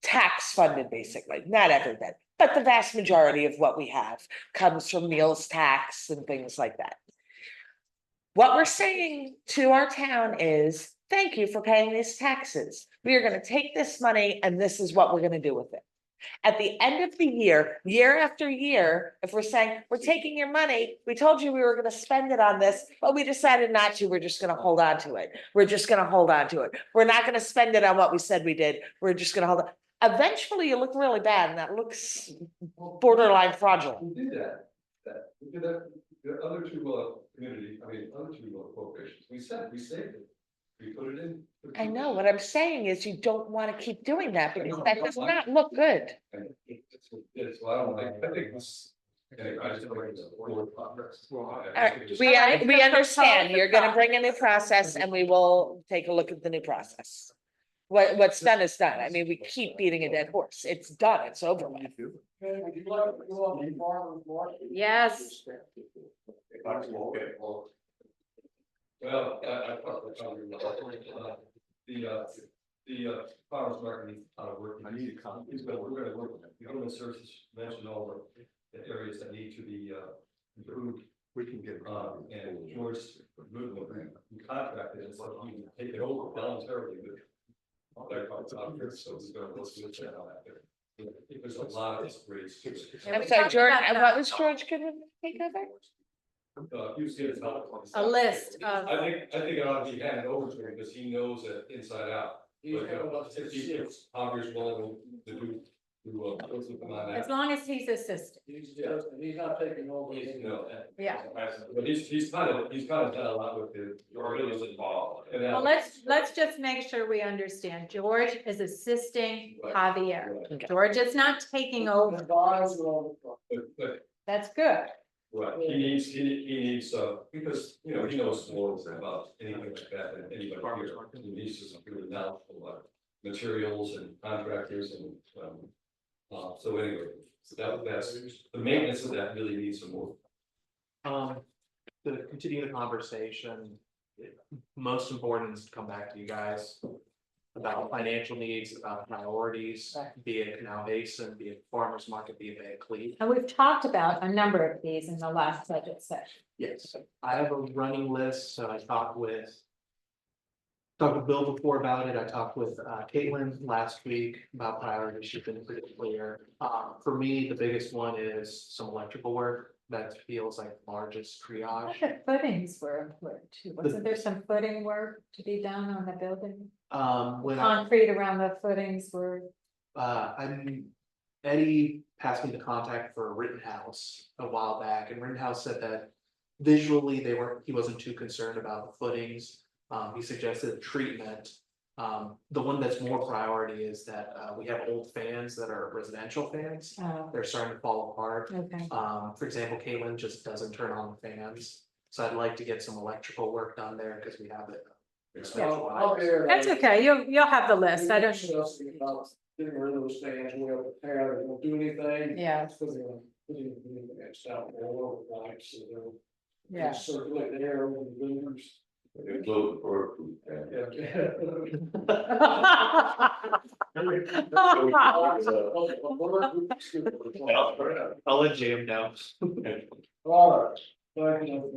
tax funded, basically, not every bit, but the vast majority of what we have comes from meals tax and things like that. What we're saying to our town is, thank you for paying these taxes. We are gonna take this money and this is what we're gonna do with it. At the end of the year after year, if we're saying, we're taking your money, we told you we were gonna spend it on this, but we decided not to, we're just gonna hold on to it. We're just gonna hold on to it. We're not gonna spend it on what we said we did. We're just gonna hold on. Eventually, you look really bad and that looks borderline fraudulent. We did that, we did that, the other two, other two corporations, we saved it, we put it in. I know, what I'm saying is you don't wanna keep doing that because that does not look good. And it's, well, I don't like, I think this. Anyway, I just don't think it's a forward progress. We understand, you're gonna bring a new process and we will take a look at the new process. What's done is done, I mean, we keep beating a dead horse, it's done, it's over with. Would you like to go on the farmer's market? Yes. Well, I thought the farmers market needs a lot of work. I need a copy. We're gonna work, the government services mentioned all the areas that need to be improved. We can get. And George Goodwin, who contracted, it's like he can take it over voluntarily, but. So we're gonna, let's do it out there. There's a lot of race. Yeah, I'm we sorry, talked George, about and that. what was George gonna take over? He was getting A list of, I think it ought to be handed over to him because he knows it inside out. But if he Congress willing to do, go through them on as that. long as he's assisted, He's not taking over. You know, yeah. but he's kind of done a lot with the, really involved. And Well, let's just make sure we understand, George is assisting Javier. Okay. George is not taking over, But that's good. right, he needs, because, you know, he knows more about anything like that than anybody here. He needs to really knowledgeable about materials and contractors and, so anyway, so that's, the maintenance of that really needs some more. To continue the conversation, most important is to come back to you guys about financial needs, about priorities, be it Canal Basin, be it farmers market, be it Van Cleef. And we've talked about a number of these in the last budget session. Yes, I have a running list, so I talked with Bill before about it, I talked with Caitlin last week about priorities, she's been pretty clear. For me, the biggest one is some electrical work, that feels like the largest I triage. thought the footings were important too, wasn't there some footing work to be done on the building? When Concrete around the footings were, Eddie passed me the contact for Rittenhouse a while back, and Rittenhouse said that visually he wasn't too concerned about the footings. He suggested a treatment. The one that's more priority is that we have old fans that are residential fans. oh, They're starting to fall apart. okay. For example, Caitlin just doesn't turn on the fans. So I'd like to get some electrical work done there because we have it. I'll be there. That's okay, you'll have the list, I don't, Discussing about getting rid of those stands, we have a pair, they won't do anything. yeah, It's out there, all the lights, so they'll yeah. circulate the air over the buildings. It's close for. I'll let Jam know. Alright. Thank you.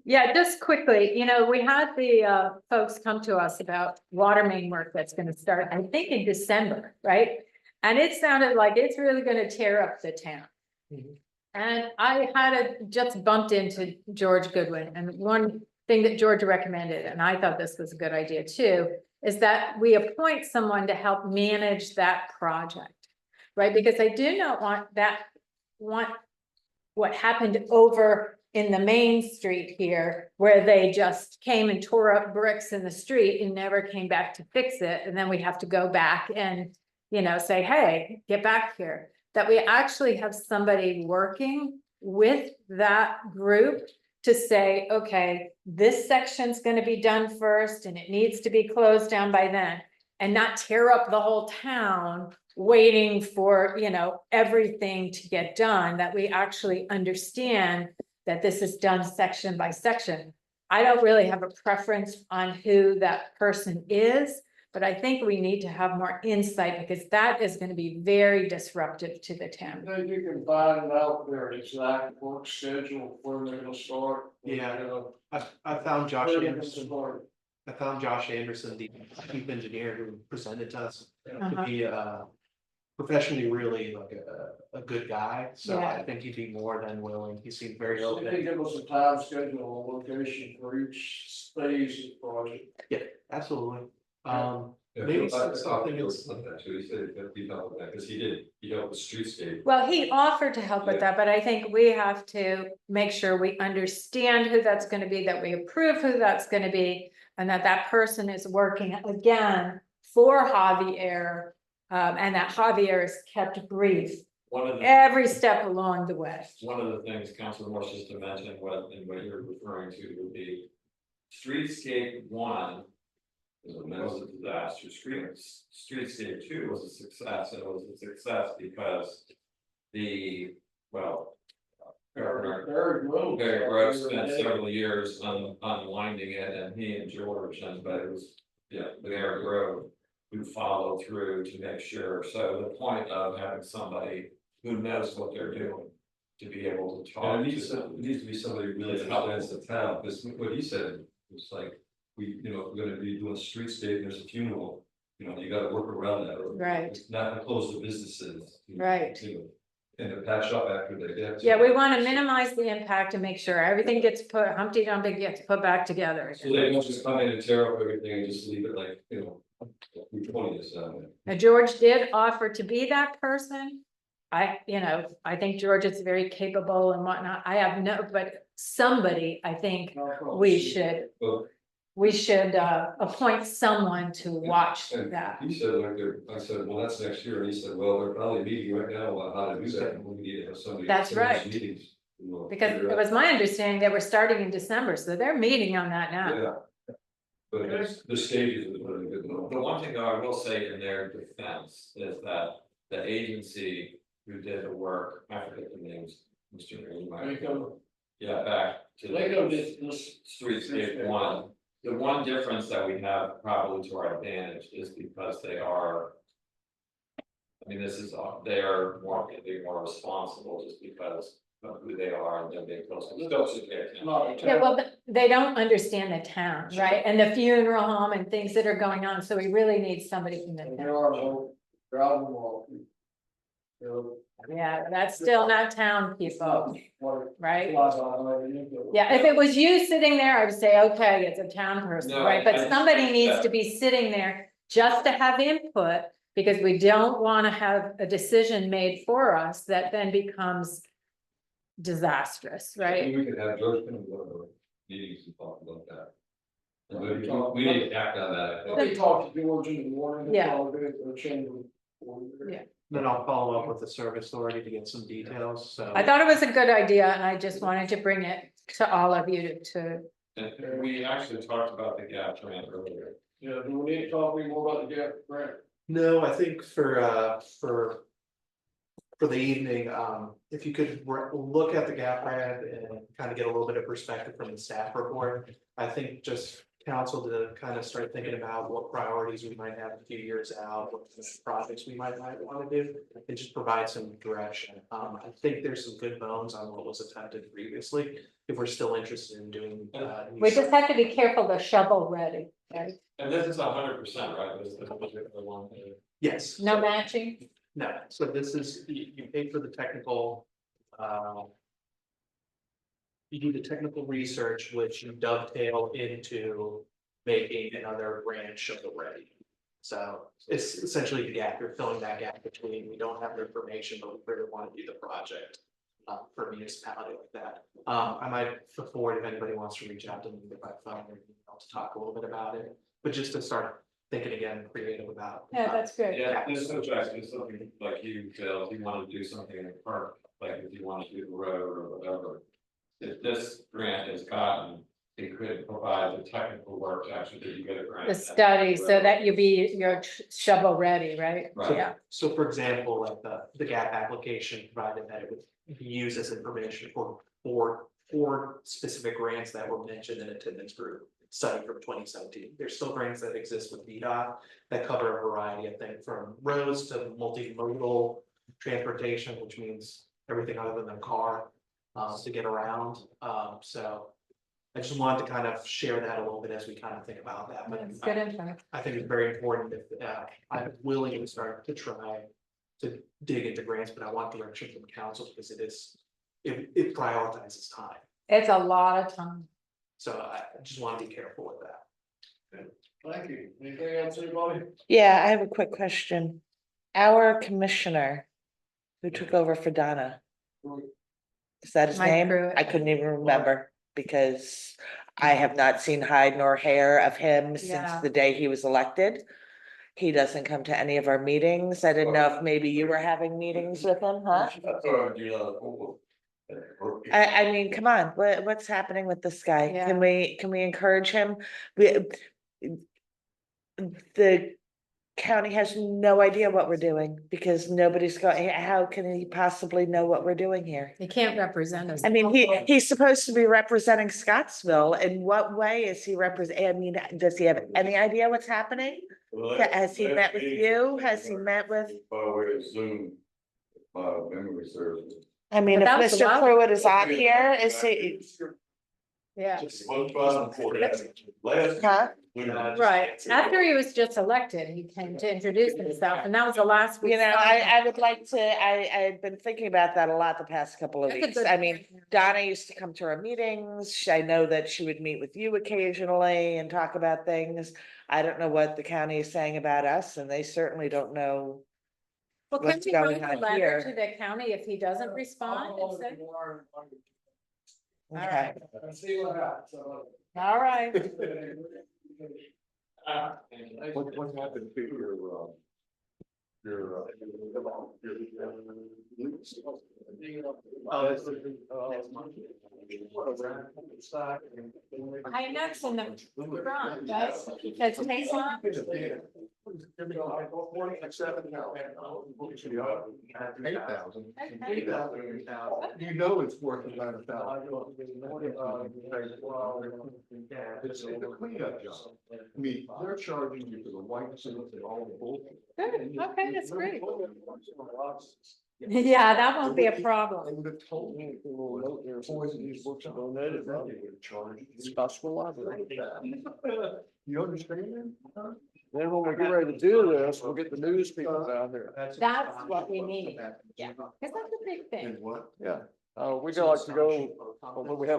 Yeah, just quickly, we had the folks come to us about water main work that's gonna start, I think in December, right? And it sounded like it's really gonna tear up the town. And I just bumped into George Goodwin, and one thing that George recommended, and I thought this was a good idea too, is that we appoint someone to help manage that project. Right, because I do not want what happened over in the main street here, where they just came and tore up bricks in the street and never came back to fix it, and then we have to go back and, say, hey, get back here. That we actually have somebody working with that group to say, okay, this section's gonna be done first, and it needs to be closed down by then, and not tear up the whole town waiting for, everything to get done, that we actually understand that this is done section by section. I don't really have a preference on who that person is, but I think we need to have more insight, because that is going to be very disruptive to the town. Then you can find out their exact work schedule when they're gonna start. Yeah. I found Josh Where they're gonna Anderson. start. I found Josh Anderson, the chief engineer who presented to us, to Uh-huh. be professionally really like a good guy. So Yeah. I think he'd be more than willing. He seemed very So they open. give us a time schedule, a location for each phase of the project. Yeah, absolutely. Yeah, Maybe I thought something he is. was like that too. He said that he helped with that, because he helped with streetscape. Well, he offered to help with Yeah. that, but I think we have to make sure we understand who that's gonna be, that we approve who that's gonna be, and that person is working again for Javier, and that Javier is kept brief One of the, every step along the way. one of the things, Councilor Morse, just to mention, what you're referring to would be Streetscape 1 was a disaster. Streetscape 2 was a success, and it was a success because Very good. Barry Rose spent several years unwinding it, and he and George, but it was, Barry Grove, who followed through to make sure. So the point of having somebody who knows what they're doing to be able to talk And to it needs them. to be somebody who really understands the town, because what he said was like, we're gonna be doing streetscape, and there's a funeral, you gotta work around that. Or Right. Not to close the businesses. Right. And to patch up after they get. Yeah, we want to minimize the impact and make sure everything gets put, Humpty Dumpty gets put back together. So they don't just come in and tear up everything and just leave it like, Route 20 is, Now, George did offer to be that person. I think George is very capable and whatnot. I have but somebody, I think we should appoint someone to watch and that. he said, I said, well, that's next year, and he said, well, they're probably meeting right now about how to do that, and we need to have somebody. That's in those right. Meetings. Because it was my understanding they were starting in December, so they're meeting on that now. Yeah. But the stages is really good. The one thing though I will say in their defense is that the agency who did the work, I forget the names, Mr. Green, yeah, back to They go the this. Streetscape 1. The one difference that we have probably to our advantage is because they are. They are more responsible just because of who they are and them being close to the Yeah, well, they don't understand the town, right? And the funeral home and things that are going on, so we really need somebody from the And there town. are no gravel walk. Yeah, that's still not town people, right? Yeah, Yeah, if it was you sitting there, I would say, okay, it's a town person, No, right? I But somebody understand needs that. to be sitting there just to have input, because we don't want to have a decision made for us that then becomes disastrous, right? We could have George come to one of the meetings and talk about that. And we need to act on that, I think. We talked to George in the morning. Yeah. Probably the chamber. Yeah. Then I'll follow up with the service authority to get some details, so. I thought it was a good idea and I just wanted to bring it to all of you to, And we actually talked about the gap grant earlier. Yeah, do we need to talk more about the gap grant? No, I think for the evening, if you could look at the gap grant and kind of get a little bit of perspective from the staff report. I think just council to kind of start thinking about what priorities we might have a few years out, what projects we might want to do, and just provide some direction. I think there's some good bones on what was attempted previously, if we're still interested in doing. we just have to be careful to shovel ready, right? And this is 100%, right? This is the particular one. Yes. No matching? No, so this is, you pay for the technical, you do the technical research, which you dovetail into making another branch of the ready. So it's essentially the gap, you're filling that gap between, we don't have the information, but we really want to do the project. For a municipality like that. I might afford if anybody wants to reach out to me by phone or email to talk a little bit about it, but just to start thinking again, creative about. Yeah, that's good. Yeah, this is actually something like you, Phil, if you want to do something in the park, like if you want to do the road or whatever. If this grant is gotten, it could provide the technical work to actually do you get a grant. The study, so that you're shovel ready, right? Right. Yeah, So for example, like the gap application provided that it would be used as information for specific grants that were mentioned in attendance group study from 2017. There's still grants that exist with VDOT that cover a variety of things from roads to multimodal transportation, which means everything other than a car to get around. So I just wanted to kind of share that a little bit as we kind of think about that. But that's good info. I think it's very important that I'm willing to start to try to dig into grants, but I want direction from council because it prioritizes time. It's a lot of time. So I just want to be careful with that. Thank you. Anything else, anybody? Yeah, I have a quick question. Our commissioner who took over for Donna, is that his Mike name? Pruitt. I couldn't even remember because I have not seen hide nor hair of him since Yeah. the day he was elected. He doesn't come to any of our meetings. I didn't know if maybe you were having meetings with him, huh? I mean, come on, what's happening with this guy? Yeah. Can we encourage him? The county has no idea what we're doing because nobody's going, how can he possibly know what we're doing here? You can't represent us. I mean, he's supposed to be representing Scottsville. In what way is he I mean, does he have any idea what's happening? Has he met with you? Has he met with? By way of Zoom, my memory serves. I mean, if But that was a Mr. while- Pruitt is on here, is he? Yeah, Last. Huh? right. After he was just elected, he came to introduce himself and that was the last. we You know, saw him. I would like to, I've been thinking about that a lot the past couple of That's a weeks. good I mean, point. Donna used to come to our meetings. I know that she would meet with you occasionally and talk about things. I don't know what the county is saying about us, and they certainly don't know. Well, can what's we going write a on letter here. to the county if he doesn't respond? and say- Okay, See what happens. all right. What happened to your? I know it's in the front, that's because Mason. You know it's worth $11,000. It's a cleanup job. I mean, they're charging you for the white cement and all the bullshit. Good, okay, that's great. Yeah, that won't be a They problem. would have told me. Poison these books are donated. Scottsville Library. You understand that? Then when we get ready to do this, we'll get the news people down here. That's what we need. Yeah, because that's a big thing. And what? Yeah, we like to go, when we have